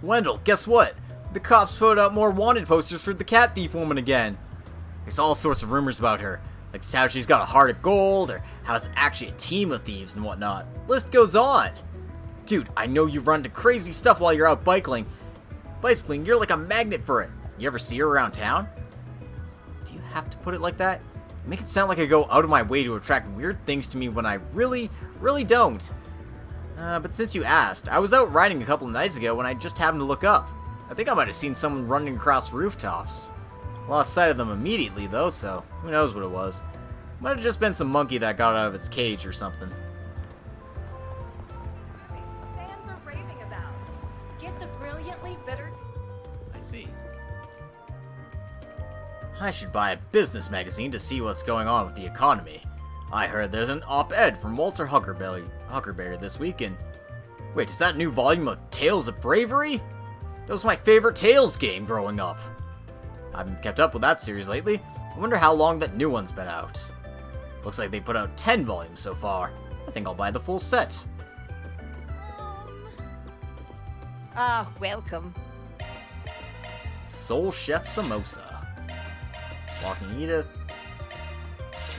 S1: Wendell, guess what? The cops put out more wanted posters for the cat thief woman again. There's all sorts of rumors about her, like how she's got a heart of gold, or how it's actually a team of thieves and whatnot. List goes on. Dude, I know you run into crazy stuff while you're out bicycling. You're like a magnet for it. You ever see her around town? Do you have to put it like that? You make it sound like I go out of my way to attract weird things to me when I really, really don't. But since you asked, I was out riding a couple of nights ago when I just happened to look up. I think I might have seen someone running across rooftops. Lost sight of them immediately though, so who knows what it was. Might have just been some monkey that got out of its cage or something.
S17: Fans are raving about. Get the brilliantly bitter.
S20: I see.
S1: I should buy a business magazine to see what's going on with the economy. I heard there's an op-ed from Walter Huckleberry this weekend. Wait, is that a new volume of Tales of Bravery? That was my favorite Tales game growing up. I haven't kept up with that series lately. I wonder how long that new one's been out. Looks like they put out 10 volumes so far. I think I'll buy the full set.
S16: Ah, welcome.
S1: Soul Chef Samosa. Walking Edith.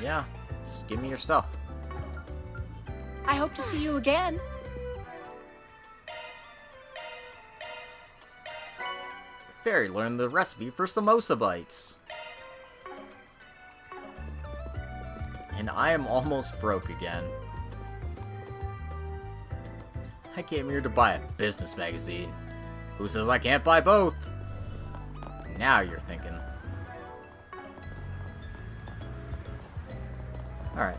S1: Yeah, just give me your stuff.
S16: I hope to see you again.
S1: Fairy learned the recipe for samosa bites. And I am almost broke again. I came here to buy a business magazine. Who says I can't buy both? Now you're thinking. Alright.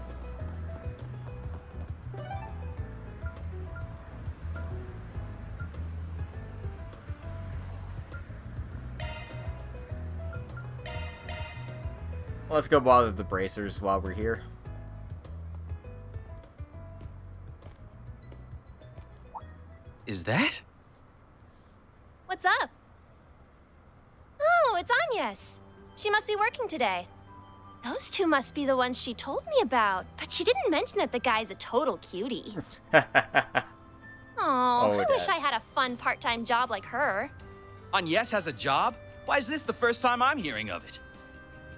S1: Let's go bother the bracers while we're here.
S4: Is that?
S7: What's up? Oh, it's Agnes. She must be working today. Those two must be the ones she told me about, but she didn't mention that the guy's a total cutie. Oh, I wish I had a fun part-time job like her.
S14: Agnes has a job? Why is this the first time I'm hearing of it?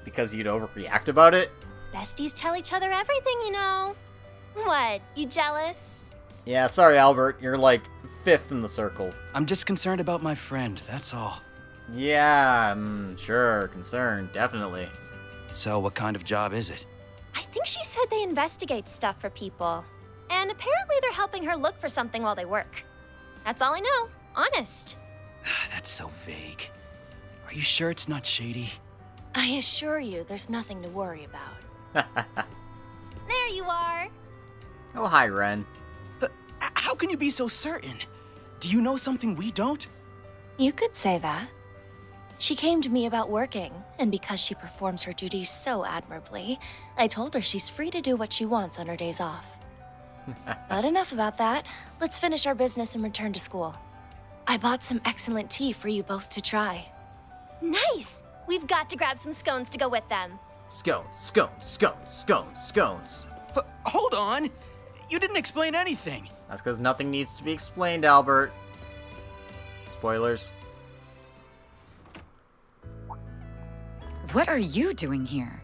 S1: Because you'd overreact about it?
S7: Besties tell each other everything, you know. What, you jealous?
S1: Yeah, sorry, Albert. You're like 5th in the circle.
S14: I'm just concerned about my friend, that's all.
S1: Yeah, sure. Concerned, definitely.
S14: So what kind of job is it?
S7: I think she said they investigate stuff for people. And apparently they're helping her look for something while they work. That's all I know, honest.
S14: That's so vague. Are you sure it's not shady?
S7: I assure you, there's nothing to worry about. There you are.
S1: Oh, hi, Ren.
S14: How can you be so certain? Do you know something we don't?
S2: You could say that. She came to me about working, and because she performs her duties so admirably, I told her she's free to do what she wants on her days off. But enough about that. Let's finish our business and return to school. I bought some excellent tea for you both to try.
S7: Nice! We've got to grab some scones to go with them.
S1: Scones, scones, scones, scones, scones.
S14: Hold on! You didn't explain anything.
S1: That's because nothing needs to be explained, Albert. Spoilers.
S21: What are you doing here?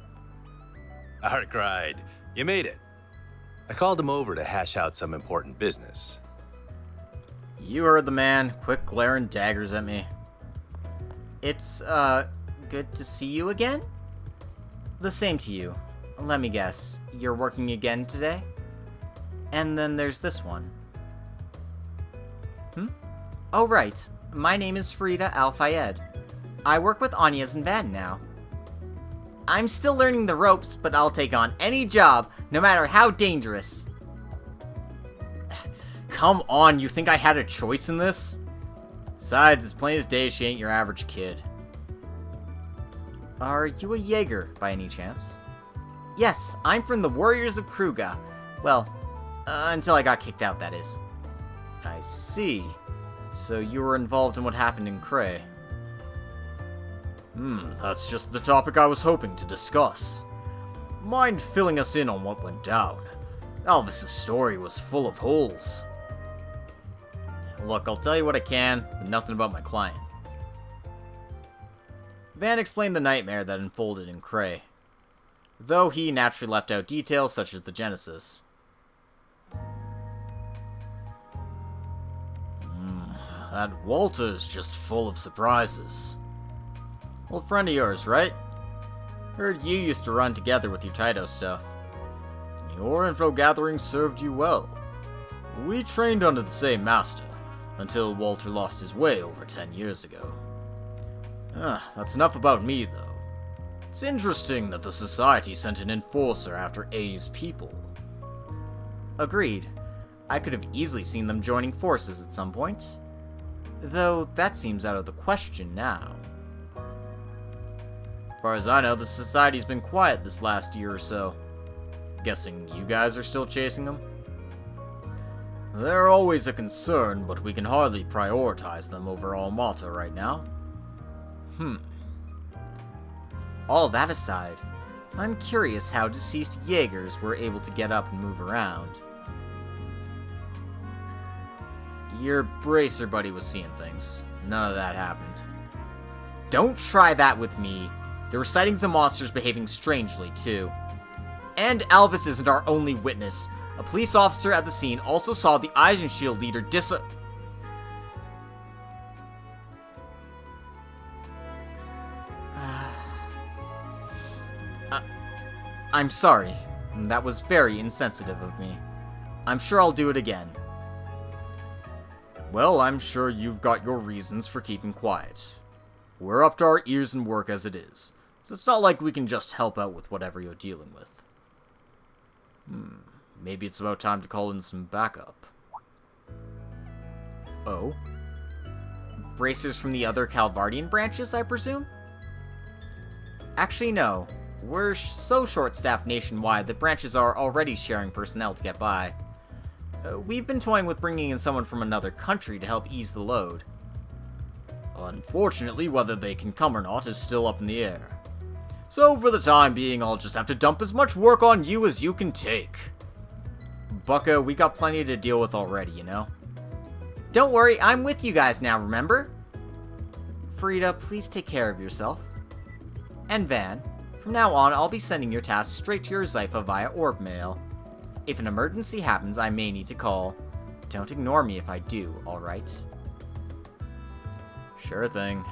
S22: Arkride, you made it. I called him over to hash out some important business.
S1: You heard the man. Quick glaring daggers at me. It's, good to see you again? The same to you. Let me guess. You're working again today? And then there's this one. Oh, right. My name is Frida Al-Fayed. I work with Agnes and Van now. I'm still learning the ropes, but I'll take on any job, no matter how dangerous. Come on, you think I had a choice in this? Besides, it's plain as day she ain't your average kid. Are you a Jaeger, by any chance? Yes, I'm from the Warriors of Kruga. Well, until I got kicked out, that is. I see. So you were involved in what happened in Cray. That's just the topic I was hoping to discuss. Mind filling us in on what went down? Alvis's story was full of holes. Look, I'll tell you what I can, but nothing about my client. Van explained the nightmare that unfolded in Cray, though he naturally left out details such as the Genesis. That Walter's just full of surprises. Old friend of yours, right? Heard you used to run together with your Taito stuff. Your info gathering served you well. We trained under the same master, until Walter lost his way over 10 years ago. That's enough about me, though. It's interesting that the Society sent an enforcer after A's people. Agreed. I could have easily seen them joining forces at some point. Though, that seems out of the question now. As far as I know, the society's been quiet this last year or so. Guessing you guys are still chasing them? They're always a concern, but we can hardly prioritize them over Almata right now. All that aside, I'm curious how deceased Jaegers were able to get up and move around. Your bracer buddy was seeing things. None of that happened. Don't try that with me. There were sightings of monsters behaving strangely, too. And Alvis isn't our only witness. A police officer at the scene also saw the Eisenshield leader I'm sorry. That was very insensitive of me. I'm sure I'll do it again. Well, I'm sure you've got your reasons for keeping quiet. We're up to our ears in work as it is, so it's not like we can just help out with whatever you're dealing with. Maybe it's about time to call in some backup. Oh? Bracers from the other Calvardian branches, I presume? Actually, no. We're so short-staffed nationwide that branches are already sharing personnel to get by. We've been toying with bringing in someone from another country to help ease the load. Unfortunately, whether they can come or not is still up in the air. So, for the time being, I'll just have to dump as much work on you as you can take. Bucko, we got plenty to deal with already, you know? Don't worry, I'm with you guys now, remember? Frida, please take care of yourself. And Van, from now on, I'll be sending your tasks straight to your Zypha via orb mail. If an emergency happens, I may need to call. Don't ignore me if I do, alright? Sure thing.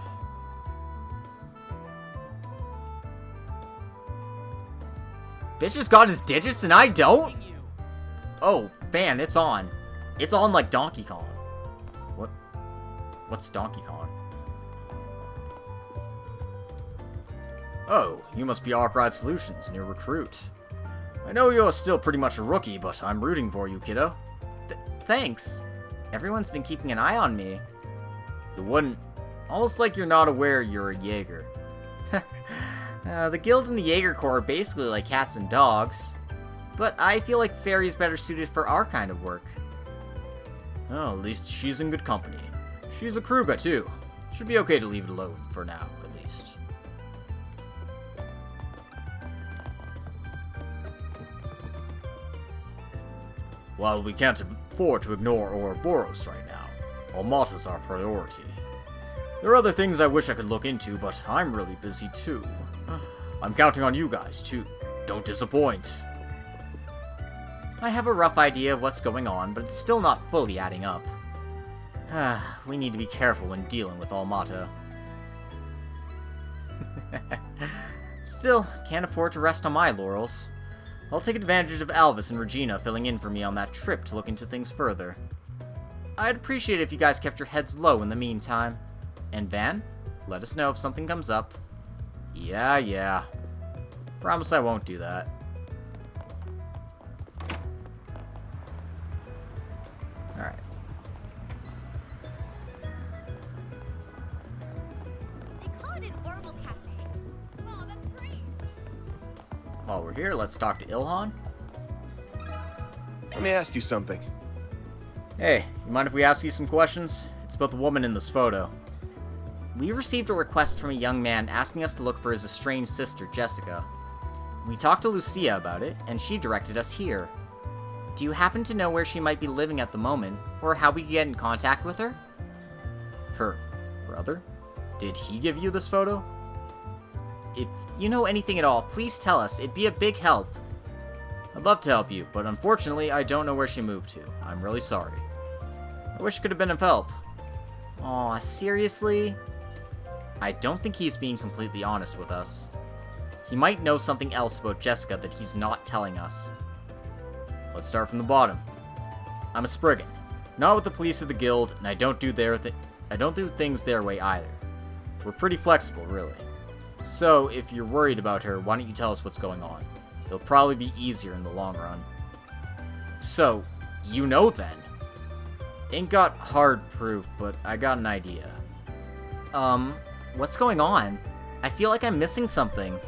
S1: Bitch has got his digits and I don't? Oh, Van, it's on. It's on like Donkey Kong. What's Donkey Kong? Oh, you must be Arkride Solutions, new recruit. I know you're still pretty much a rookie, but I'm rooting for you, kiddo. Thanks. Everyone's been keeping an eye on me. You wouldn't. Almost like you're not aware you're a Jaeger. The guild and the Jaeger Corps are basically like cats and dogs. But I feel like Fairy's better suited for our kind of work. Oh, at least she's in good company. She's a Kruga, too. Should be okay to leave it alone, for now, at least. While we can't afford to ignore Ouroboros right now, Almata's our priority. There are other things I wish I could look into, but I'm really busy too. I'm counting on you guys, too. Don't disappoint. I have a rough idea of what's going on, but it's still not fully adding up. We need to be careful when dealing with Almata. Still, can't afford to rest on my laurels. I'll take advantage of Alvis and Regina filling in for me on that trip to look into things further. I'd appreciate it if you guys kept your heads low in the meantime. And Van, let us know if something comes up. Yeah. Promise I won't do that. Alright.
S17: They call it an Orbital Cafe. Oh, that's great.
S1: While we're here, let's talk to Ilhan.
S15: Let me ask you something.
S1: Hey, you mind if we ask you some questions? It's about the woman in this photo. We received a request from a young man asking us to look for his estranged sister, Jessica. We talked to Lucia about it, and she directed us here. Do you happen to know where she might be living at the moment, or how we can get in contact with her? Her brother? Did he give you this photo? If you know anything at all, please tell us. It'd be a big help. I'd love to help you, but unfortunately, I don't know where she moved to. I'm really sorry. I wish it could have been of help. Aw, seriously? I don't think he's being completely honest with us. He might know something else about Jessica that he's not telling us. Let's start from the bottom. I'm a Spriggan, not with the police or the guild, and I don't do things their way either. We're pretty flexible, really. So, if you're worried about her, why don't you tell us what's going on? It'll probably be easier in the long run. So, you know then. Ain't got hard proof, but I got an idea. What's going on? I feel like I'm missing something.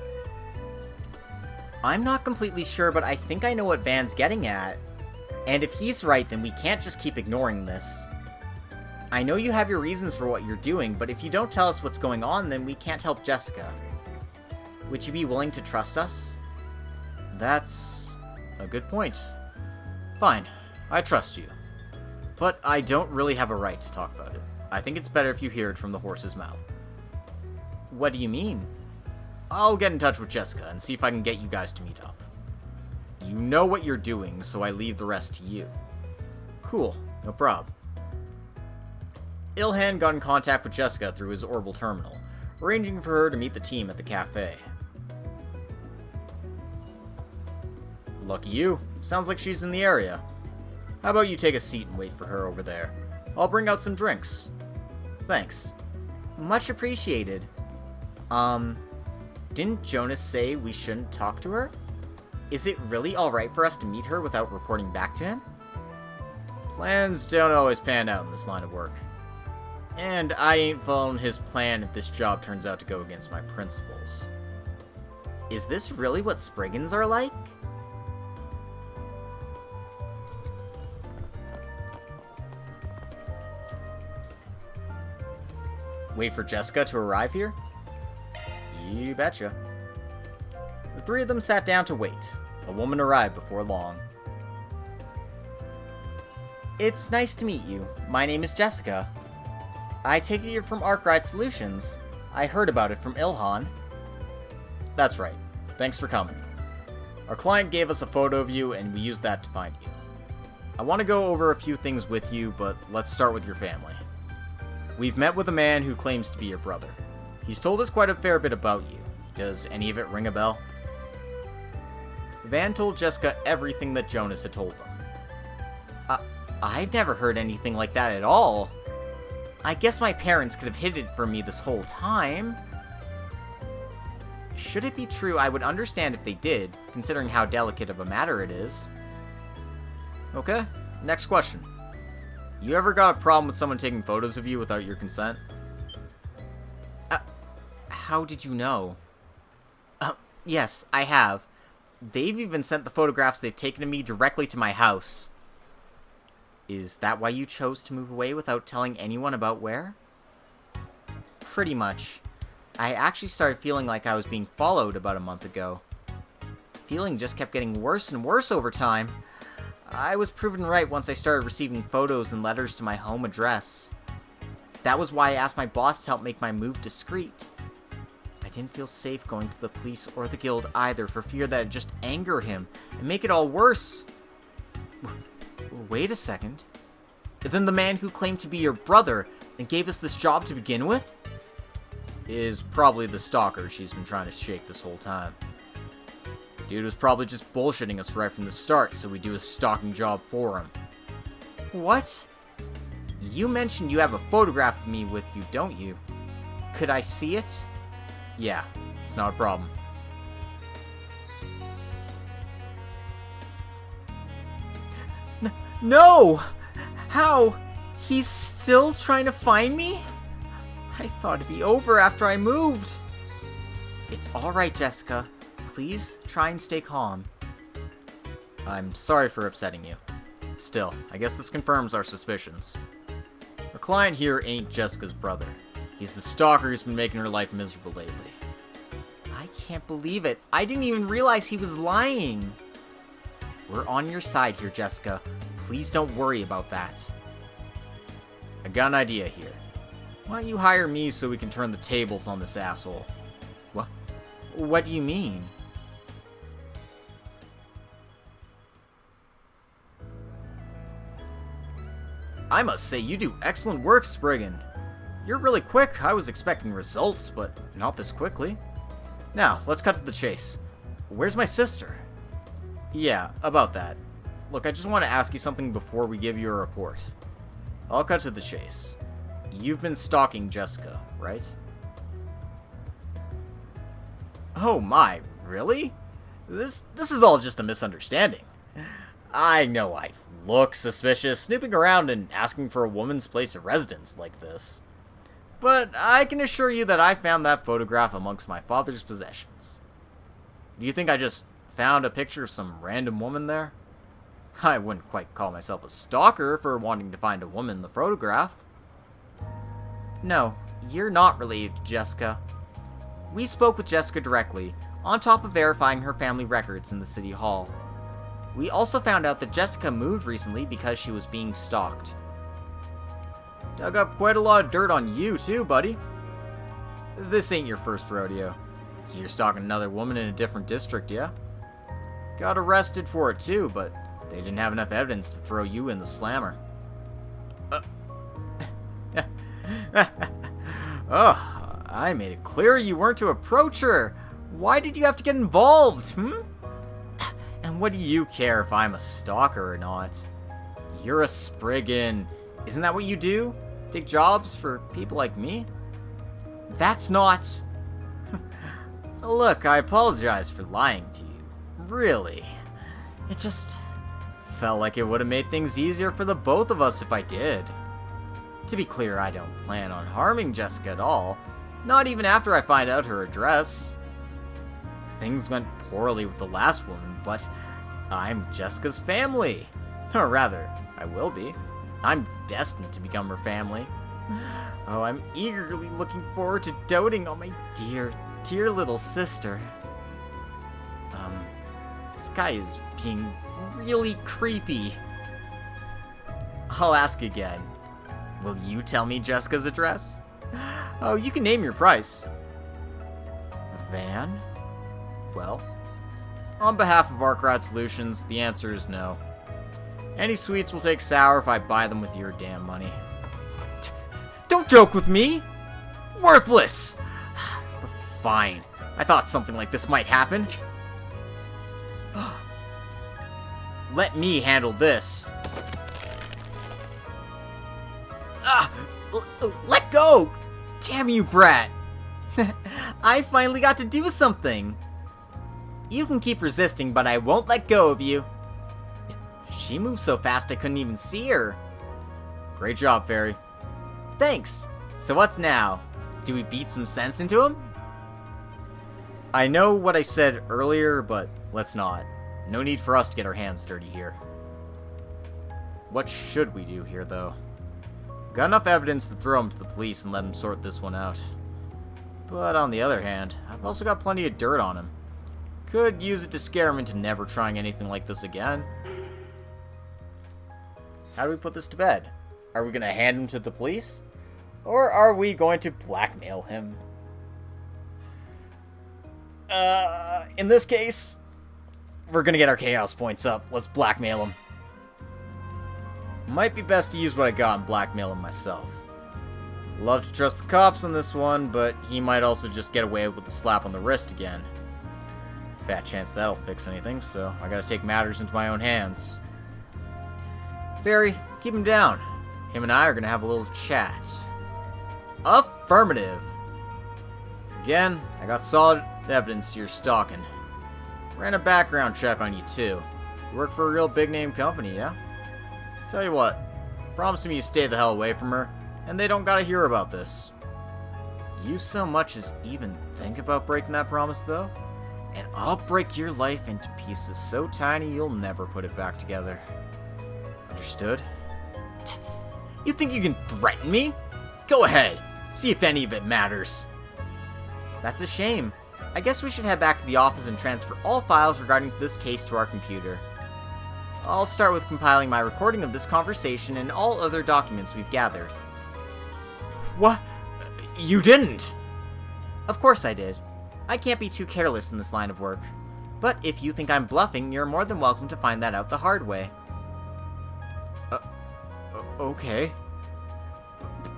S1: I'm not completely sure, but I think I know what Van's getting at. And if he's right, then we can't just keep ignoring this. I know you have your reasons for what you're doing, but if you don't tell us what's going on, then we can't help Jessica. Would you be willing to trust us? That's a good point. Fine, I trust you. But I don't really have a right to talk about it. I think it's better if you hear it from the horse's mouth. What do you mean? I'll get in touch with Jessica and see if I can get you guys to meet up. You know what you're doing, so I leave the rest to you. Cool, no prob. Ilhan got in contact with Jessica through his orbital terminal, arranging for her to meet the team at the cafe. Lucky you. Sounds like she's in the area. How about you take a seat and wait for her over there? I'll bring out some drinks. Thanks. Much appreciated. Didn't Jonas say we shouldn't talk to her? Is it really alright for us to meet her without reporting back to him? Plans don't always pan out in this line of work. And I ain't following his plan if this job turns out to go against my principles. Is this really what Spriggans are like? Wait for Jessica to arrive here? You betcha. The three of them sat down to wait. A woman arrived before long. It's nice to meet you. My name is Jessica. I take it you're from Arkwright Solutions. I heard about it from Ilhan. That's right. Thanks for coming. Our client gave us a photo of you, and we used that to find you. I want to go over a few things with you, but let's start with your family. We've met with a man who claims to be your brother. He's told us quite a fair bit about you. Does any of it ring a bell? Van told Jessica everything that Jonas had told them. I've never heard anything like that at all. I guess my parents could have hid it from me this whole time. Should it be true, I would understand if they did, considering how delicate of a matter it is. Okay, next question. You ever got a problem with someone taking photos of you without your consent? How did you know? Yes, I have. They've even sent the photographs they've taken of me directly to my house. Is that why you chose to move away without telling anyone about where? Pretty much. I actually started feeling like I was being followed about a month ago. The feeling just kept getting worse and worse over time. I was proven right once I started receiving photos and letters to my home address. That was why I asked my boss to help make my move discreet. I didn't feel safe going to the police or the guild either for fear that it'd just anger him and make it all worse. Wait a second. Then the man who claimed to be your brother and gave us this job to begin with? Is probably the stalker she's been trying to shake this whole time. Dude was probably just bullshitting us right from the start, so we do a stalking job for him. What? You mentioned you have a photograph of me with you, don't you? Could I see it? Yeah, it's not a problem. No! How? He's still trying to find me? I thought it'd be over after I moved. It's alright, Jessica. Please try and stay calm. I'm sorry for upsetting you. Still, I guess this confirms our suspicions. Our client here ain't Jessica's brother. He's the stalker who's been making her life miserable lately. I can't believe it. I didn't even realize he was lying. We're on your side here, Jessica. Please don't worry about that. I got an idea here. Why don't you hire me so we can turn the tables on this asshole? What? What do you mean? I must say, you do excellent work, Spriggan. You're really quick. I was expecting results, but not this quickly. Now, let's cut to the chase. Where's my sister? Yeah, about that. Look, I just want to ask you something before we give you a report. I'll cut to the chase. You've been stalking Jessica, right? Oh my, really? This is all just a misunderstanding. I know I look suspicious, snooping around and asking for a woman's place of residence like this. but I can assure you that I found that photograph amongst my father's possessions. Do you think I just found a picture of some random woman there? I wouldn't quite call myself a stalker for wanting to find a woman in the photograph. No, you're not related to Jessica. We spoke with Jessica directly, on top of verifying her family records in the city hall. We also found out that Jessica moved recently because she was being stalked. Dug up quite a lot of dirt on you too, buddy. This ain't your first rodeo. You're stalking another woman in a different district, yeah? Got arrested for it too, but they didn't have enough evidence to throw you in the slammer. Oh, I made it clear you weren't to approach her. Why did you have to get involved, And what do you care if I'm a stalker or not? You're a Spriggan. Isn't that what you do? Take jobs for people like me? That's not... Look, I apologize for lying to you. Really. It just felt like it would have made things easier for the both of us if I did. To be clear, I don't plan on harming Jessica at all. Not even after I find out her address. Things went poorly with the last woman, but I'm Jessica's family. Or rather, I will be. I'm destined to become her family. Oh, I'm eagerly looking forward to doting on my dear, dear little sister. This guy is being really creepy. I'll ask again. Will you tell me Jessica's address? Oh, you can name your price. A van? Well, on behalf of Arkrad Solutions, the answer is no. Any sweets will take sour if I buy them with your damn money. Don't joke with me! Worthless! But fine. I thought something like this might happen. Let me handle this. Let go! Damn you, brat! I finally got to do something! You can keep resisting, but I won't let go of you. She moved so fast I couldn't even see her. Great job, Fairy. Thanks. So what's now? Do we beat some sense into him? I know what I said earlier, but let's not. No need for us to get our hands dirty here. What should we do here, though? Got enough evidence to throw him to the police and let him sort this one out. But on the other hand, I've also got plenty of dirt on him. Could use it to scare him into never trying anything like this again. How do we put this to bed? Are we going to hand him to the police? Or are we going to blackmail him? In this case, we're going to get our chaos points up. Let's blackmail him. Might be best to use what I got and blackmail him myself. Love to trust the cops on this one, but he might also just get away with a slap on the wrist again. Fat chance that'll fix anything, so I gotta take matters into my own hands. Fairy, keep him down. Him and I are gonna have a little chat. Affirmative. Again, I got solid evidence to your stalking. Ran a background check on you too. You work for a real big name company, yeah? Tell you what, promise me you stay the hell away from her, and they don't gotta hear about this. You so much as even think about breaking that promise though, and I'll break your life into pieces so tiny you'll never put it back together. Understood? You think you can threaten me? Go ahead, see if any of it matters. That's a shame. I guess we should head back to the office and transfer all files regarding this case to our computer. I'll start with compiling my recording of this conversation and all other documents we've gathered. What? You didn't? Of course I did. I can't be too careless in this line of work. But if you think I'm bluffing, you're more than welcome to find that out the hard way. Okay.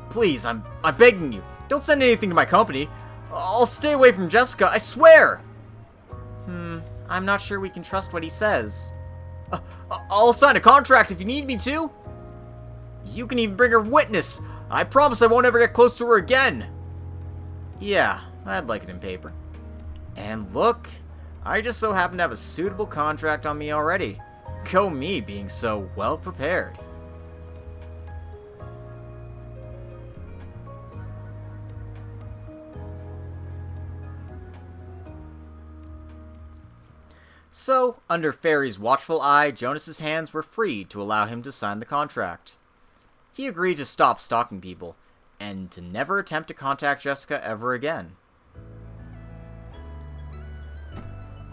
S1: Please, I'm begging you. Don't send anything to my company. I'll stay away from Jessica, I swear! I'm not sure we can trust what he says. I'll sign a contract if you need me to. You can even bring her witness. I promise I won't ever get close to her again. Yeah, I'd like it in paper. And look, I just so happen to have a suitable contract on me already. Go me being so well prepared. So, under Fairy's watchful eye, Jonas's hands were free to allow him to sign the contract. He agreed to stop stalking people, and to never attempt to contact Jessica ever again.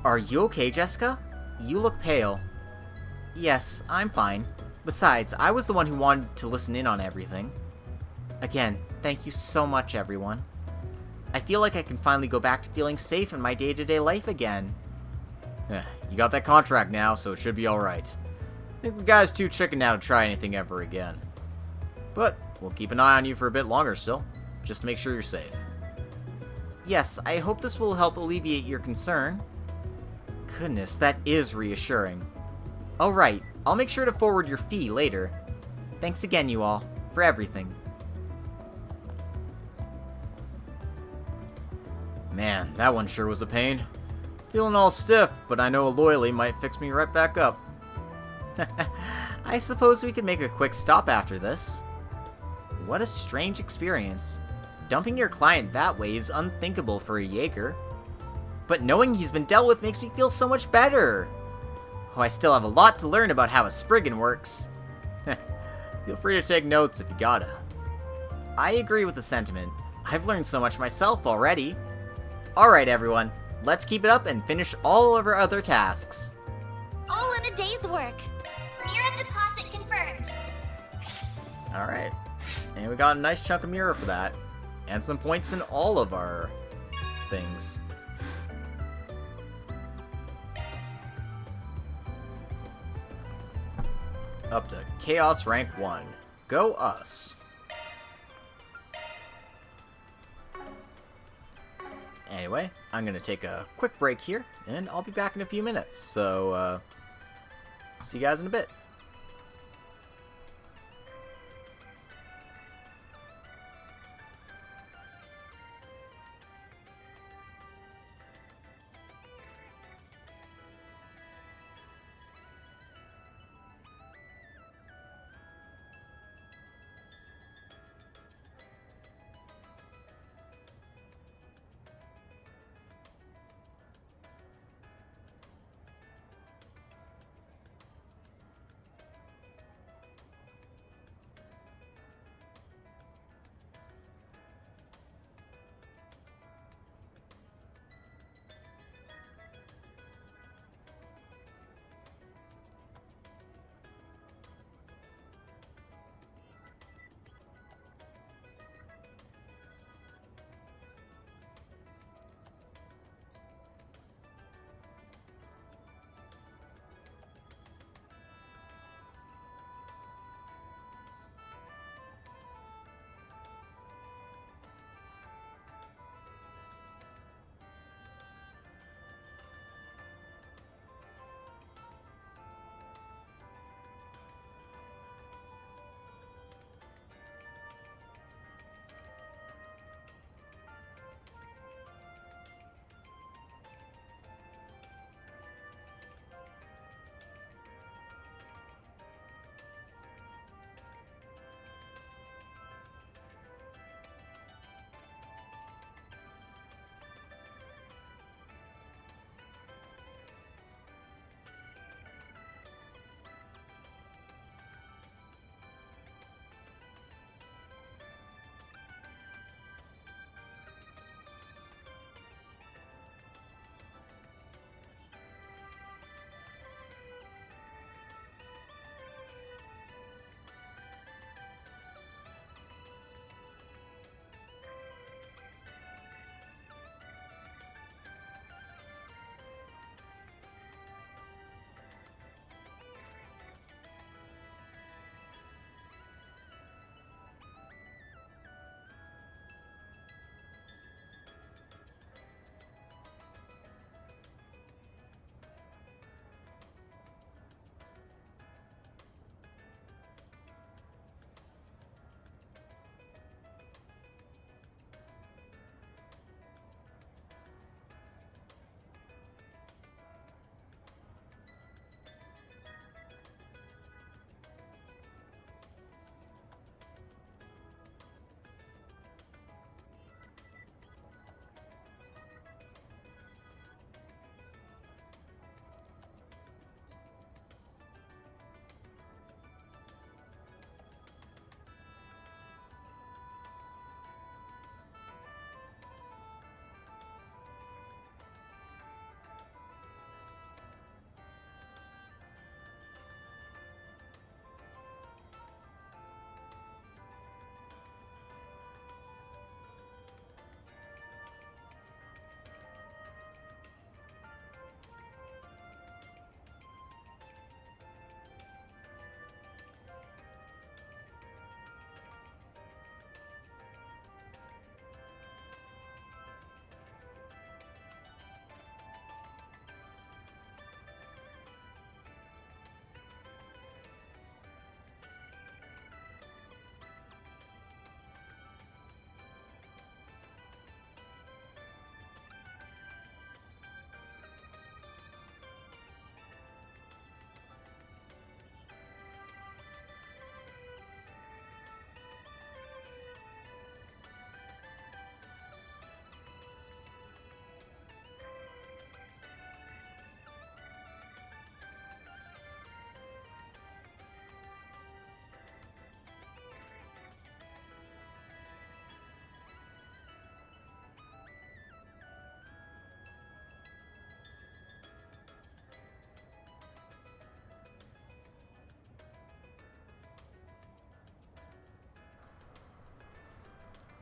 S1: Are you okay, Jessica? You look pale. Yes, I'm fine. Besides, I was the one who wanted to listen in on everything. Again, thank you so much, everyone. I feel like I can finally go back to feeling safe in my day-to-day life again. You got that contract now, so it should be alright. I think the guy's too chicken now to try anything ever again. But we'll keep an eye on you for a bit longer still, just to make sure you're safe. Yes, I hope this will help alleviate your concern. Goodness, that is reassuring. Alright, I'll make sure to forward your fee later. Thanks again, you all, for everything. Man, that one sure was a pain. Feeling all stiff, but I know a loyally might fix me right back up. I suppose we could make a quick stop after this. What a strange experience. Dumping your client that way is unthinkable for a Jaeger. But knowing he's been dealt with makes me feel so much better. Oh, I still have a lot to learn about how a Spriggan works. Feel free to take notes if you gotta. I agree with the sentiment. I've learned so much myself already. Alright everyone, let's keep it up and finish all of our other tasks.
S2: All in a day's work.
S17: Mirror deposit confirmed.
S1: Alright, and we got a nice chunk of mirror for that. And some points in all of our things. Up to Chaos Rank 1. Go us. Anyway, I'm going to take a quick break here, and I'll be back in a few minutes. So, see you guys in a bit.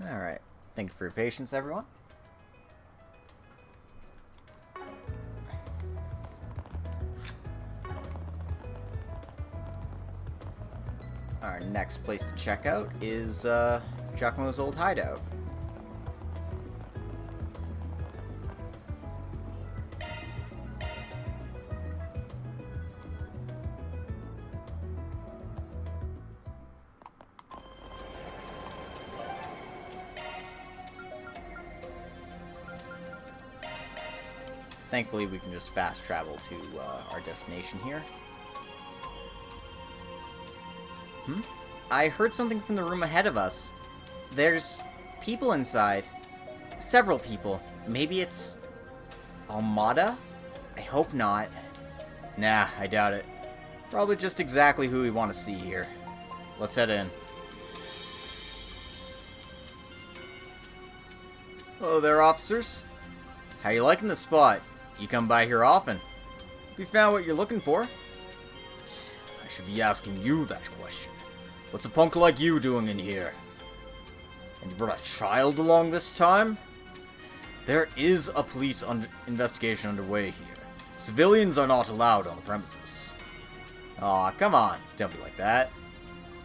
S1: Alright. Thank you for your patience, everyone. Our next place to check out is Giacomo's old hideout. Thankfully, we can just fast travel to our destination here. I heard something from the room ahead of us. There's people inside. Several people. Maybe it's Almada? I hope not. Nah, I doubt it. Probably just exactly who we want to see here. Let's head in. Hello there, officers. How you liking the spot? You come by here often. Have you found what you're looking for? I should be asking you that question. What's a punk like you doing in here? And you brought a child along this time? There is a police investigation underway here. Civilians are not allowed on the premises. Aw, come on. Don't be like that.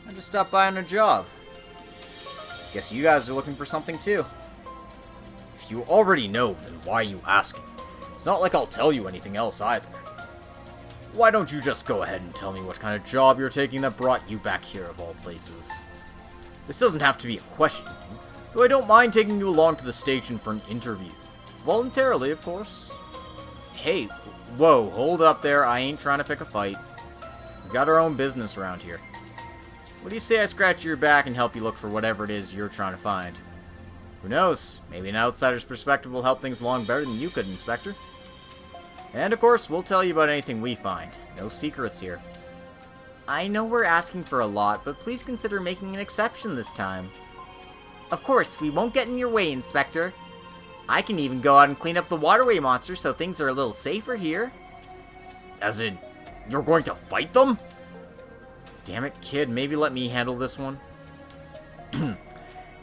S1: I just stopped by on a job. Guess you guys are looking for something too. If you already know, then why are you asking? It's not like I'll tell you anything else either. Why don't you just go ahead and tell me what kind of job you're taking that brought you back here of all places? This doesn't have to be a questioning, though I don't mind taking you along to the station for an interview. Voluntarily, of course. Hey, whoa, hold up there, I ain't trying to pick a fight. We got our own business around here. What do you say I scratch your back and help you look for whatever it is you're trying to find? Who knows? Maybe an outsider's perspective will help things along better than you could, Inspector. And of course, we'll tell you about anything we find. No secrets here. I know we're asking for a lot, but please consider making an exception this time. Of course, we won't get in your way, Inspector. I can even go out and clean up the waterway monsters so things are a little safer here. As in, you're going to fight them? Damn it, kid, maybe let me handle this one.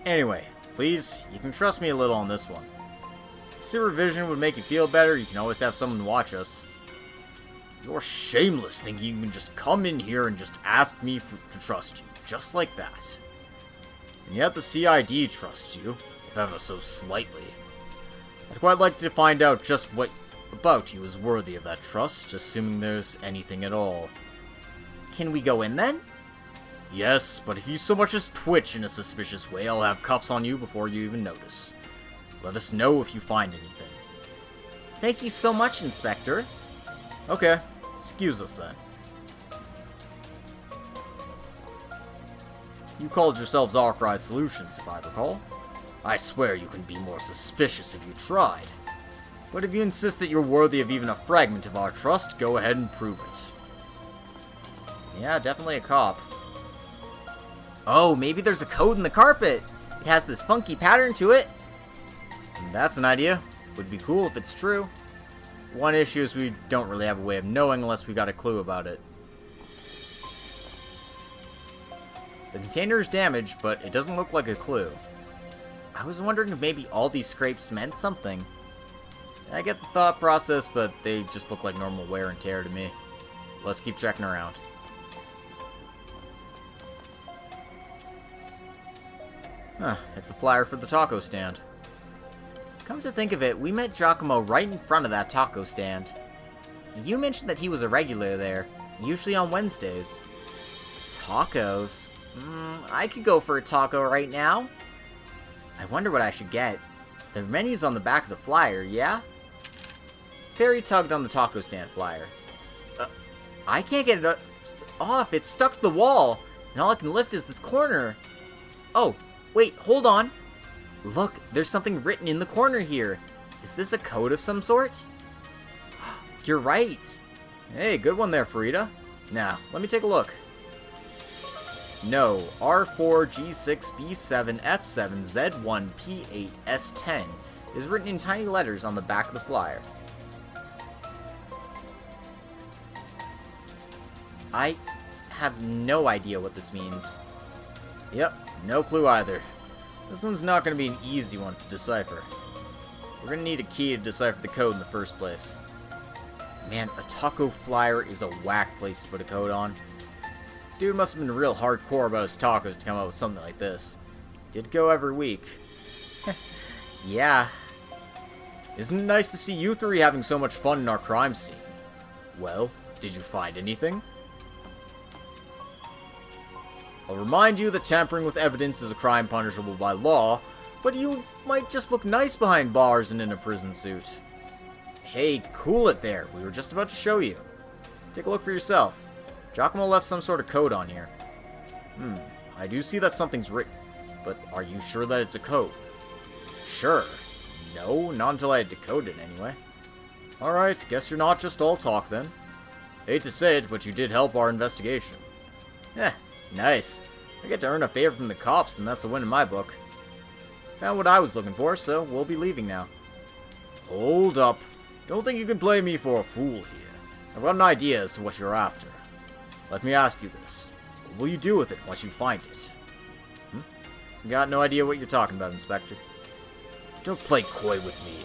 S1: Anyway, please, you can trust me a little on this one. If supervision would make you feel better, you can always have someone watch us. You're shameless thinking you can just come in here and just ask me to trust you, just like that. And yet the CID trusts you, if ever so slightly. I'd quite like to find out just what about you is worthy of that trust, assuming there's anything at all. Can we go in then? Yes, but if you so much as twitch in a suspicious way, I'll have cuffs on you before you even notice. Let us know if you find anything. Thank you so much, Inspector. Okay, excuse us then. You called yourselves Arcry Solutions, if I recall. I swear you can be more suspicious if you tried. But if you insist that you're worthy of even a fragment of our trust, go ahead and prove it. Yeah, definitely a cop. Oh, maybe there's a code in the carpet. It has this funky pattern to it. And that's an idea. Would be cool if it's true. One issue is we don't really have a way of knowing unless we got a clue about it. The container is damaged, but it doesn't look like a clue. I was wondering if maybe all these scrapes meant something. I get the thought process, but they just look like normal wear and tear to me. Let's keep checking around. Huh, it's a flyer for the taco stand. Come to think of it, we met Giacomo right in front of that taco stand. You mentioned that he was a regular there, usually on Wednesdays. Tacos? I could go for a taco right now. I wonder what I should get. The menu's on the back of the flyer, yeah? Perry tugged on the taco stand flyer. I can't get it off, it's stuck to the wall, and all I can lift is this corner. Oh, wait, hold on. Look, there's something written in the corner here. Is this a code of some sort? You're right. Hey, good one there, Farida. Now, let me take a look. No, R4G6B7F7Z1P8S10 is written in tiny letters on the back of the flyer. I have no idea what this means. Yep, no clue either. This one's not going to be an easy one to decipher. We're going to need a key to decipher the code in the first place. Man, a taco flyer is a whack place to put a code on. Dude must have been real hardcore about his tacos to come up with something like this. Did go every week. Yeah. Isn't it nice to see you three having so much fun in our crime scene? Well, did you find anything? I'll remind you that tampering with evidence is a crime punishable by law, but you might just look nice behind bars and in a prison suit. Hey, cool it there. We were just about to show you. Take a look for yourself. Giacomo left some sort of code on here. I do see that something's written, but are you sure that it's a code? Sure. No, not until I had decoded it anyway. Alright, guess you're not just all talk then. Hate to say it, but you did help our investigation. Nice. I get to earn a favor from the cops, and that's a win in my book. Found what I was looking for, so we'll be leaving now. Hold up. Don't think you can play me for a fool here. I've got an idea as to what you're after. Let me ask you this. What will you do with it once you find it? Got no idea what you're talking about, Inspector. Don't play coy with me.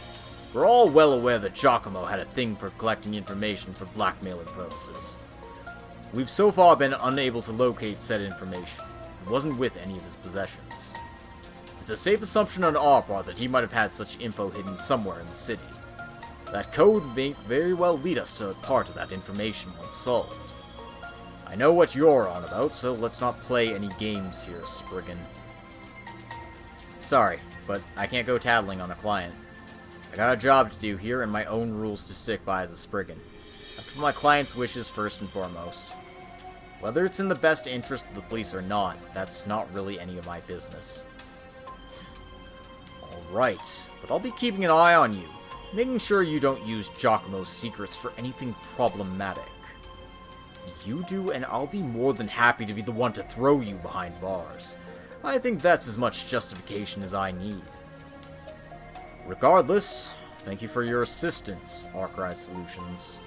S1: We're all well aware that Giacomo had a thing for collecting information for blackmailing purposes. We've so far been unable to locate said information. It wasn't with any of his possessions. It's a safe assumption on our part that he might have had such info hidden somewhere in the city. That code may very well lead us to part of that information once solved. I know what you're on about, so let's not play any games here, Spriggan. Sorry, but I can't go tattling on a client. I got a job to do here and my own rules to stick by as a Spriggan. I have to put my client's wishes first and foremost. Whether it's in the best interest of the police or not, that's not really any of my business. Alright, but I'll be keeping an eye on you, making sure you don't use Giacomo's secrets for anything problematic. You do, and I'll be more than happy to be the one to throw you behind bars. I think that's as much justification as I need. Regardless, thank you for your assistance, Arkwright Solutions.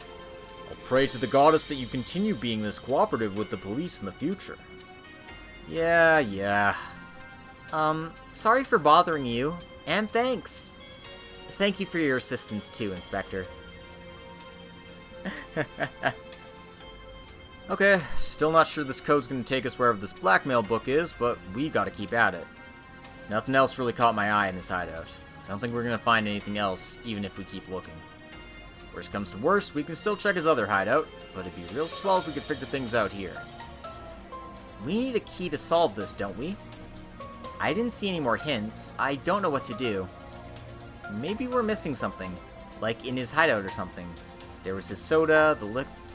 S1: I'll pray to the goddess that you continue being this cooperative with the police in the future. Yeah. Sorry for bothering you, and thanks. Thank you for your assistance too, Inspector. Okay, still not sure this code's gonna take us wherever this blackmail book is, but we gotta keep at it. Nothing else really caught my eye in this hideout. I don't think we're gonna find anything else, even if we keep looking. Worst comes to worst, we can still check his other hideout, but it'd be real swell if we could figure things out here. We need a key to solve this, don't we? I didn't see any more hints. I don't know what to do. Maybe we're missing something, like in his hideout or something. There was his soda,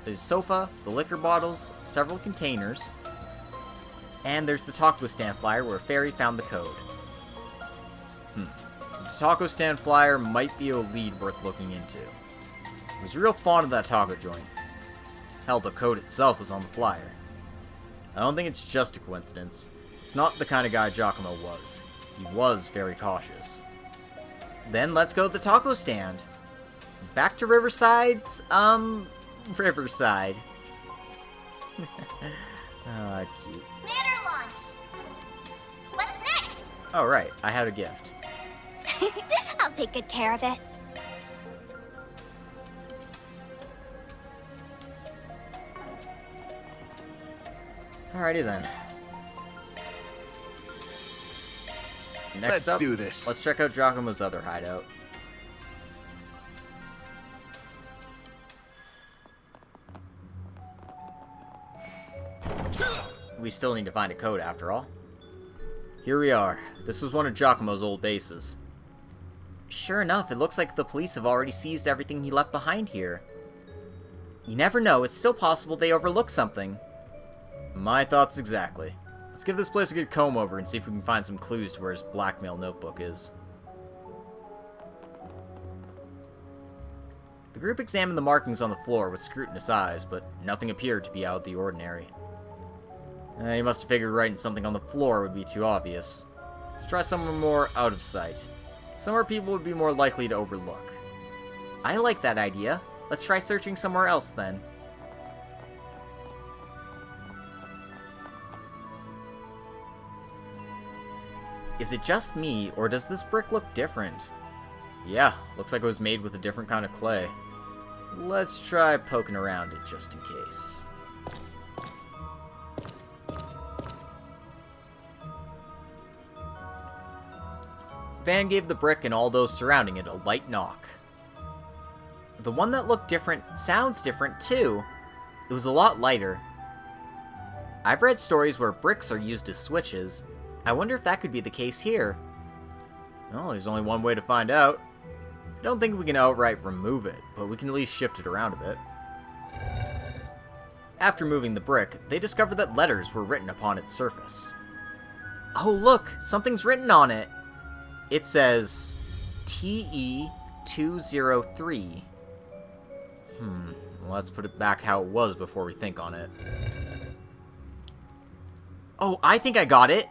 S1: his sofa, the liquor bottles, several containers, and there's the taco stand flyer where Fairy found the code. The taco stand flyer might be a lead worth looking into. I was real fond of that taco joint. Hell, the code itself was on the flyer. I don't think it's just a coincidence. It's not the kind of guy Giacomo was. He was very cautious. Then let's go to the taco stand. Back to Riverside's, Riverside. Ah, cute.
S17: Banner launched. What's next?
S1: Oh, right. I had a gift.
S2: I'll take good care of it.
S1: Alrighty then. Next
S15: Let's
S1: up,
S15: do this.
S1: Let's check out Giacomo's other hideout. We still need to find a code after all. Here we are. This was one of Giacomo's old bases. Sure enough, it looks like the police have already seized everything he left behind here. You never know, it's still possible they overlooked something. My thoughts exactly. Let's give this place a good comb over and see if we can find some clues to where his blackmail notebook is. The group examined the markings on the floor with scrutinous eyes, but nothing appeared to be out of the ordinary. He must have figured writing something on the floor would be too obvious. Let's try somewhere more out of sight. Somewhere people would be more likely to overlook. I like that idea. Let's try searching somewhere else then. Is it just me, or does this brick look different? Yeah, looks like it was made with a different kind of clay. Let's try poking around it just in case. Van gave the brick and all those surrounding it a light knock. The one that looked different sounds different too. It was a lot lighter. I've read stories where bricks are used as switches. I wonder if that could be the case here. Well, there's only one way to find out. I don't think we can outright remove it, but we can at least shift it around a bit. After moving the brick, they discovered that letters were written upon its surface. Oh look, something's written on it. It says TE203. Let's put it back how it was before we think on it. Oh, I think I got it.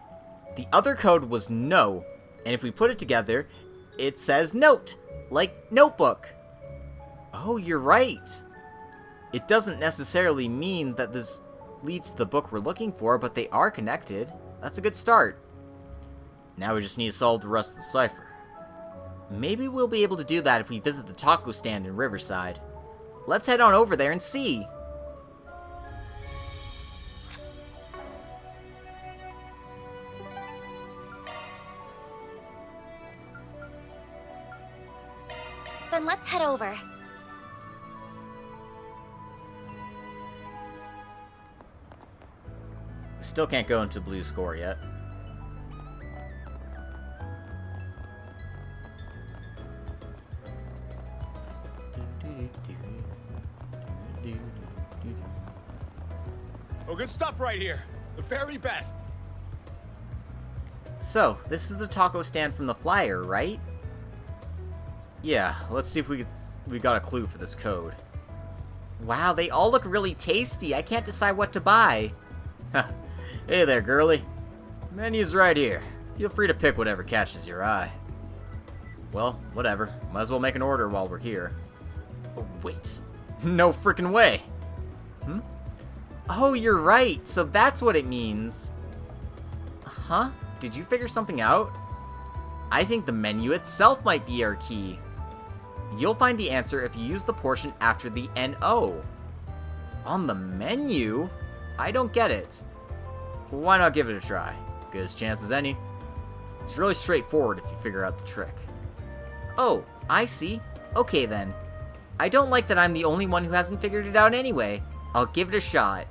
S1: The other code was no, and if we put it together, it says note, like notebook. Oh, you're right. It doesn't necessarily mean that this leads to the book we're looking for, but they are connected. That's a good start. Now we just need to solve the rest of the cipher. Maybe we'll be able to do that if we visit the taco stand in Riverside. Let's head on over there and see.
S2: Then let's head over.
S1: Still can't go into blue score yet.
S20: Oh, good stuff right here. The very best.
S1: So, this is the taco stand from the flyer, right? Yeah, let's see if we got a clue for this code. Wow, they all look really tasty. I can't decide what to buy. Hey there, girly. Menu's right here. Feel free to pick whatever catches your eye. Well, whatever. Might as well make an order while we're here. Oh, wait. No frickin' way. Oh, you're right. So that's what it means. Huh? Did you figure something out? I think the menu itself might be our key. You'll find the answer if you use the portion after the NO. On the menu? I don't get it. Why not give it a try? Good as chance as any. It's really straightforward if you figure out the trick. Oh, I see. Okay then. I don't like that I'm the only one who hasn't figured it out anyway. I'll give it a shot.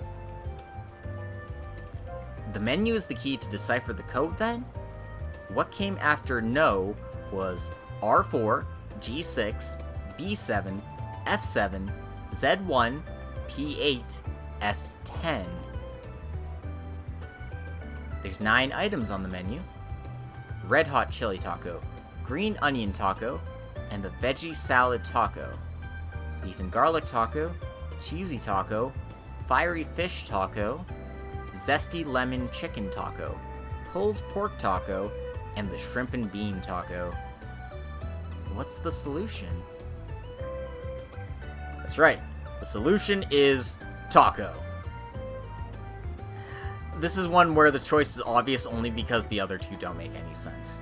S1: The menu is the key to decipher the code then? What came after no was R4, G6, B7, F7, Z1, P8, S10. There's 9 items on the menu. Red hot chili taco, green onion taco, and the veggie salad taco. Beef and garlic taco, cheesy taco, fiery fish taco, zesty lemon chicken taco, pulled pork taco, and the shrimp and bean taco. What's the solution? That's right. The solution is taco. This is one where the choice is obvious only because the other two don't make any sense.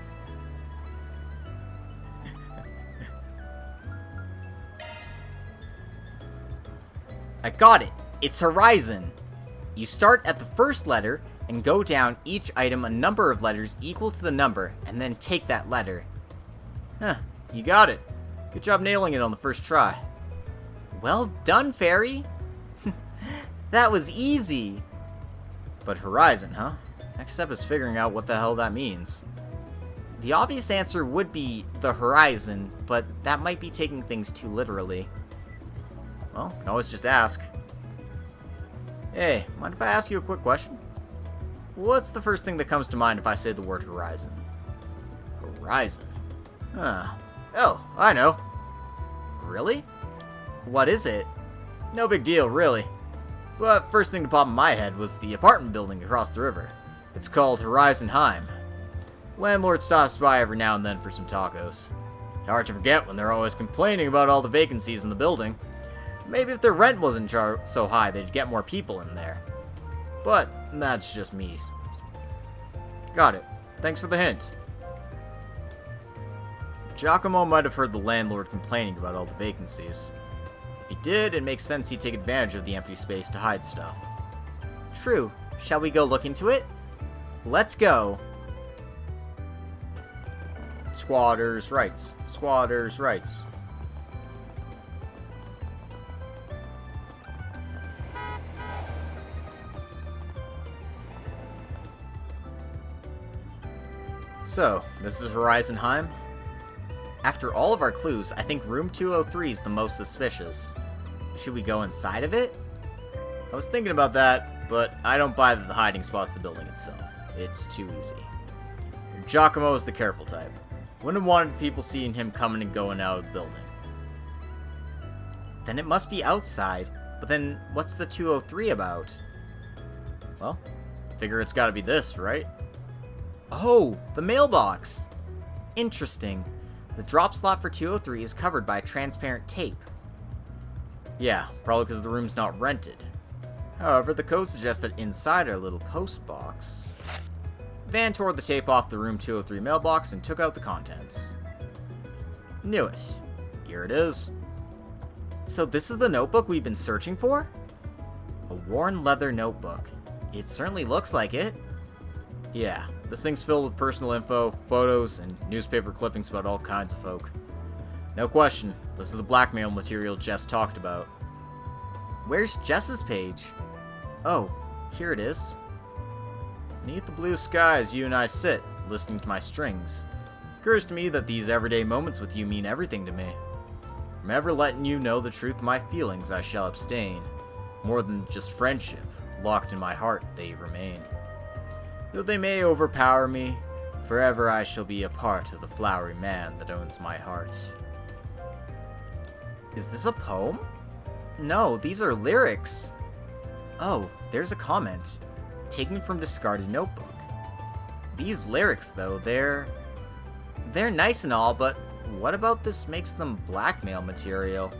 S1: I got it! It's Horizon! You start at the first letter and go down each item a number of letters equal to the number, and then take that letter. Huh, you got it. Good job nailing it on the first try. Well done, Fairy! That was easy! But Horizon, huh? Next step is figuring out what the hell that means. The obvious answer would be the horizon, but that might be taking things too literally. Well, can always just ask. Hey, mind if I ask you a quick question? What's the first thing that comes to mind if I say the word horizon? Horizon. Huh. Oh, I know. Really? What is it? No big deal, really. But first thing to pop in my head was the apartment building across the river. It's called Horizon Heim. Landlord stops by every now and then for some tacos. Hard to forget when they're always complaining about all the vacancies in the building. Maybe if their rent wasn't so high, they'd get more people in there. But that's just me. Got it. Thanks for the hint. Giacomo might have heard the landlord complaining about all the vacancies. If he did, it makes sense he'd take advantage of the empty space to hide stuff.
S6: True. Shall we go look into it? Let's go.
S1: Squatters' rights. Squatters' rights. So, this is Horizonheim.
S6: After all of our clues, I think room 203 is the most suspicious. Should we go inside of it?
S1: I was thinking about that, but I don't buy that the hiding spot's the building itself. It's too easy. Giacomo is the careful type. Wouldn't have wanted people seeing him coming and going out of the building.
S6: Then it must be outside. But then, what's the 203 about?
S1: Well, figure it's gotta be this, right?
S6: Oh, the mailbox! Interesting. The drop slot for 203 is covered by transparent tape.
S1: Yeah, probably because the room's not rented. However, the code suggests that inside our little post box... Van tore the tape off the room 203 mailbox and took out the contents. Knew it. Here it is.
S6: So this is the notebook we've been searching for? A worn leather notebook. It certainly looks like it.
S1: Yeah, this thing's filled with personal info, photos, and newspaper clippings about all kinds of folk. No question, this is the blackmail material Jess talked about.
S6: Where's Jess's page? Oh, here it is.
S1: Beneath the blue skies you and I sit, listening to my strings. It occurs to me that these everyday moments with you mean everything to me. From ever letting you know the truth of my feelings I shall abstain. More than just friendship, locked in my heart they remain. Though they may overpower me, forever I shall be a part of the flowery man that owns my heart.
S6: Is this a poem? No, these are lyrics. Oh, there's a comment. Taken from discarded notebook. These lyrics, though, they're nice and all, but what about this makes them blackmail material?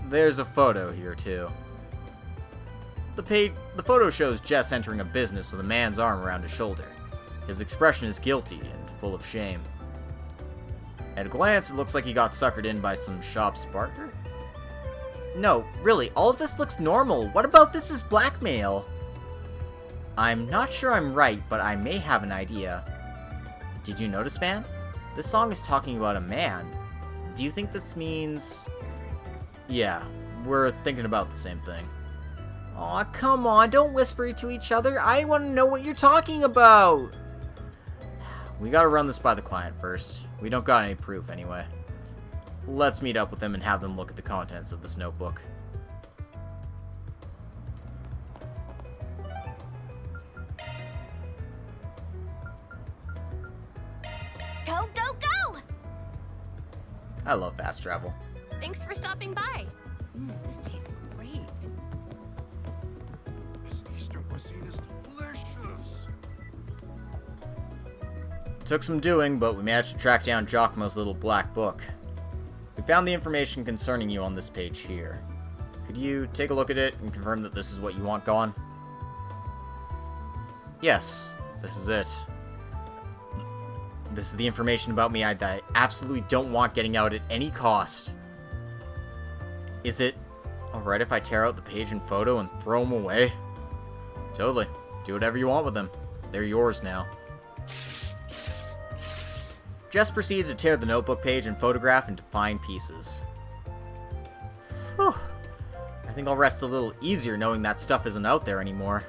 S1: There's a photo here, too. The photo shows Jess entering a business with a man's arm around his shoulder. His expression is guilty and full of shame. At a glance, it looks like he got suckered in by some shop sparker.
S6: No, really, all of this looks normal. What about this is blackmail? I'm not sure I'm right, but I may have an idea. Did you notice, Van? This song is talking about a man. Do you think this means...
S1: Yeah, we're thinking about the same thing.
S6: Aw, come on, don't whisper to each other. I want to know what you're talking about.
S1: We gotta run this by the client first. We don't got any proof anyway. Let's meet up with them and have them look at the contents of this notebook.
S7: Go, go, go!
S1: I love fast travel.
S7: Thanks for stopping by. This tastes great.
S13: This Eastern cuisine is delicious.
S1: It took some doing, but we managed to track down Giacomo's little black book. We found the information concerning you on this page here. Could you take a look at it and confirm that this is what you want gone? Yes, this is it. This is the information about me that I absolutely don't want getting out at any cost. Is it alright if I tear out the page and photo and throw them away? Totally. Do whatever you want with them. They're yours now. Jess proceeded to tear the notebook page and photograph into fine pieces. Whew. I think I'll rest a little easier knowing that stuff isn't out there anymore.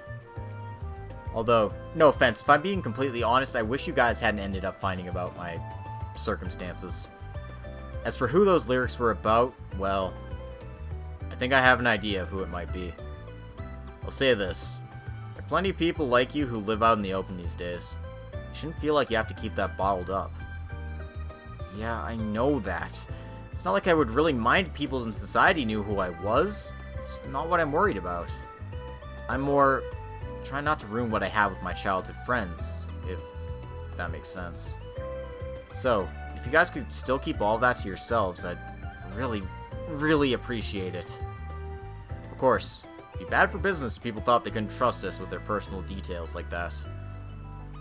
S1: Although, no offense, if I'm being completely honest, I wish you guys hadn't ended up finding about my circumstances. As for who those lyrics were about, well, I think I have an idea of who it might be. I'll say this. There are plenty of people like you who live out in the open these days. You shouldn't feel like you have to keep that bottled up. Yeah, I know that. It's not like I would really mind if people in society knew who I was. It's not what I'm worried about. I'm more trying not to ruin what I have with my childhood friends, if that makes sense. So, if you guys could still keep all that to yourselves, I'd really, really appreciate it. Of course, it'd be bad for business if people thought they couldn't trust us with their personal details like that.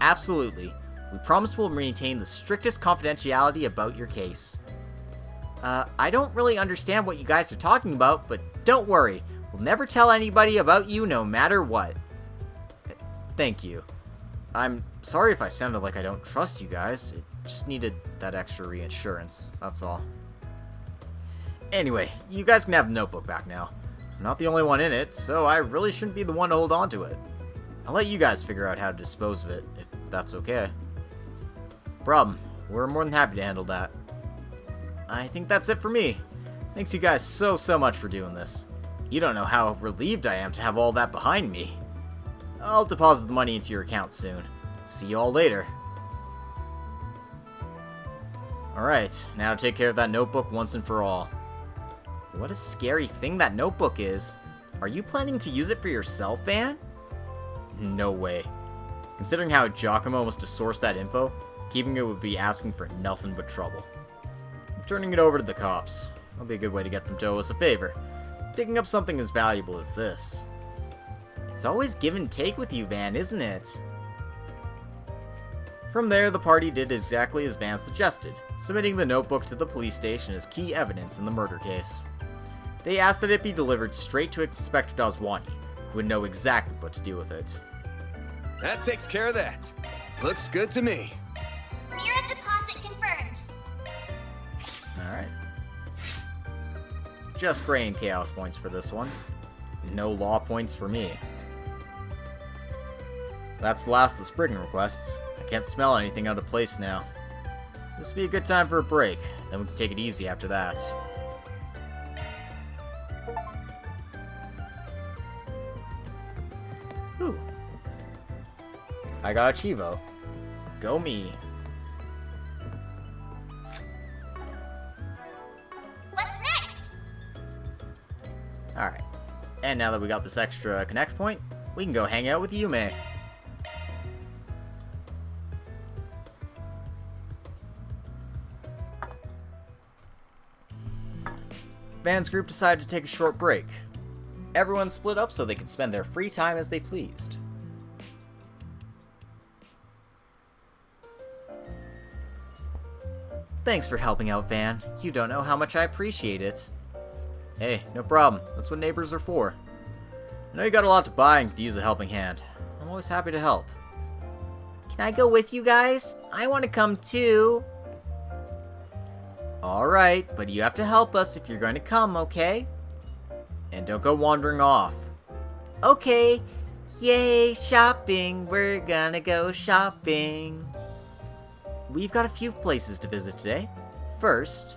S1: Absolutely. We promise we'll maintain the strictest confidentiality about your case. I don't really understand what you guys are talking about, but don't worry. We'll never tell anybody about you no matter what. Thank you. I'm sorry if I sounded like I don't trust you guys. It just needed that extra reassurance, that's all. Anyway, you guys can have the notebook back now. I'm not the only one in it, so I really shouldn't be the one to hold on to it. I'll let you guys figure out how to dispose of it, if that's okay. Problem. We're more than happy to handle that. I think that's it for me. Thanks you guys so much for doing this. You don't know how relieved I am to have all that behind me. I'll deposit the money into your account soon. See you all later. Alright, now to take care of that notebook once and for all. What a scary thing that notebook is. Are you planning to use it for yourself, Van? No way. Considering how Giacomo was to source that info, keeping it would be asking for nothing but trouble. I'm turning it over to the cops. That'll be a good way to get them to owe us a favor. Digging up something as valuable as this. It's always give and take with you, Van, isn't it? From there, the party did exactly as Van suggested, submitting the notebook to the police station as key evidence in the murder case. They asked that it be delivered straight to Inspector Dazwani, who would know exactly what to do with it.
S15: That takes care of that. Looks good to me.
S17: Mira deposit confirmed.
S1: Alright. Just gray and chaos points for this one. No law points for me. That's the last of the Spriggan requests. I can't smell anything out of place now. This will be a good time for a break, then we can take it easy after that. Ooh. I got a Chivo. Go me.
S17: What's next?
S1: Alright. And now that we got this extra connect point, we can go hang out with Yume. Van's group decided to take a short break. Everyone split up so they could spend their free time as they pleased. Thanks for helping out, Van. You don't know how much I appreciate it. Hey, no problem. That's what neighbors are for. I know you got a lot to buy and could use a helping hand. I'm always happy to help. Can I go with you guys? I want to come too. Alright, but you have to help us if you're going to come, okay? And don't go wandering off. Okay. Yay, shopping. We're gonna go shopping. We've got a few places to visit today. First,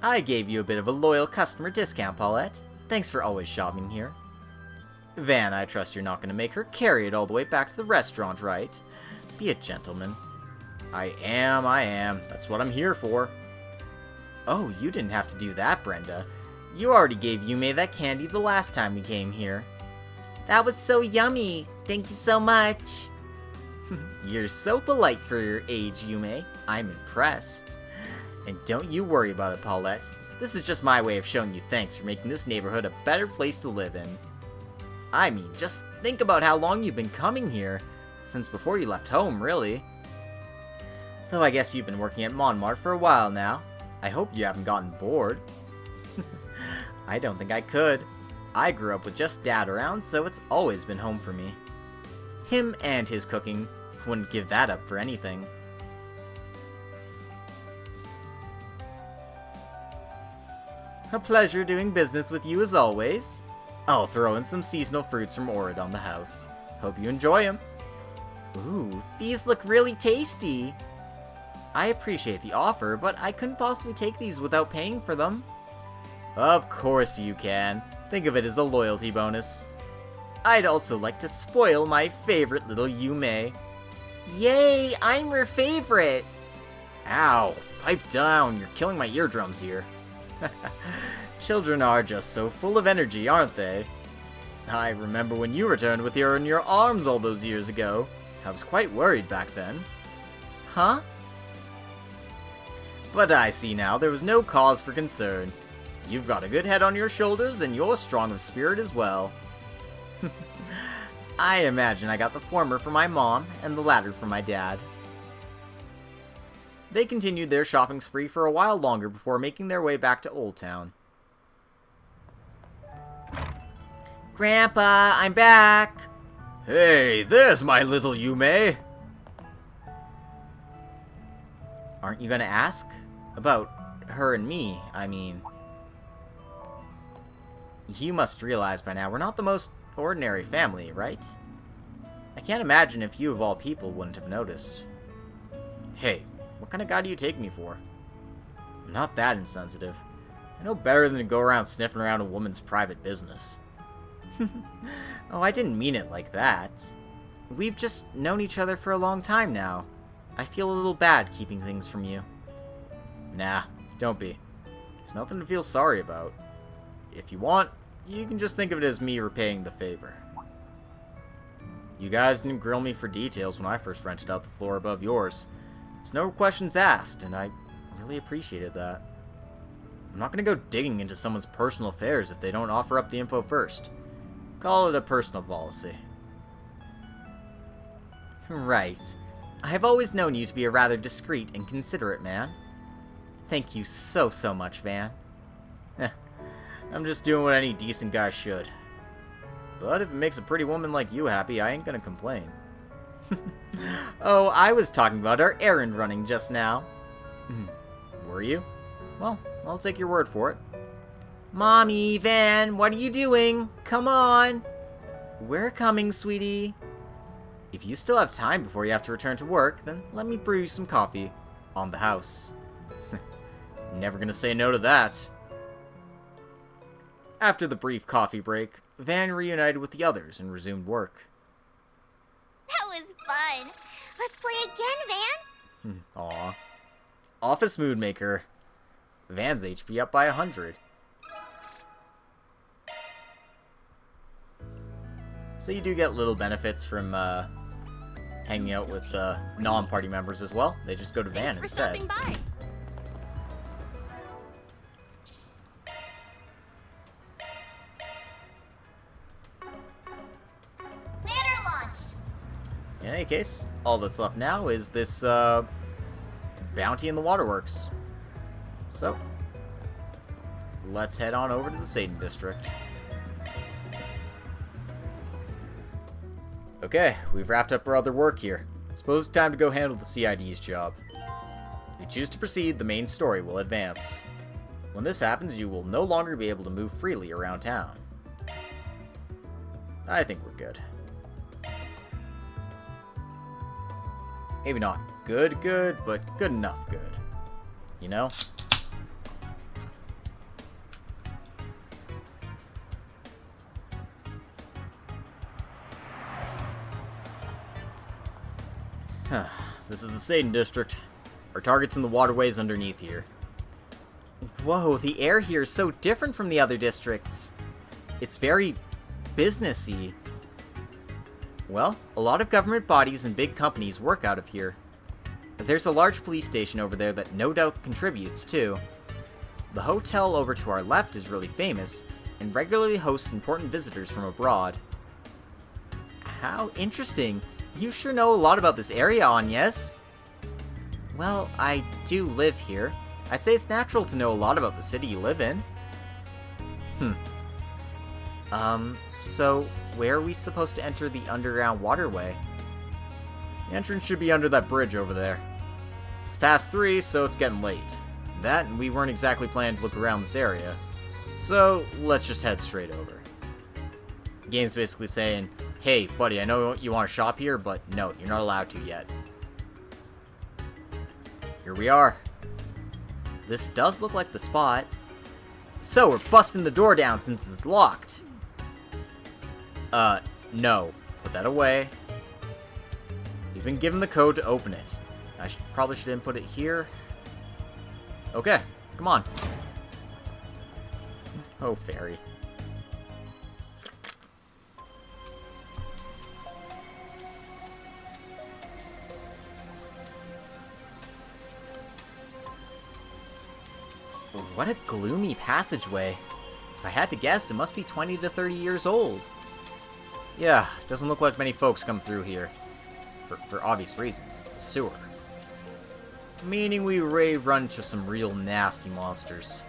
S1: I gave you a bit of a loyal customer discount, Paulette. Thanks for always shopping here. Van, I trust you're not going to make her carry it all the way back to the restaurant, right? Be a gentleman. I am. That's what I'm here for. Oh, you didn't have to do that, Brenda. You already gave Yume that candy the last time we came here. That was so yummy. Thank you so much. You're so polite for your age, Yume. I'm impressed. And don't you worry about it, Paulette. This is just my way of showing you thanks for making this neighborhood a better place to live in. I mean, just think about how long you've been coming here. Since before you left home, really. Though I guess you've been working at Montmartre for a while now. I hope you haven't gotten bored. I don't think I could. I grew up with just Dad around, so it's always been home for me. Him and his cooking, wouldn't give that up for anything. A pleasure doing business with you as always. I'll throw in some seasonal fruits from Orid on the house. Hope you enjoy them. Ooh, these look really tasty. I appreciate the offer, but I couldn't possibly take these without paying for them. Of course you can. Think of it as a loyalty bonus. I'd also like to spoil my favorite little Yume. Yay, I'm your favorite. Ow, pipe down, you're killing my eardrums here. Children are just so full of energy, aren't they? I remember when you returned with her in your arms all those years ago. I was quite worried back then. Huh? But I see now there was no cause for concern. You've got a good head on your shoulders and you're strong of spirit as well.
S6: I imagine I got the former for my mom and the latter for my dad. They continued their shopping spree for a while longer before making their way back to Old Town. Grandpa, I'm back!
S1: Hey, there's my little Yume!
S6: Aren't you gonna ask? About her and me, I mean. You must realize by now we're not the most ordinary family, right? I can't imagine if you of all people wouldn't have noticed. Hey, what kind of guy do you take me for? I'm not that insensitive. I know better than to go around sniffing around a woman's private business. Oh, I didn't mean it like that. We've just known each other for a long time now. I feel a little bad keeping things from you. Nah, don't be. There's nothing to feel sorry about. If you want, you can just think of it as me repaying the favor. You guys didn't grill me for details when I first rented out the floor above yours. There's no questions asked, and I really appreciated that. I'm not gonna go digging into someone's personal affairs if they don't offer up the info first. Call it a personal policy. Right. I have always known you to be a rather discreet and considerate man. Thank you so much, Van. I'm just doing what any decent guy should. But if it makes a pretty woman like you happy, I ain't gonna complain. Oh, I was talking about our errand running just now. Were you? Well, I'll take your word for it. Mommy, Van, what are you doing? Come on. We're coming, sweetie. If you still have time before you have to return to work, then let me brew you some coffee. On the house. Never gonna say no to that. After the brief coffee break, Van reunited with the others and resumed work.
S17: That was fun. Let's play again, Van.
S6: Aw. Office Mood Maker. Van's HP up by 100. So you do get little benefits from hanging out with non-party members as well. They just go to Van
S7: Thanks for
S6: instead.
S7: stopping by.
S17: Banner launched.
S6: In any case, all that's left now is this bounty in the waterworks. So, let's head on over to the Satan District. Okay, we've wrapped up our other work here. Suppose it's time to go handle the CID's job. If you choose to proceed, the main story will advance. When this happens, you will no longer be able to move freely around town. I think we're good. Maybe not good, but good enough good. You know? This is the Satan District. Our target's in the waterways underneath here. Whoa, the air here is so different from the other districts. It's very businessy. Well, a lot of government bodies and big companies work out of here. There's a large police station over there that no doubt contributes too. The hotel over to our left is really famous and regularly hosts important visitors from abroad. How interesting. You sure know a lot about this area, Agnes. Well, I do live here. I'd say it's natural to know a lot about the city you live in. So where are we supposed to enter the underground waterway? The entrance should be under that bridge over there. It's past 3, so it's getting late. That, and we weren't exactly planning to look around this area. So, let's just head straight over. The game's basically saying, hey, buddy, I know you want to shop here, but no, you're not allowed to yet. Here we are. This does look like the spot. So, we're busting the door down since it's locked. No. Put that away. You've been given the code to open it. I probably should input it here. Okay, come on. Oh, fairy. What a gloomy passageway. If I had to guess, it must be 20 to 30 years old.
S1: Yeah, doesn't look like many folks come through here. For obvious reasons, it's a sewer. Meaning we run into some real nasty monsters.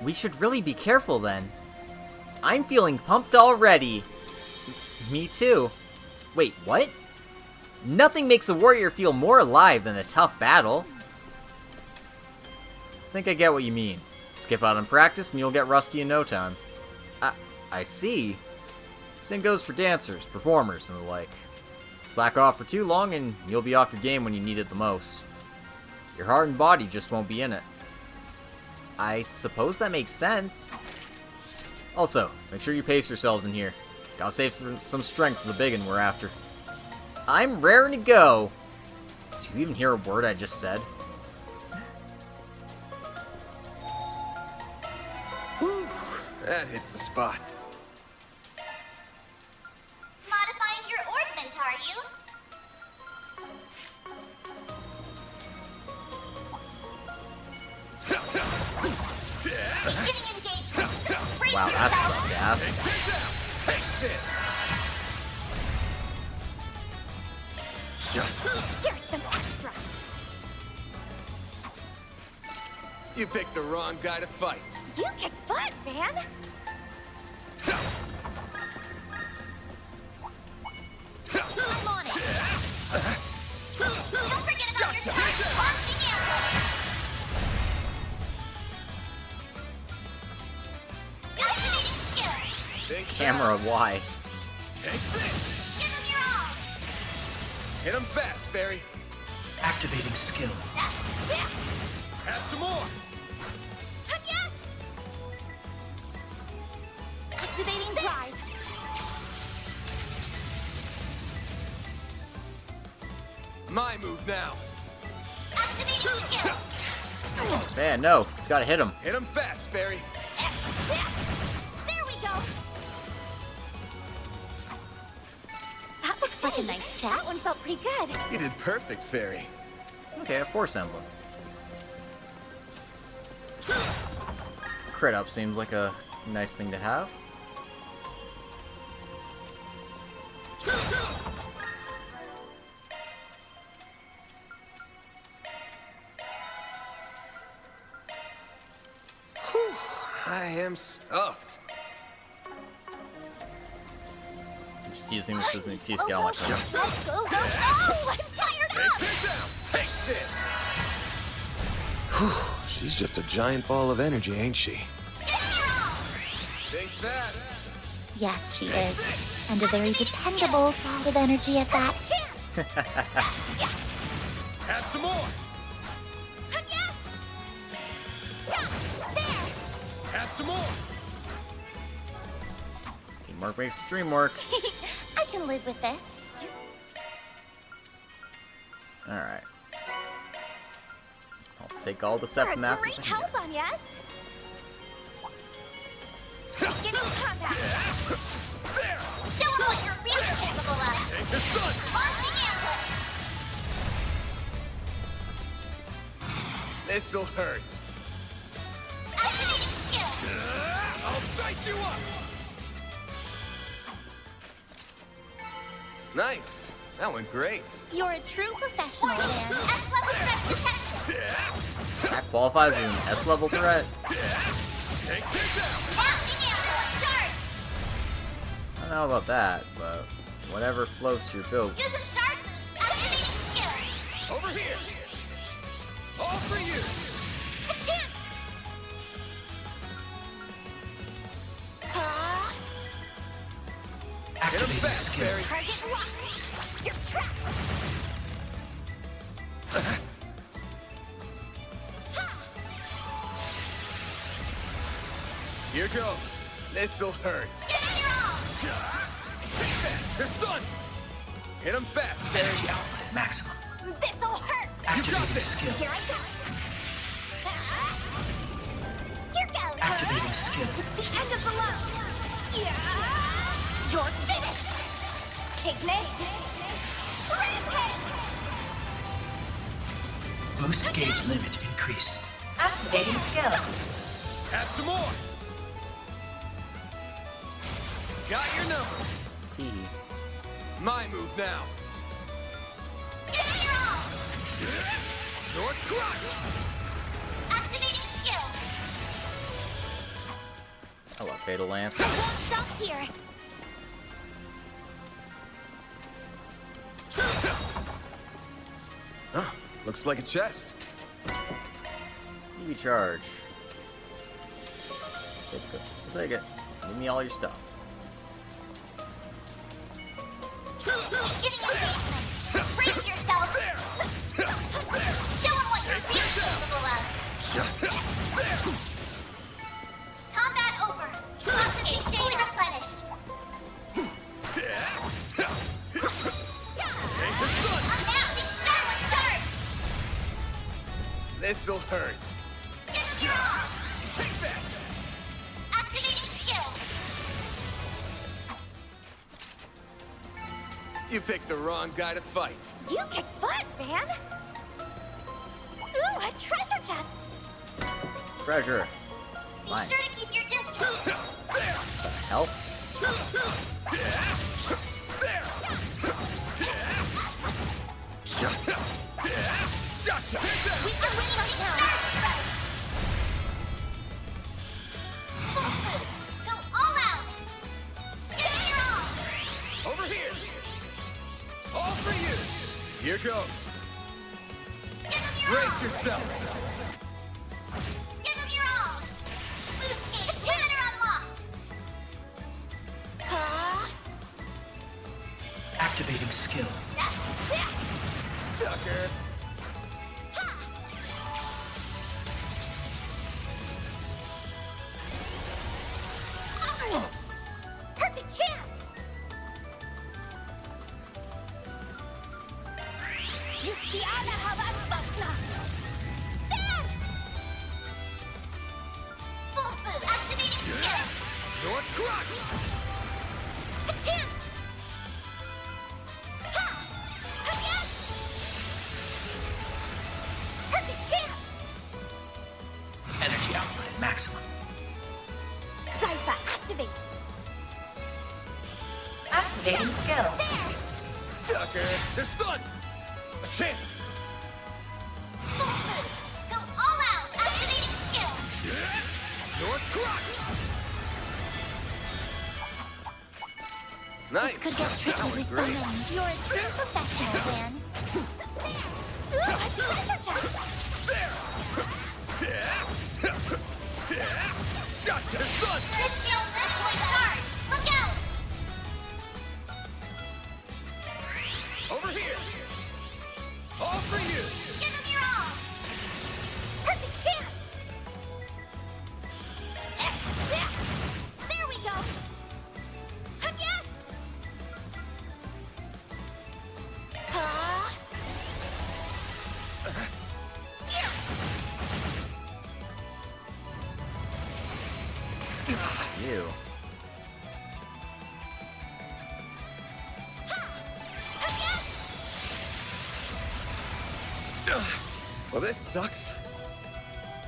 S1: We should really be careful then. I'm feeling pumped already. Me too. Wait, what? Nothing makes a warrior feel more alive than a tough battle. Think I get what you mean. Skip out on practice and you'll get rusty in no time. I see. Same goes for dancers, performers, and the like. Slack off for too long and you'll be off your game when you need it the most. Your heart and body just won't be in it. I suppose that makes sense. Also, make sure you pace yourselves in here. Gotta save some strength for the biggin we're after. I'm raring to go. Did you even hear a word I just said?
S15: Whew, that hits the spot.
S17: Modifying your orbment, are you? Beginning engagement. Brace
S1: Wow,
S17: yourself.
S1: that's gas.
S15: Take this.
S17: Here's some extra.
S15: You picked the wrong guy to fight.
S17: You kick butt, man. I'm on it. Don't forget about your turn. Launching ambush. Activating skill.
S1: Camera, why?
S15: Take this.
S17: Give him your all.
S15: Hit him fast, Fairy.
S11: Activating skill.
S15: Have some more.
S17: Yes. Activating drive.
S15: My move now.
S17: Activating skill.
S1: Man, no. Gotta hit him.
S15: Hit him fast, Fairy.
S17: There we go. That looks like a nice chest. That one felt pretty good.
S15: You did perfect, Fairy.
S1: Okay, a Force Emblem. Crit up seems like a nice thing to have.
S15: Whew, I am stuffed.
S1: I'm just using this as an excuse to get all my credit.
S17: Let's go, go, go! I'm fired up!
S15: Take this down. Take this. Whew, she's just a giant ball of energy, ain't she? Think fast.
S2: Yes, she is. And a very dependable ball of energy at that.
S15: Have some more.
S17: Yes! There!
S15: Have some more.
S1: Teamwork makes the dream work.
S2: I can live with this.
S1: Alright. I'll take all the
S17: You're a
S1: Sept masses
S17: great
S1: I can
S17: help
S1: get.
S17: on yes. Beginning combat.
S15: There.
S17: Show them what you're really capable of.
S15: Take this gun.
S17: Launching ambush.
S15: This'll hurt.
S17: Activating skill.
S15: I'll dice you up. Nice. That went great.
S2: You're a true professional, man.
S17: S-level threat detected.
S1: That qualifies as an S-level threat.
S15: Take this down.
S17: Launching ambush. Shards.
S1: I don't know about that, but whatever floats your boat.
S17: Use a shard boost. Activating skill.
S15: Over here. All for you.
S17: A chance.
S11: Activating skill.
S15: Fairy.
S17: Target locked. You're trapped.
S15: Here goes. This'll hurt.
S17: Give it your all.
S15: Take that. They're stunned. Hit them fast.
S11: Energy output maximum.
S17: This'll hurt.
S11: Activating skill.
S17: Here I go. Here goes.
S11: Activating skill.
S17: It's the end of the line. Yeah. You're finished. Ignis. Rampage.
S11: Boost gauge limit increased.
S19: Activating skill.
S15: Have some more. Got your number.
S1: Tee.
S8: My move now.
S17: You're all!
S8: North Crush!
S17: Activating skill!
S1: Hello, Fatal Lance.
S17: Won't stop here!
S8: Huh, looks like a chest.
S1: EV charge. Take it. Give me all your stuff.
S17: Beginning engagement! Brace yourself! Show him what you're really capable of! Combat over! Oxygen fully replenished! Unleashing Shard with Shards!
S8: This'll hurt.
S17: Give him your all!
S8: Take that!
S17: Activating skill!
S8: You picked the wrong guy to fight.
S2: You kick butt, man! Ooh, a treasure chest!
S1: Treasure.
S17: Be
S1: Mine.
S17: sure to keep your distance!
S1: The hell?
S8: Gotcha!
S17: Unleashing Shards Rush! Full boost! Go all out! Give it your all!
S8: Over here! All for you! Here goes.
S17: Give him your
S8: Brace
S17: all!
S8: yourself!
S17: Give him your all! Boost gauge scanner unlocked!
S11: Activating skill.
S8: Sucker!
S2: Perfect chance! Just the other Havan There!
S17: Full boost! Activating skill!
S8: North Crush!
S2: A chance! Ha! Yes! Perfect chance!
S11: Energy output maximum.
S2: Zypher, activate!
S19: Activating skill.
S2: There!
S8: Sucker! They're stunned! A chance!
S17: Full boost! Go all out! Activating skill!
S8: North Crush! Nice!
S2: Could get tricky
S8: That was
S2: with
S8: great.
S2: someone. You're a true professional, Dan. Ooh, a treasure chest!
S8: Gotcha! They're stunned!
S17: This shield's deploy Shards! Look out!
S8: Over here! All for you!
S17: Give him your all!
S2: Perfect chance! There we go! Yes!
S1: You.
S8: Well, this sucks.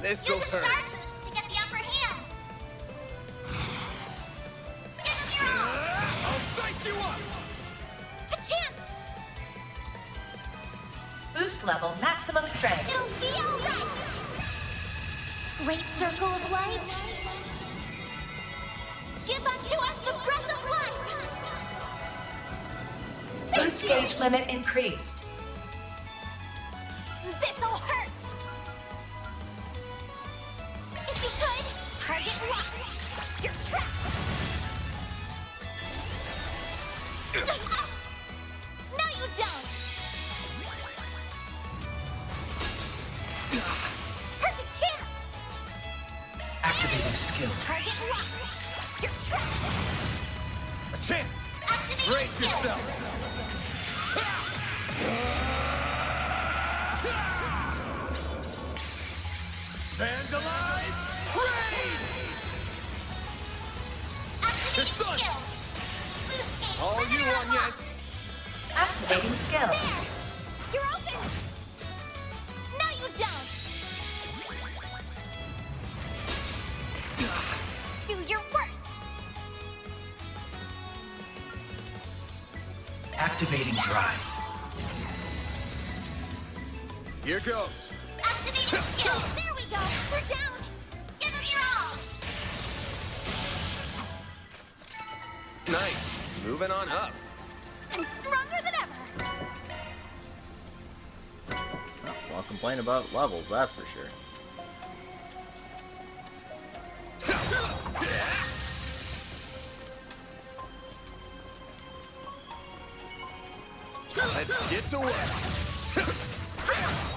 S8: This'll
S17: Use a
S8: hurt.
S17: Shard boost to get the upper hand! Give him your all!
S8: I'll dice you up!
S2: A chance!
S19: Boost level maximum strength.
S2: It'll be alright! Great circle of light! Give unto us the breath of life!
S19: Boost gauge limit increased.
S2: This'll hurt! If you could, target locked! You're trapped! No, you don't! Perfect chance!
S11: Activating skill.
S2: Target locked! You're trapped!
S8: A chance!
S17: Activating
S8: Brace
S17: skill!
S8: yourself! Vandalize! Raid!
S17: Activating
S8: stunned.
S17: skill! Boost gauge
S8: All you
S17: limiter
S8: on, yes!
S17: unlocked!
S19: Activating skill.
S2: There! You're open! No, you don't! Do your worst!
S11: Activating drive.
S8: Here goes.
S17: Activating skill. There we go. We're down. Give them your all.
S15: Nice. Moving on up.
S17: I'm stronger than ever.
S1: Oh, won't complain about levels, that's for sure.
S8: Let's get to work.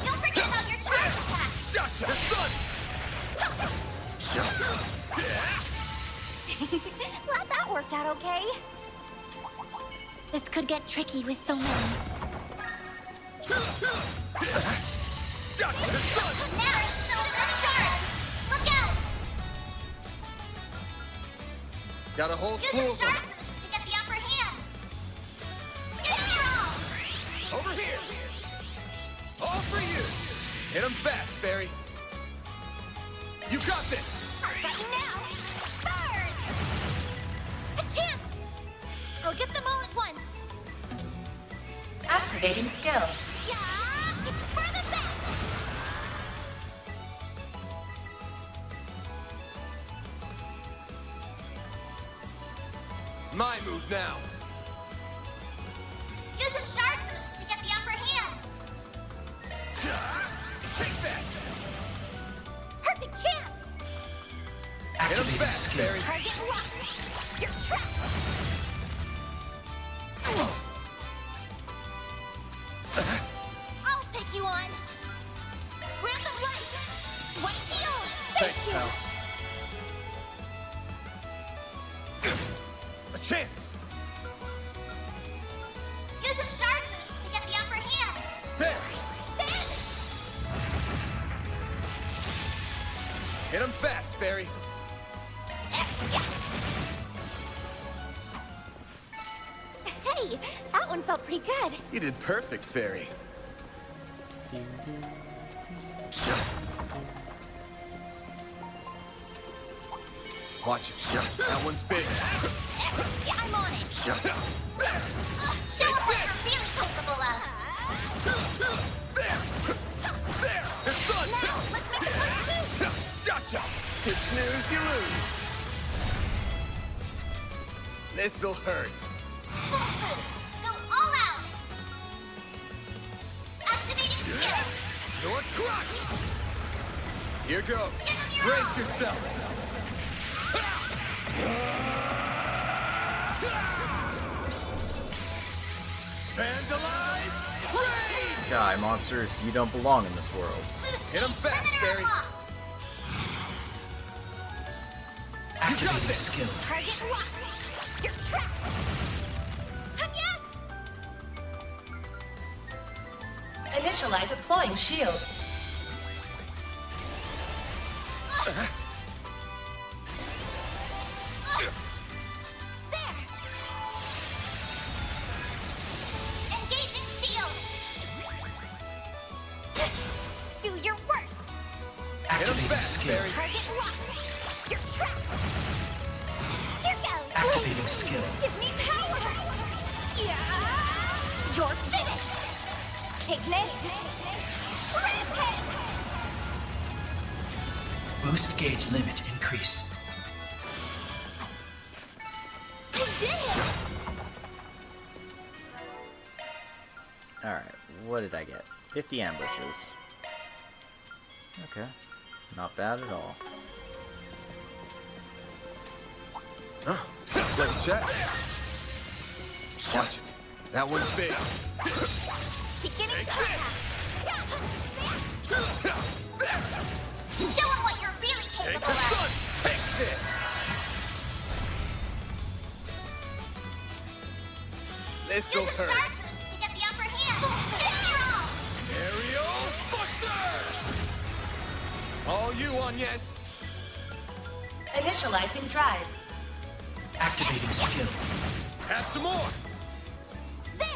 S17: Don't forget about your charge attack.
S8: Gotcha, son.
S2: Glad that worked out okay. This could get tricky with so many.
S8: Gotcha, son.
S17: Now it's Shards. Look out.
S8: Got a whole
S17: Use
S8: slew
S17: a
S8: of them.
S17: sharp boost to get the upper hand. Give it your all.
S8: Over here. All for you. Hit him fast, Fairy. You got this.
S17: I've got you now. Burn.
S2: A chance! Go get them all at once.
S19: Activating skill.
S17: Yeah, it's for the best.
S8: My move now.
S17: Use a sharp boost to get the upper hand.
S8: Take that.
S2: Perfect chance!
S8: Hit him
S11: Activating
S8: fast,
S11: skill.
S8: Fairy.
S17: Target locked. You're trapped.
S2: I'll take you on. Random light. White heal.
S8: Thanks, pal. A chance.
S17: Use a sharp boost to get the upper hand.
S8: There.
S17: Then,
S8: Hit him fast, Fairy.
S2: Hey, that one felt pretty good.
S8: You did perfect, Fairy. Watch it. That one's big.
S2: I'm on it.
S17: show them what you're really capable of.
S8: There! It's done!
S17: Now, let's make it look.
S8: Gotcha! You snooze, you lose. This'll hurt.
S17: Full boost. Go all out. Activating skill.
S8: Your crush! Here goes.
S17: Give them your
S8: Brace
S17: all.
S8: yourself. Vandalize! Raid!
S1: Die, monsters, you don't belong in this world.
S8: Hit him fast,
S17: Perimeter
S8: Barry.
S17: unlocked.
S11: Activating skill.
S2: Target locked. You're trapped. Yes!
S19: Initialize deploying shield.
S17: There. Engaging shield.
S2: Do your worst.
S11: Activating
S8: fast,
S11: skill.
S8: Barry.
S2: Target locked. You're trapped. Here goes.
S11: Activating skill.
S2: Give me power. Yeah. You're finished. Ignis. Rampage.
S11: Boost gauge limit increased.
S2: You did it.
S1: Alright, what did I get? 50 ambushes. Okay. Not bad at all.
S8: Huh? Just like a chest. Watch it. That one's big.
S2: Beginning
S17: Show them what you're really
S8: Take
S17: capable
S8: the
S17: of.
S8: sun! Take this! This'll
S17: Use a sharp
S8: hurt.
S17: boost to get the upper hand. Give it your all.
S8: Aerial Buster! All you on, yes?
S19: Initializing drive.
S11: Activating skill.
S8: Have some more!
S17: There.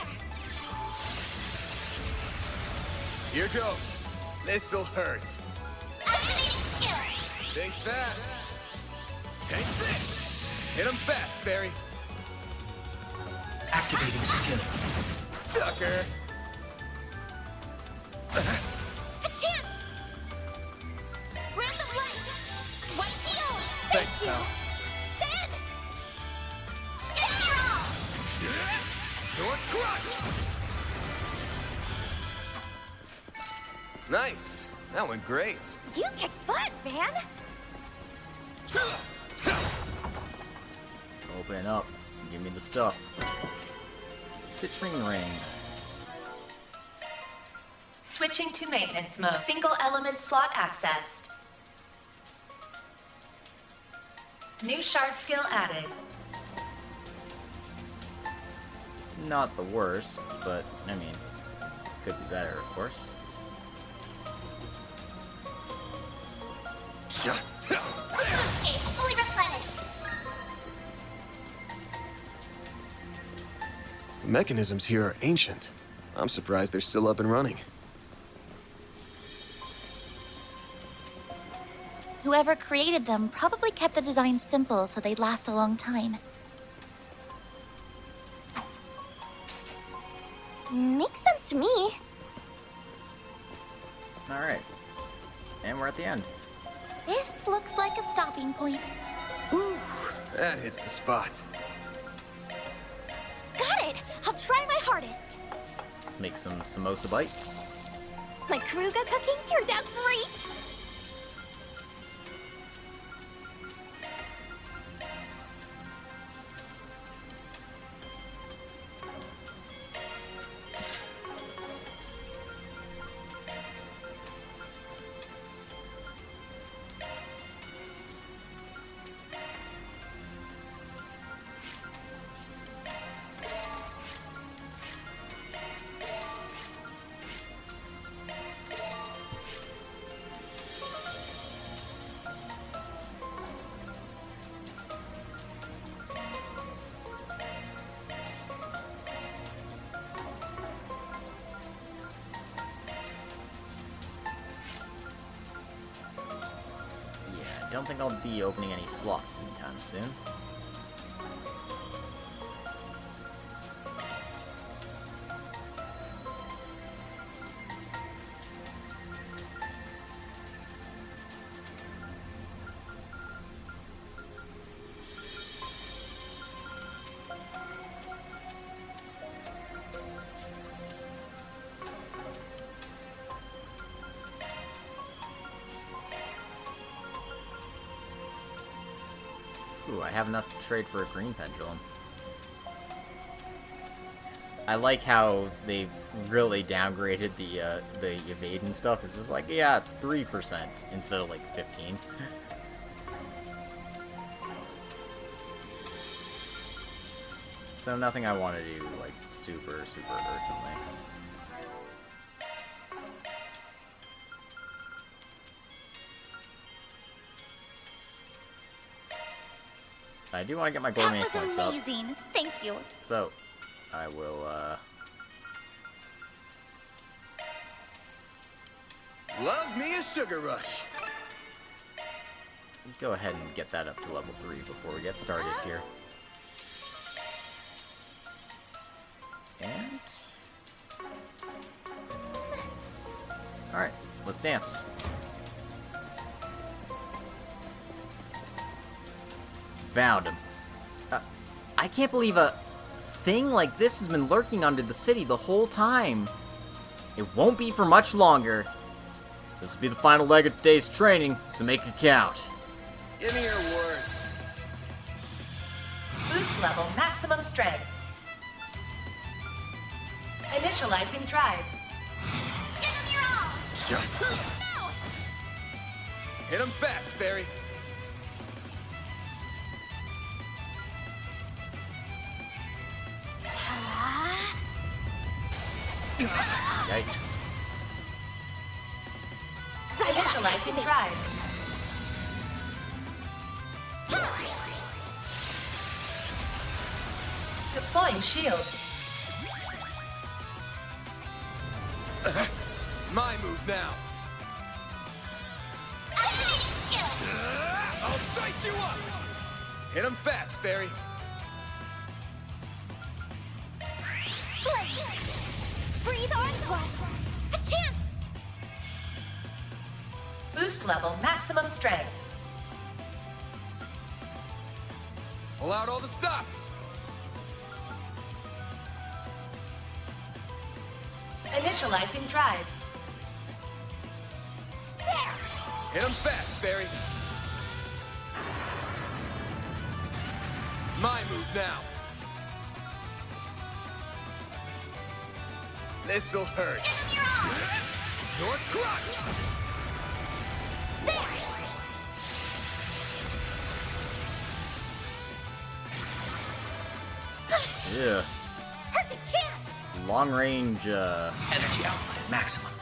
S8: Here goes. This'll hurt.
S17: Activating skill.
S8: Think fast. Take this! Hit him fast, Barry.
S11: Activating skill.
S8: Sucker!
S17: A chance! Grant of light! White heal!
S8: Thanks,
S17: you!
S8: pal.
S17: Then! Give me your all!
S8: You're crushed! Nice. That went great.
S17: You kick butt, man!
S1: Open up. Give me the stuff. Citrine ring.
S19: Switching to maintenance mode. Single element slot accessed. New shard skill added.
S1: Not the worst, but I mean, could be better, of course.
S17: Escape fully replenished!
S15: The mechanisms here are ancient. I'm surprised they're still up and running.
S2: Whoever created them probably kept the design simple so they'd last a long time.
S17: Makes sense to me.
S1: Alright. And we're at the end.
S2: This looks like a stopping point.
S8: That hits the spot.
S17: Got it! I'll try my hardest.
S1: Let's make some samosa bites.
S17: My Kruga cooking turned out great!
S1: I don't think I'll be opening any slots anytime soon. Ooh, I have enough to trade for a green pendulum. I like how they really downgraded the evade and stuff. It's just like, yeah, 3% instead of like 15. So nothing I want to do like super urgently. I do want to get my gourmet
S2: That was
S1: points up.
S2: amazing. Thank you.
S1: So, I will,
S8: Love me a sugar rush.
S1: go ahead and get that up to level 3 before we get started here. And... Alright, let's dance. Found him. I can't believe a thing like this has been lurking under the city the whole time. It won't be for much longer. This will be the final leg of today's training, so make it count.
S8: Give me your worst.
S19: Boost level maximum strength. Initializing drive.
S17: Give him your all! No!
S8: Hit him fast, Fairy.
S1: Yikes.
S19: Initializing drive. Deploying shield.
S8: My move now.
S17: Activating skill!
S8: I'll dice you up! Hit him fast, Fairy.
S17: Breathe onto us! A chance!
S19: Boost level maximum strength.
S8: Pull out all the stops!
S19: Initializing drive.
S17: There!
S8: Hit him fast, Barry. My move now. This'll hurt. You're crushed!
S1: Yeah.
S17: Perfect chance!
S1: Long range,
S11: Energy output at maximum.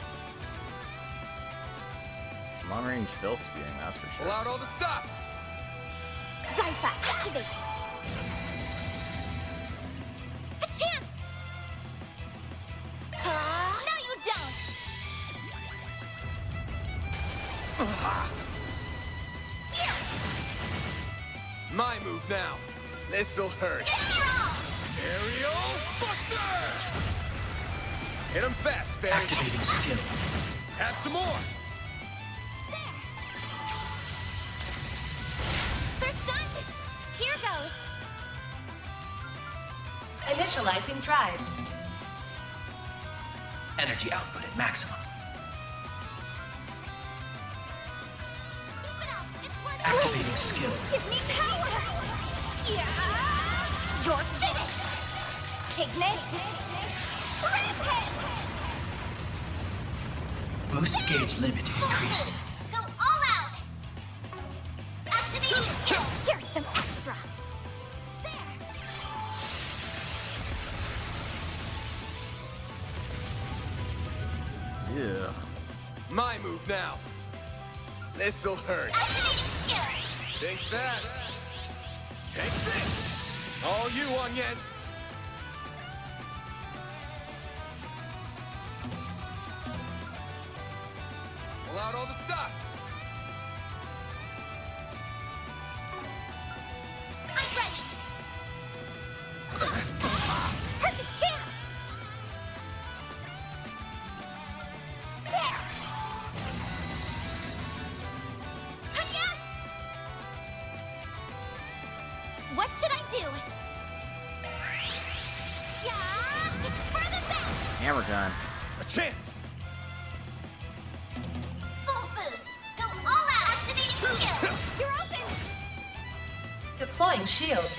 S1: long range fill spewing, that's for
S8: Pull
S1: sure.
S8: out all the stops!
S17: Zypha, activate! A chance! No, you don't!
S8: My move now. This'll hurt. Aerial Buster! Hit him fast, Barry.
S11: Activating skill.
S8: Have some more.
S17: They're stunned! Here goes!
S19: Initializing drive.
S11: Energy output at maximum. Activating skill.
S17: Give me power! Yeah! You're finished! Ignis! Rampage!
S11: Boost gauge limit increased.
S17: Go all out! Activating skill! Here's some extra!
S1: Yeah.
S8: My move now. This'll hurt.
S17: Activating skill!
S8: Think fast. Take this! All you, Agnes! Pull out all the stops!
S17: I'm ready! Perfect chance! There! Yes! What should I do? Yeah! It's for the best!
S1: Hammer time.
S8: A chance!
S17: Full boost! Go all out! Activating skill! You're open!
S19: Deploying shield.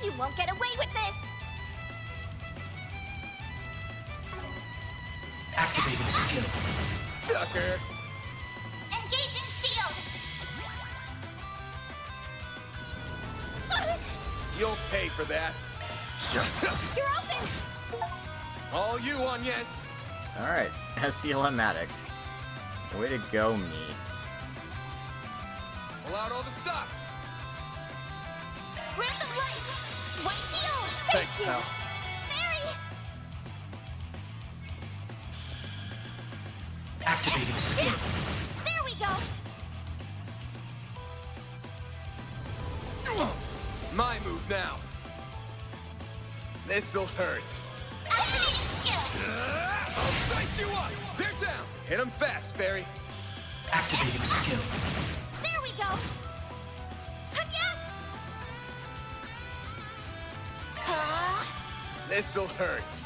S17: You won't get away with this!
S11: Activating skill.
S8: Sucker!
S17: Engaging shield!
S8: You'll pay for that.
S17: You're open!
S8: All you, Agnes!
S1: Alright, SCLM Addicts. Way to go, me.
S8: Pull out all the stops!
S17: Random light! One shield!
S8: Thanks, pal.
S17: Mary!
S11: Activating skill.
S17: There we go!
S8: My move now. This'll hurt.
S17: Activating skill!
S8: I'll dice you up! They're down! Hit them fast, Fairy.
S11: Activating skill.
S17: There we go! Yes!
S8: This'll hurt.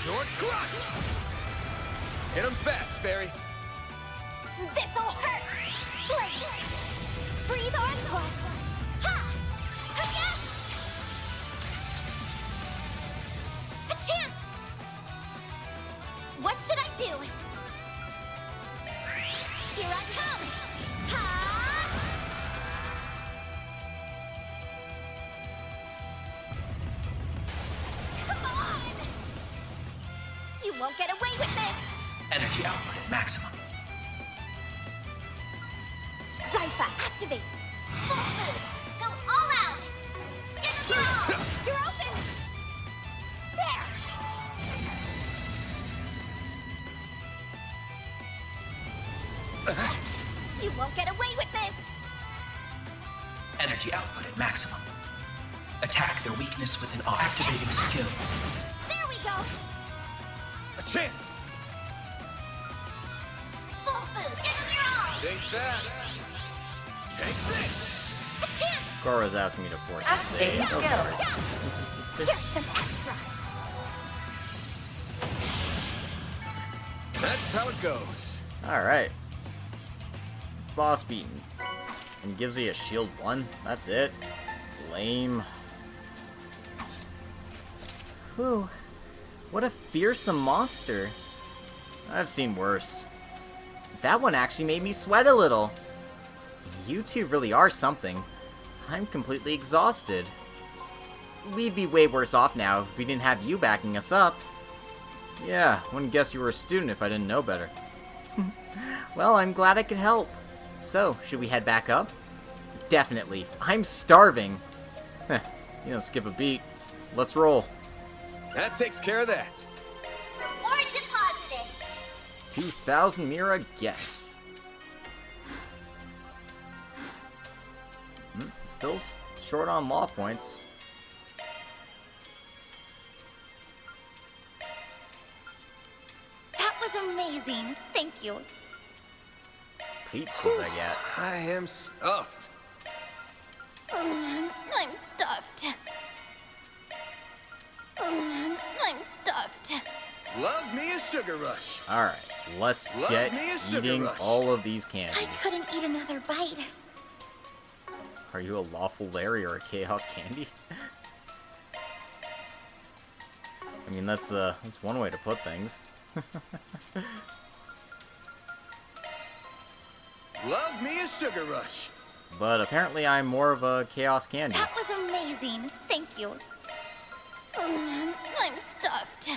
S8: You're crushed! Hit them fast, Fairy.
S17: This'll hurt! Flames! Breathe onto us! Ha! Yes! A chance! What should I do? Here I come! Ha! Come on! You won't get away with this!
S11: Energy output at maximum.
S17: Zypha, activate! Full boost! Go all out! Give them your all! You're open! There! You won't get away with this!
S11: Energy output at maximum. Attack their weakness with an activating skill.
S17: There we go.
S8: A chance!
S17: Full boost. Give them your all.
S15: Stay fast.
S8: Take this!
S17: A chance.
S1: Gora's asked me to force a
S19: Activating
S1: save. Of
S19: skills.
S1: course.
S17: Here's some extra.
S15: That's how it goes.
S1: Alright. Boss beaten. And gives you a shield 1. That's it. Lame. Whew. What a fearsome monster. I've seen worse. That one actually made me sweat a little. You two really are something. I'm completely exhausted. We'd be way worse off now if we didn't have you backing us up. Yeah, wouldn't guess you were a student if I didn't know better. Well, I'm glad I could help. So, should we head back up? Definitely. I'm starving. Heh, you don't skip a beat. Let's roll.
S15: That takes care of that.
S17: Reward deposited.
S1: 2,000 Mira, guess. Still short on law points.
S2: That was amazing. Thank you.
S1: Pizzas I get.
S15: I am stuffed.
S2: I'm stuffed. I'm stuffed.
S15: Love me a sugar rush.
S1: Alright, let's
S15: Love
S1: get
S15: me a sugar
S1: eating
S15: rush.
S1: all of these
S2: I
S1: candies.
S2: couldn't eat another bite.
S1: Are you a lawful Larry or a chaos candy? I mean, that's one way to put things.
S15: Love me a sugar rush.
S1: But apparently I'm more of a chaos candy.
S2: That was amazing. Thank you. I'm stuffed.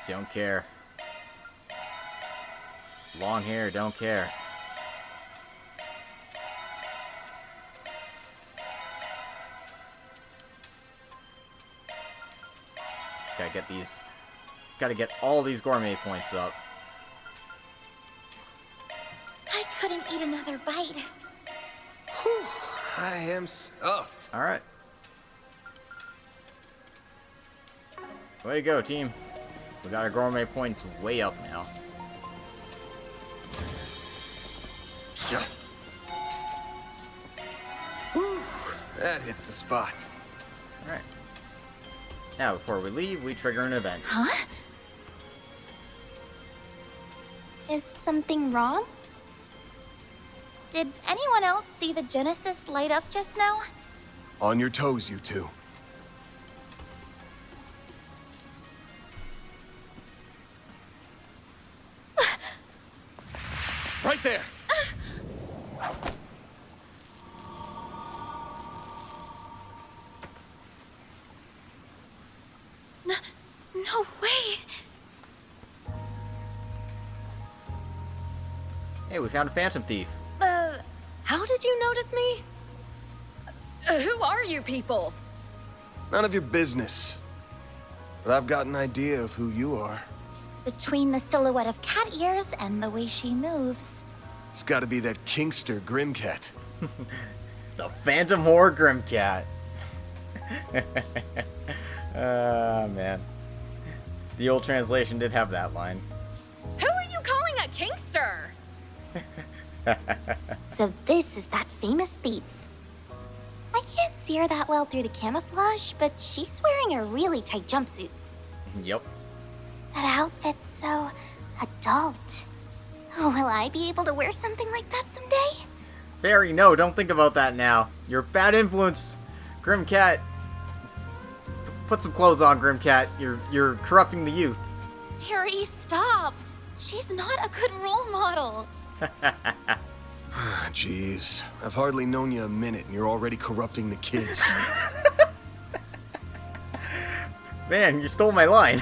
S1: Don't care. Long hair, don't care. Gotta get these. Gotta get all these gourmet points up.
S2: I couldn't eat another bite.
S15: Whew, I am stuffed.
S1: Alright. Way to go, team. We got our gourmet points way up now.
S15: Yeah. Whew, that hits the spot.
S1: Alright. Now, before we leave, we trigger an event.
S2: Huh? Is something wrong? Did anyone else see the Genesis light up just now?
S15: On your toes, you two.
S8: Right there!
S2: No way!
S1: Hey, we found a Phantom Thief.
S7: How did you notice me? Who are you people?
S15: None of your business. But I've got an idea of who you are.
S2: Between the silhouette of cat ears and the way she moves.
S15: It's gotta be that Kingster Grimcat.
S1: The Phantom Whore Grimcat. Man. The old translation did have that line.
S7: Who are you calling a Kingster?
S2: So this is that famous thief. I can't see her that well through the camouflage, but she's wearing a really tight jumpsuit.
S1: Yep.
S2: That outfit's so adult. Will I be able to wear something like that someday?
S1: Barry, no, don't think about that now. You're a bad influence, Grimcat. Put some clothes on, Grimcat. You're corrupting the youth.
S2: Harry, stop! She's not a good role model.
S15: Jeez, I've hardly known you a minute and you're already corrupting the kids.
S1: Man, you stole my line.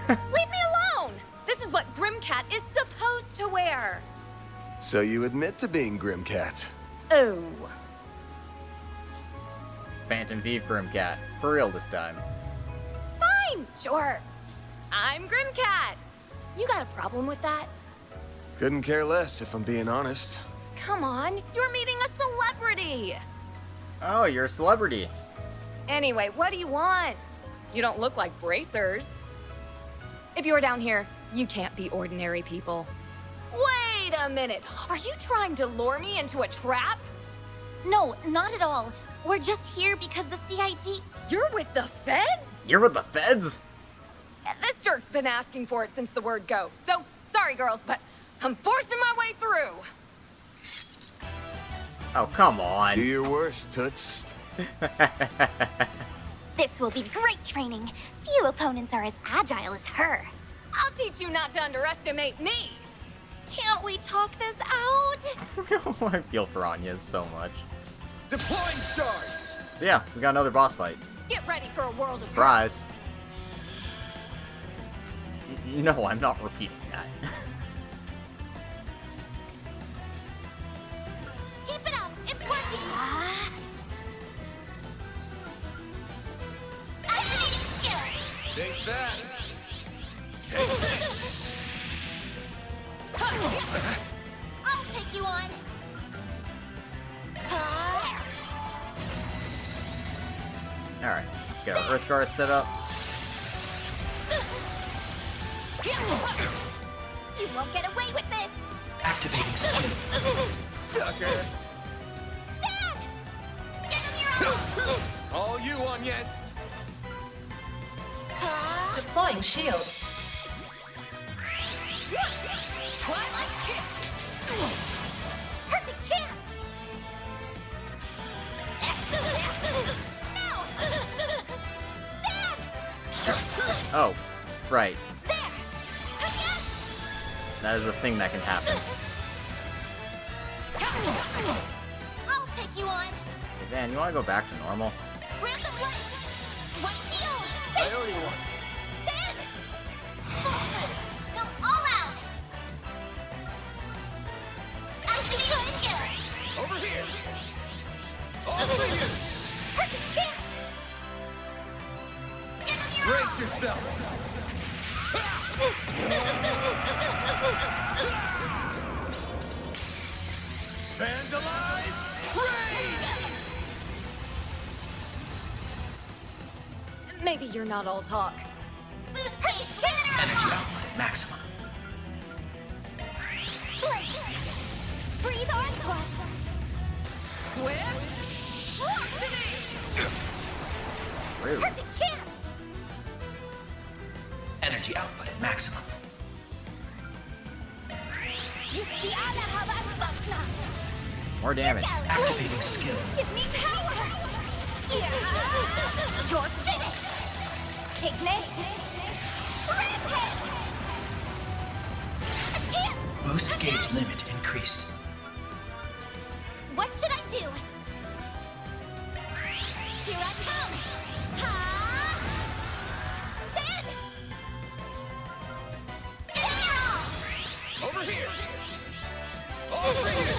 S7: Leave me alone! This is what Grimcat is supposed to wear.
S15: So you admit to being Grimcat?
S7: Oh.
S1: Phantom Thief Grimcat. For real this time.
S7: Fine, sure. I'm Grimcat. You got a problem with that?
S15: Couldn't care less, if I'm being honest.
S5: Come on, you're meeting a celebrity!
S1: Oh, you're a celebrity.
S5: Anyway, what do you want? You don't look like bracers. If you're down here, you can't be ordinary people. Wait a minute! Are you trying to lure me into a trap?
S2: No, not at all. We're just here because the CID...
S5: You're with the feds?
S1: You're with the feds?
S5: This jerk's been asking for it since the word go. So, sorry girls, but I'm forcing my way through.
S1: Oh, come on.
S15: Do your worst, Toots.
S2: This will be great training. Few opponents are as agile as her.
S5: I'll teach you not to underestimate me.
S2: Can't we talk this out?
S1: I feel for Anya so much.
S8: Deploying shards!
S1: So yeah, we got another boss fight.
S5: Get ready for a world of
S1: Surprise. No, I'm not repeating that.
S2: Keep it up! It's working! Activating skill!
S8: Think fast! Take this!
S2: I'll take you on!
S1: Alright, let's get our Earth Guard set up.
S2: You won't get away with this!
S11: Activating skill.
S8: Sucker!
S2: Ben! Give him your own!
S8: All you on, yes!
S19: Deploying shield.
S5: Twilight kick!
S2: Perfect chance!
S1: Oh, right.
S2: There!
S1: That is a thing that can happen.
S2: I'll take you on!
S1: Hey, Van, you want to go back to normal?
S2: Random light! One heal!
S8: I owe you one.
S2: Ben! Forces! Go all out! Activate skill!
S8: Over here! All for you!
S2: Perfect chance! Give him your
S8: Brace yourself! Vandalize! Raid!
S5: Maybe you're not all talk.
S2: Boost gauge!
S11: Energy output at maximum.
S2: Flames! Breathe onto us!
S5: Swift! Activate!
S1: Rude.
S2: Perfect chance!
S11: Energy output at maximum.
S1: More damage.
S11: Activating skill.
S2: Give me power! Yeah. You're finished! Ignis! Rampage! A chance!
S11: Boost gauge limit increased.
S2: What should I do? Here I come! Ha! Ben!
S8: Over here! Over here!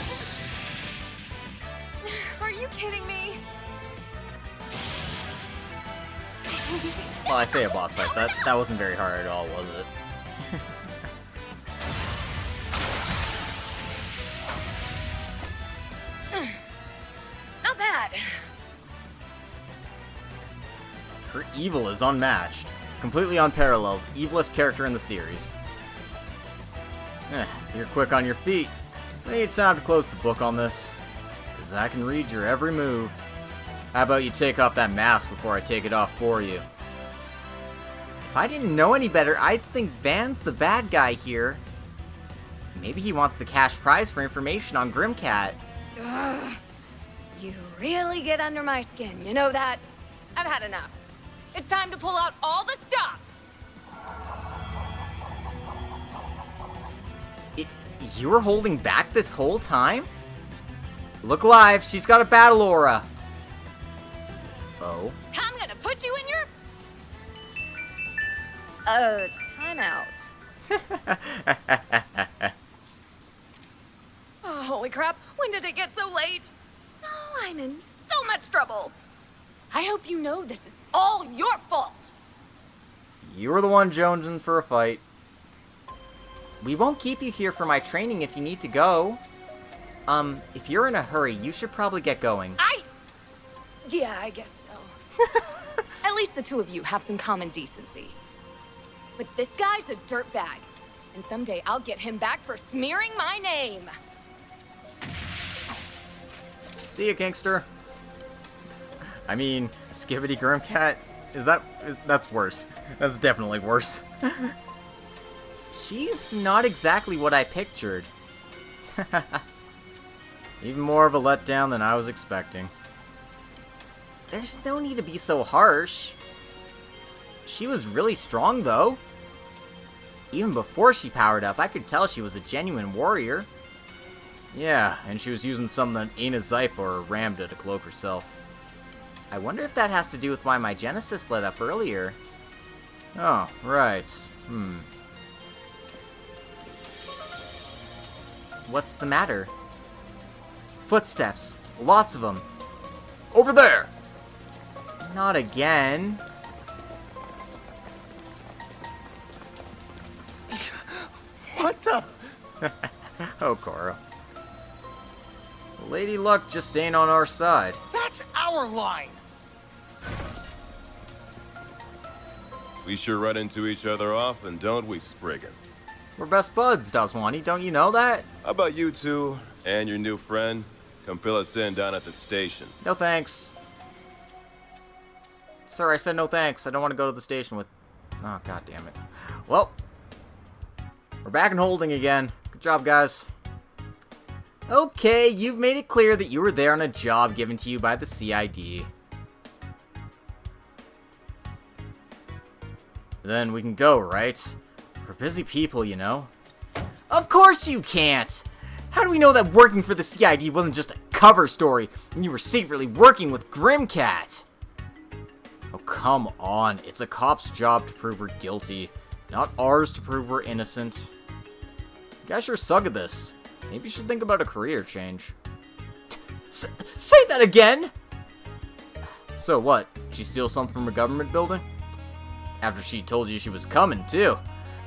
S5: Are you kidding me?
S1: Well, I say a boss fight. That wasn't very hard at all, was it?
S5: Not bad.
S1: Her evil is unmatched. Completely unparalleled. Evilest character in the series. You're quick on your feet. I need time to close the book on this. Because I can read your every move. How about you take off that mask before I take it off for you? If I didn't know any better, I'd think Van's the bad guy here. Maybe he wants the cash prize for information on Grimcat.
S5: Ugh. You really get under my skin, you know that? I've had enough. It's time to pull out all the stops!
S1: You were holding back this whole time? Look alive, she's got a battle aura. Oh.
S5: I'm gonna put you in your... timeout. Oh, holy crap, when did it get so late? Oh, I'm in so much trouble. I hope you know this is all your fault.
S1: You were the one jonesing for a fight.
S6: We won't keep you here for my training if you need to go. If you're in a hurry, you should probably get going.
S5: Yeah, I guess so. At least the two of you have some common decency. But this guy's a dirtbag, and someday I'll get him back for smearing my name.
S6: See ya, gangster. I mean, Skibbity Grimcat? That's worse. That's definitely worse. She's not exactly what I pictured. Even more of a letdown than I was expecting. There's no need to be so harsh. She was really strong, though. Even before she powered up, I could tell she was a genuine warrior. Yeah, and she was using something that ain't a Zypha or a Ramda to cloak herself. I wonder if that has to do with why my Genesis lit up earlier. Oh, right. What's the matter? Footsteps. Lots of them. Over there! Not again.
S8: What the?
S6: Oh, Cora. Lady Luck just ain't on our side.
S8: That's our line!
S15: We sure run into each other often, don't we, Spriggan?
S6: We're best buds, Daswani. Don't you know that?
S15: How about you two and your new friend? Come fill us in down at the station.
S6: No thanks. Sir, I said no thanks. I don't want to go to the station with... Oh, god damn it. Well, we're back in holding again. Good job, guys. Okay, you've made it clear that you were there on a job given to you by the CID. Then we can go, right? We're busy people, you know. Of course you can't! How do we know that working for the CID wasn't just a cover story and you were secretly working with Grimcat? Oh, come on. It's a cop's job to prove we're guilty, not ours to prove we're innocent. You guys sure suck at this. Maybe you should think about a career change. Say that again! So what? Did she steal something from a government building? After she told you she was coming, too.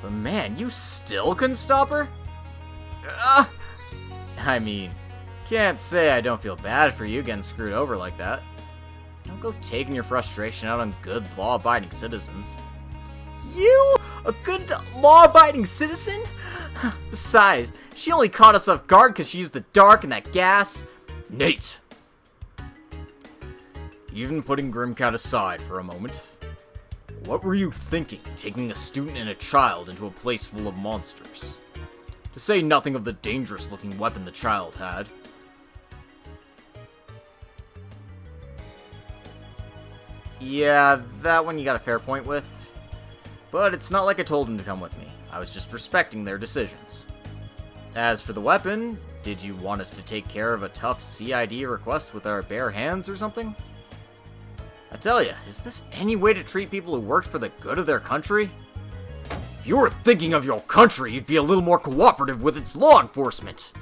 S6: But man, you still couldn't stop her? I mean, can't say I don't feel bad for you getting screwed over like that. Don't go taking your frustration out on good, law-abiding citizens. You? A good, law-abiding citizen? Besides, she only caught us off guard because she used the dark and that gas. Nate! Even putting Grimcat aside for a moment, what were you thinking, taking a student and a child into a place full of monsters? To say nothing of the dangerous-looking weapon the child had. Yeah, that one you got a fair point with. But it's not like I told him to come with me. I was just respecting their decisions. As for the weapon, did you want us to take care of a tough CID request with our bare hands or something? I tell ya, is this any way to treat people who worked for the good of their country? If you were thinking of your country, you'd be a little more cooperative with its law enforcement.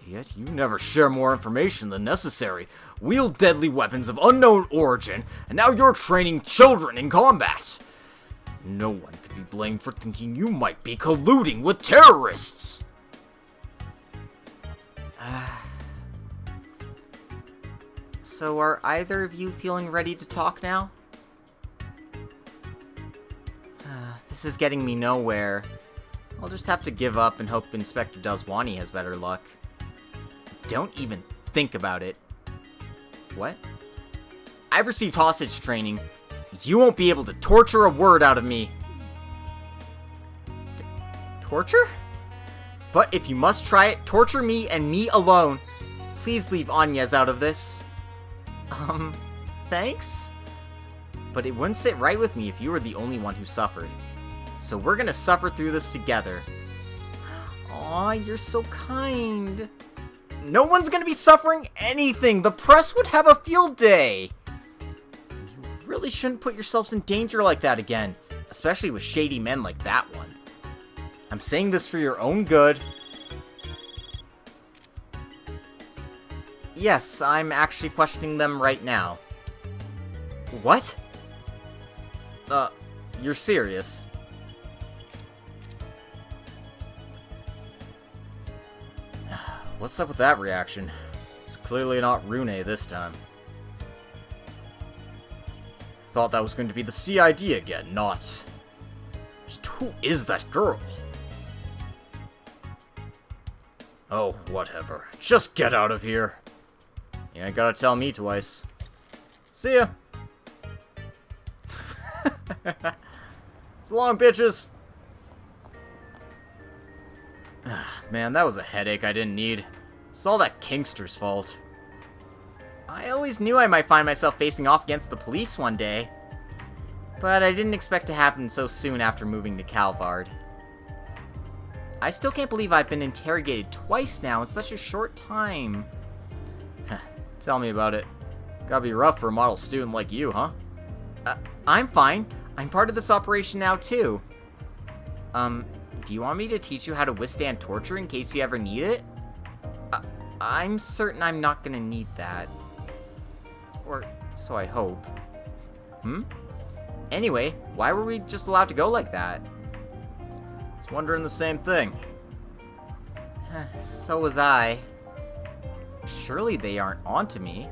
S6: Yet you never share more information than necessary, wield deadly weapons of unknown origin, and now you're training children in combat. No one could be blamed for thinking you might be colluding with terrorists. So are either of you feeling ready to talk now? This is getting me nowhere. I'll just have to give up and hope Inspector Daswani has better luck. Don't even think about it. What? I've received hostage training. You won't be able to torture a word out of me. Torture? But if you must try it, torture me and me alone. Please leave Anya's out of this. Thanks? But it wouldn't sit right with me if you were the only one who suffered. So we're gonna suffer through this together. Aw, you're so kind. No one's gonna be suffering anything. The press would have a field day. You really shouldn't put yourselves in danger like that again, especially with shady men like that one. I'm saying this for your own good. Yes, I'm actually questioning them right now. What? You're serious? What's up with that reaction? It's clearly not Rune this time. Thought that was going to be the CID again, not... Just who is that girl? Oh, whatever. Just get out of here. You ain't gotta tell me twice. See ya. So long, bitches. Man, that was a headache I didn't need. It's all that Kingster's fault. I always knew I might find myself facing off against the police one day. But I didn't expect to happen so soon after moving to Calvard. I still can't believe I've been interrogated twice now in such a short time. Tell me about it. Gotta be rough for a model student like you, huh? I'm fine. I'm part of this operation now, too. Do you want me to teach you how to withstand torture in case you ever need it? I'm certain I'm not gonna need that. Or so I hope. Anyway, why were we just allowed to go like that? I was wondering the same thing. So was I. Surely they aren't onto me.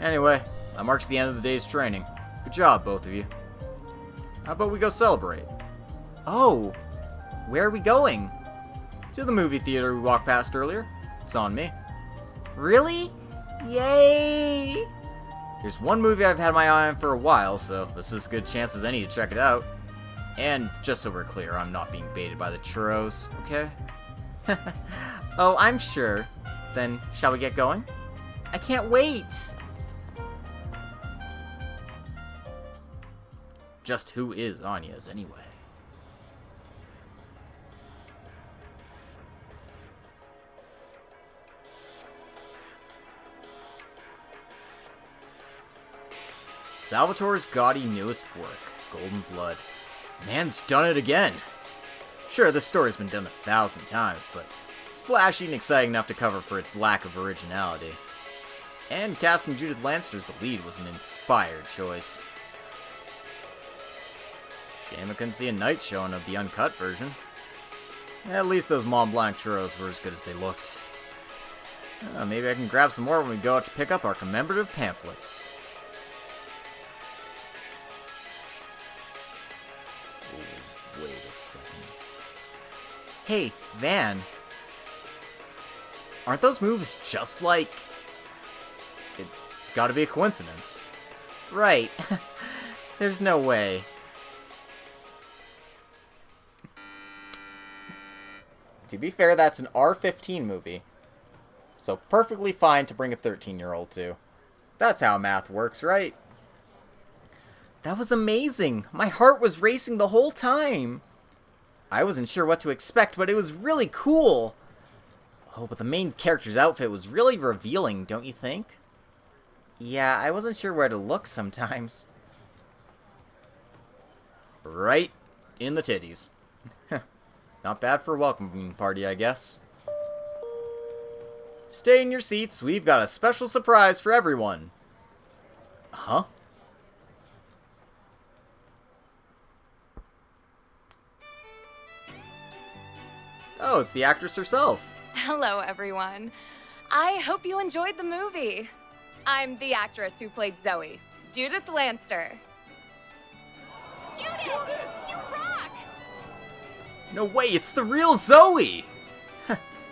S6: Anyway, that marks the end of the day's training. Good job, both of you. How about we go celebrate? Oh, where are we going? To the movie theater we walked past earlier. It's on me. Really? Yay! There's one movie I've had my eye on for a while, so this is as good a chance as any to check it out. And just so we're clear, I'm not being baited by the churros, okay? Oh, I'm sure. Then, shall we get going? I can't wait! Just who is Anya's anyway? Salvatore's gaudy newest work, Golden Blood. Man's done it again! Sure, this story's been done 1,000 times, but it's flashy and exciting enough to cover for its lack of originality. And casting Judith Lanster as the lead was an inspired choice. Shame I couldn't see a night showing of the uncut version. At least those Mont Blanc churros were as good as they looked. Maybe I can grab some more when we go out to pick up our commemorative pamphlets. Oh, wait a second. Hey, Van. Aren't those moves just like... It's gotta be a coincidence. Right. There's no way. To be fair, that's an R-15 movie. So perfectly fine to bring a 13-year-old to. That's how math works, right? That was amazing. My heart was racing the whole time. I wasn't sure what to expect, but it was really cool. Oh, but the main character's outfit was really revealing, don't you think? Yeah, I wasn't sure where to look sometimes. Right in the titties. Not bad for a welcoming party, I guess. Stay in your seats, we've got a special surprise for everyone. Huh? Oh, it's the actress herself.
S5: Hello, everyone. I hope you enjoyed the movie. I'm the actress who played Zoe, Judith Lanster.
S17: Judith! You rock!
S6: No way, it's the real Zoe!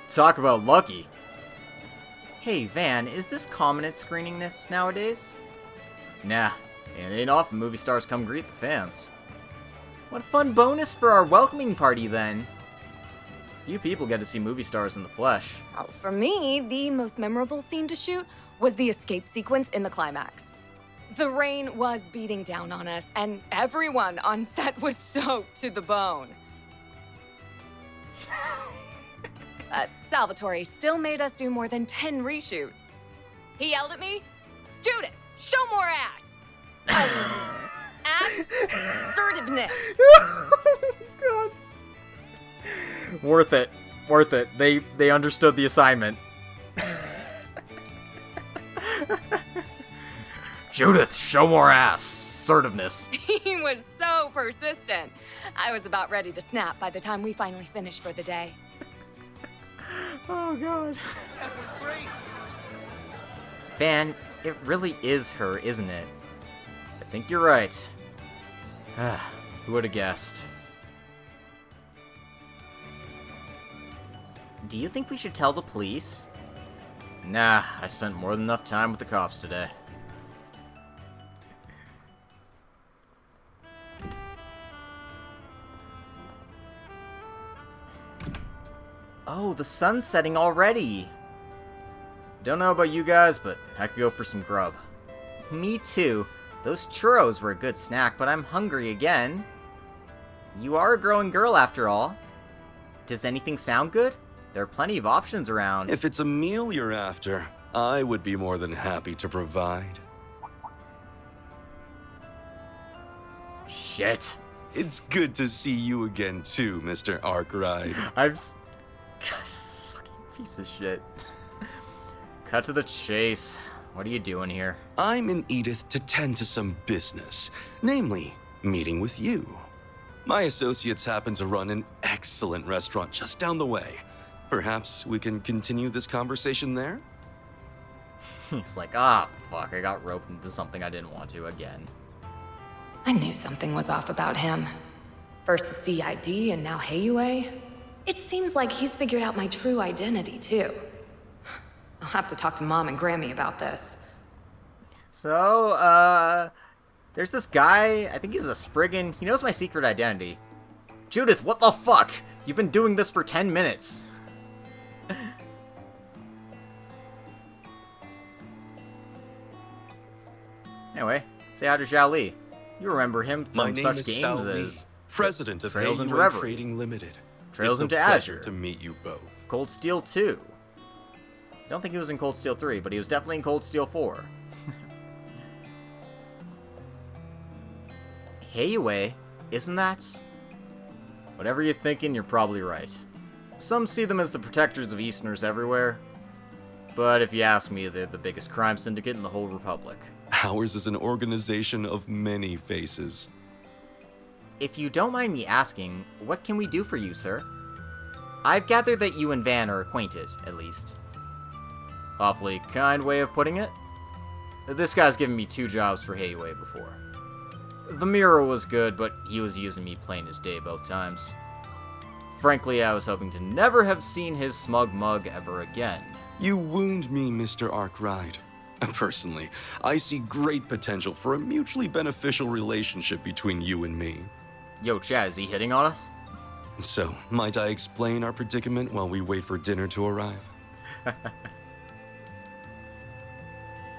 S6: Talk about lucky. Hey, Van, is this common at screening this nowadays? Nah, it ain't often movie stars come greet the fans. What a fun bonus for our welcoming party, then. Few people get to see movie stars in the flesh.
S5: Well, for me, the most memorable scene to shoot was the escape sequence in the climax. The rain was beating down on us, and everyone on set was soaked to the bone. Salvatore still made us do more than 10 reshoots. He yelled at me, "Judith, show more ass!" Assertiveness.
S6: Oh, God. Worth it. Worth it. They understood the assignment. Judith, show more ass. Assertiveness.
S5: He was so persistent. I was about ready to snap by the time we finally finished for the day.
S1: Oh god.
S15: That was great.
S1: Van, it really is her, isn't it? I think you're right. Who would have guessed? Do you think we should tell the police? Nah, I spent more than enough time with the cops today. Oh, the sun's setting already! Don't know about you guys, but I could go for some grub. Me too. Those churros were a good snack, but I'm hungry again. You are a growing girl after all. Does anything sound good? There are plenty of options around.
S15: If it's a meal you're after, I would be more than happy to provide.
S1: Shit.
S15: It's good to see you again too, Mr. Arkwright.
S1: God, fucking piece of shit. Cut to the chase. What are you doing here?
S15: I'm in Edith to tend to some business, namely, meeting with you. My associates happen to run an excellent restaurant just down the way. Perhaps we can continue this conversation there?
S1: He's like, fuck, I got roped into something I didn't want to again.
S5: I knew something was off about him. First the CID and now Heiyue. It seems like he's figured out my true identity, too. I'll have to talk to Mom and Grammy about this.
S1: So, there's this guy, I think he's a Spriggan. He knows my secret identity. Judith, what the fuck? You've been doing this for 10 minutes. Anyway, say hi to Zhao Li. You remember him
S15: My
S1: from
S15: name
S1: such
S15: is
S1: games
S15: Zhao Li,
S1: as
S15: President of
S1: Trails into
S15: Heiyue
S1: Reverie,
S15: Trading Limited.
S1: Trails
S15: It's
S1: into
S15: a pleasure
S1: Azure,
S15: to meet you both.
S1: Cold Steel 2. I don't think he was in Cold Steel 3, but he was definitely in Cold Steel 4. Heiyue, isn't that? Whatever you're thinking, you're probably right. Some see them as the protectors of Easterners everywhere, but if you ask me, they're the biggest crime syndicate in the whole Republic.
S15: Ours is an organization of many faces.
S1: If you don't mind me asking, what can we do for you, sir? I've gathered that you and Van are acquainted, at least. Awfully kind way of putting it. This guy's given me 2 jobs for Heiyue before. The mirror was good, but he was using me plain as day both times. Frankly, I was hoping to never have seen his smug mug ever again.
S15: You wound me, Mr. Arkwright. Personally, I see great potential for a mutually beneficial relationship between you and me.
S1: Yo, Chad, is he hitting on us?
S15: So, might I explain our predicament while we wait for dinner to arrive?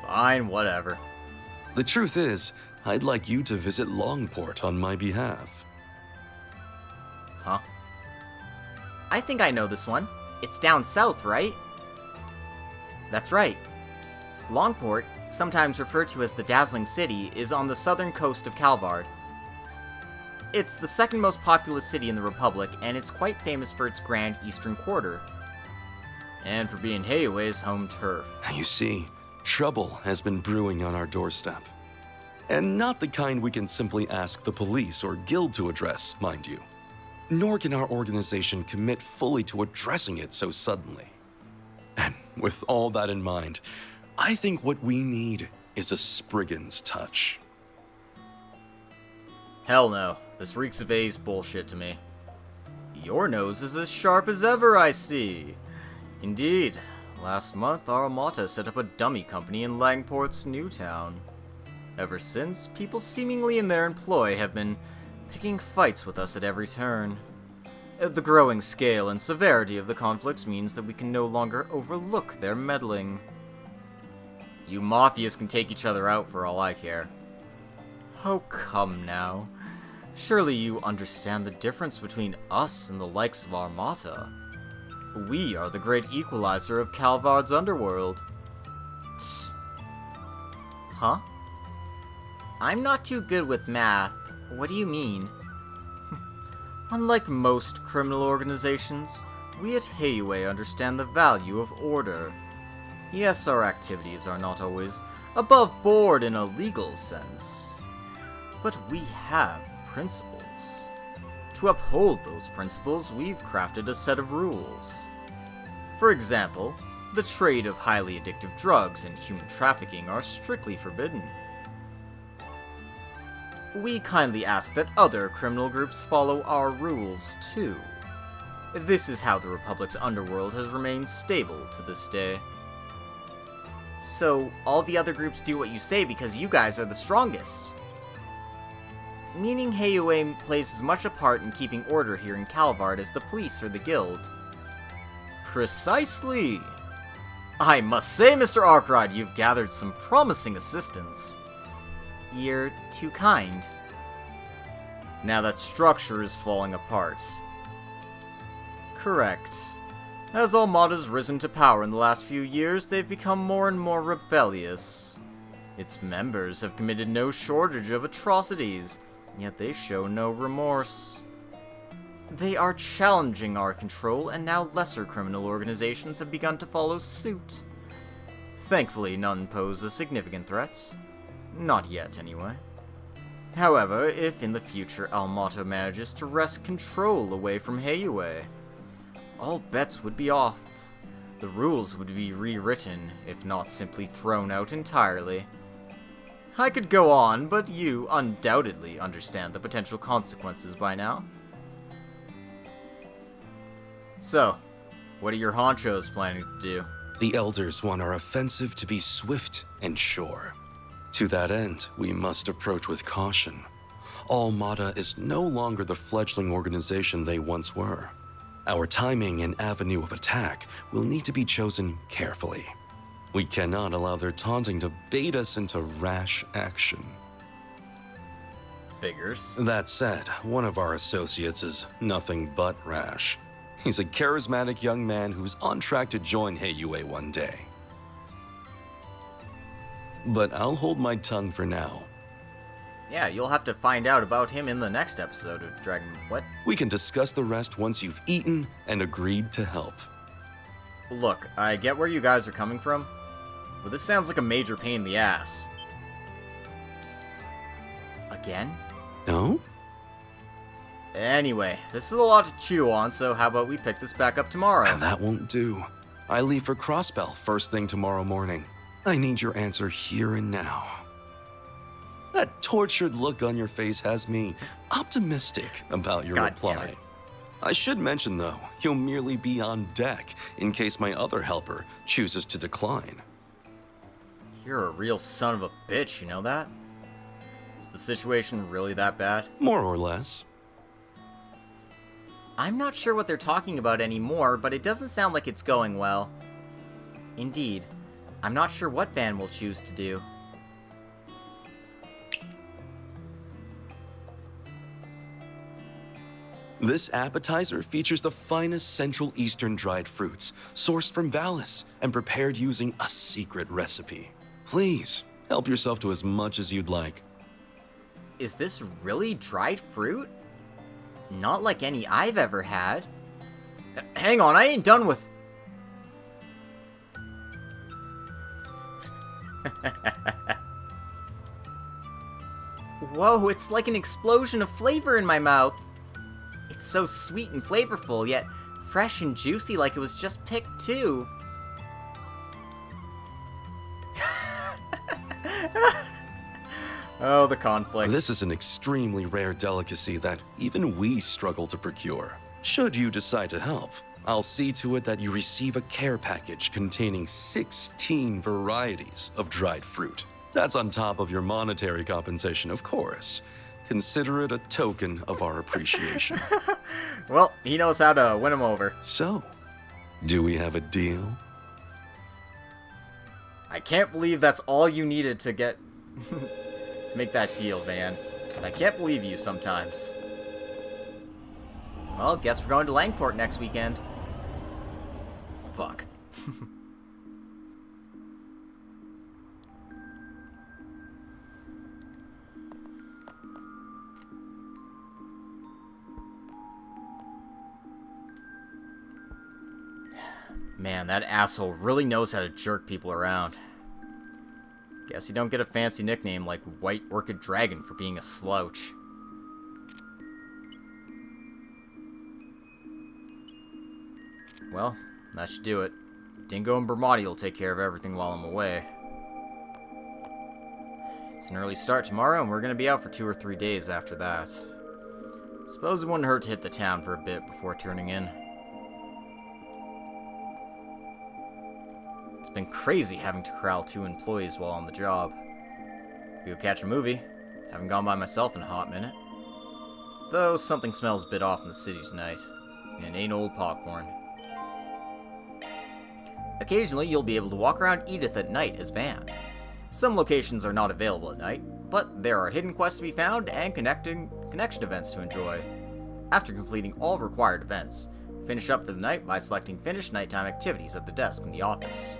S1: Fine, whatever.
S15: The truth is, I'd like you to visit Longport on my behalf.
S1: Huh? I think I know this one. It's down south, right? That's right. Longport, sometimes referred to as the Dazzling City, is on the southern coast of Calvard. It's the second most populous city in the Republic, and it's quite famous for its grand eastern quarter. And for being Heiyue's home turf.
S15: You see, trouble has been brewing on our doorstep. And not the kind we can simply ask the police or guild to address, mind you. Nor can our organization commit fully to addressing it so suddenly. And with all that in mind, I think what we need is a Spriggans touch.
S1: Hell no. This reeks of A's bullshit to me. Your nose is as sharp as ever, I see. Indeed. Last month, our Armata set up a dummy company in Langport's new town. Ever since, people seemingly in their employ have been picking fights with us at every turn. The growing scale and severity of the conflicts means that we can no longer overlook their meddling. You mafias can take each other out for all I care. Oh, come now. Surely you understand the difference between us and the likes of Armata. We are the great equalizer of Calvard's underworld. Tch. Huh? I'm not too good with math. What do you mean? Unlike most criminal organizations, we at Heiyue understand the value of order. Yes, our activities are not always above board in a legal sense, but we have principles. To uphold those principles, we've crafted a set of rules. For example, the trade of highly addictive drugs and human trafficking are strictly forbidden. We kindly ask that other criminal groups follow our rules, too. This is how the Republic's underworld has remained stable to this day. So, all the other groups do what you say because you guys are the strongest. Meaning Heiyue plays as much a part in keeping order here in Calvard as the police or the guild. Precisely! I must say, Mr. Arkrod, you've gathered some promising assistants. You're too kind. Now that structure is falling apart. Correct. As Almada's risen to power in the last few years, they've become more and more rebellious. Its members have committed no shortage of atrocities, yet they show no remorse. They are challenging our control, and now lesser criminal organizations have begun to follow suit. Thankfully, none pose a significant threat. Not yet, anyway. However, if in the future Almata manages to wrest control away from Heiyue, all bets would be off. The rules would be rewritten, if not simply thrown out entirely. I could go on, but you undoubtedly understand the potential consequences by now. So, what are your honchos planning to do?
S15: The Elders want our offensive to be swift and sure. To that end, we must approach with caution. Almada is no longer the fledgling organization they once were. Our timing and avenue of attack will need to be chosen carefully. We cannot allow their taunting to bait us into rash action.
S1: Figures.
S15: That said, one of our associates is nothing but rash. He's a charismatic young man who's on track to join Heiyue one day. But I'll hold my tongue for now.
S1: Yeah, you'll have to find out about him in the next episode of Dragon... What?
S15: We can discuss the rest once you've eaten and agreed to help.
S1: Look, I get where you guys are coming from, but this sounds like a major pain in the ass. Again?
S15: No?
S1: Anyway, this is a lot to chew on, so how about we pick this back up tomorrow?
S15: That won't do. I leave for Crossbell first thing tomorrow morning. I need your answer here and now. That tortured look on your face has me optimistic about your reply. I should mention, though, you'll merely be on deck in case my other helper chooses to decline.
S1: You're a real son of a bitch, you know that? Is the situation really that bad?
S15: More or less.
S1: I'm not sure what they're talking about anymore, but it doesn't sound like it's going well. Indeed. I'm not sure what Van will choose to do.
S15: This appetizer features the finest Central Eastern dried fruits, sourced from Valis and prepared using a secret recipe. Please, help yourself to as much as you'd like.
S1: Is this really dried fruit? Not like any I've ever had. Hang on, I ain't done with... Whoa, it's like an explosion of flavor in my mouth. It's so sweet and flavorful, yet fresh and juicy like it was just picked too. Oh, the conflict.
S15: This is an extremely rare delicacy that even we struggle to procure. Should you decide to help, I'll see to it that you receive a care package containing 16 varieties of dried fruit. That's on top of your monetary compensation, of course. Consider it a token of our appreciation.
S1: Well, he knows how to win him over.
S15: So, do we have a deal?
S1: I can't believe that's all you needed to get... to make that deal, Van. I can't believe you sometimes. Well, guess we're going to Langport next weekend. Fuck. Man, that asshole really knows how to jerk people around. Guess you don't get a fancy nickname like White Orchid Dragon for being a slouch. Well, that should do it. Dingo and Bermotti will take care of everything while I'm away. It's an early start tomorrow, and we're going to be out for 2 or 3 days after that. Suppose it wouldn't hurt to hit the town for a bit before turning in. It's been crazy having to corral 2 employees while on the job. Go catch a movie. Haven't gone by myself in a hot minute. Though something smells a bit off in the city tonight, and it ain't old popcorn. Occasionally, you'll be able to walk around Edith at night as Van. Some locations are not available at night, but there are hidden quests to be found and connection events to enjoy. After completing all required events, finish up for the night by selecting Finish Nighttime Activities at the desk in the office.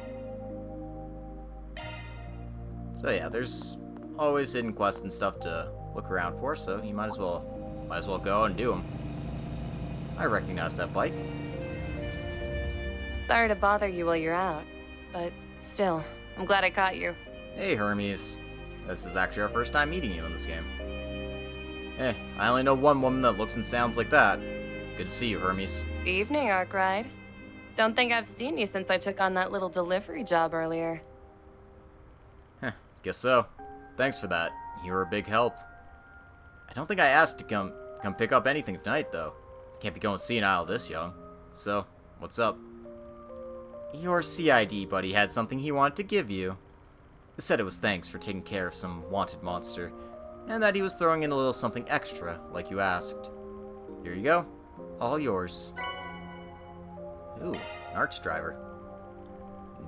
S1: So yeah, there's always hidden quests and stuff to look around for, so you might as well go and do them. I recognize that bike.
S10: Sorry to bother you while you're out, but still, I'm glad I caught you.
S1: Hey, Hermes. This is actually our first time meeting you in this game. Hey, I only know one woman that looks and sounds like that. Good to see you, Hermes.
S10: Evening, Arkwright. Don't think I've seen you since I took on that little delivery job earlier.
S1: Heh, guess so. Thanks for that. You were a big help. I don't think I asked to come pick up anything tonight, though. Can't be going senile this young. So, what's up? Your CID buddy had something he wanted to give you. He said it was thanks for taking care of some wanted monster, and that he was throwing in a little something extra, like you asked. Here you go. All yours. Ooh, an arch driver.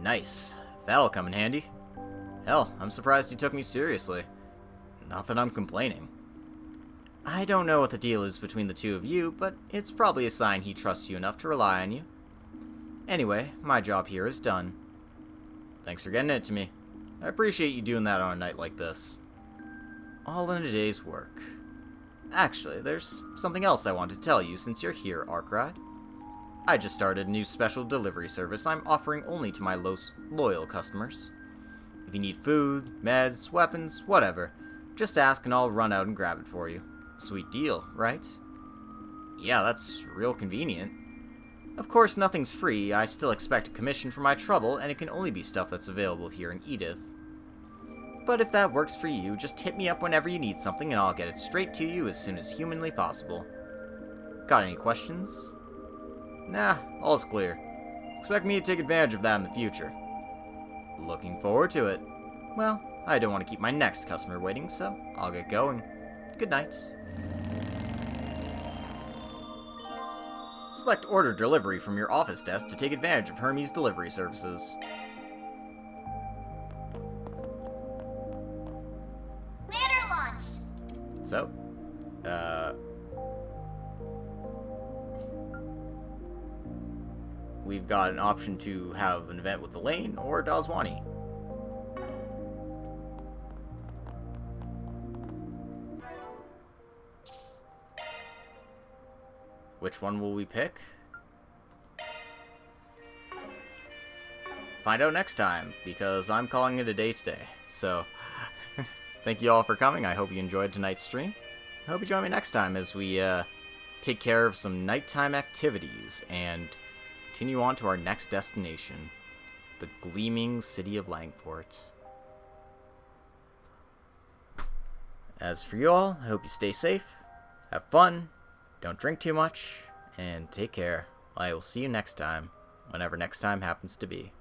S1: Nice. That'll come in handy. Hell, I'm surprised he took me seriously. Not that I'm complaining. I don't know what the deal is between the two of you, but it's probably a sign he trusts you enough to rely on you. Anyway, my job here is done. Thanks for getting it to me. I appreciate you doing that on a night like this. All in a day's work. Actually, there's something else I want to tell you since you're here, Arkwright. I just started a new special delivery service I'm offering only to my loyal customers. If you need food, meds, weapons, whatever, just ask and I'll run out and grab it for you. Sweet deal, right? Yeah, that's real convenient. Of course, nothing's free. I still expect a commission for my trouble, and it can only be stuff that's available here in Edith. But if that works for you, just hit me up whenever you need something and I'll get it straight to you as soon as humanly possible. Got any questions? Nah, all's clear. Expect me to take advantage of that in the future. Looking forward to it. Well, I don't want to keep my next customer waiting, so I'll get going. Good night. Select Order Delivery from your office desk to take advantage of Hermes delivery services.
S17: Ladder launched.
S1: So, we've got an option to have an event with Elaine or Dazwani. Which one will we pick? Find out next time, because I'm calling it a day today. So, thank you all for coming. I hope you enjoyed tonight's stream. I hope you join me next time as we take care of some nighttime activities and continue on to our next destination, the gleaming city of Langport. As for you all, I hope you stay safe, have fun, don't drink too much, and take care. I will see you next time, whenever next time happens to be.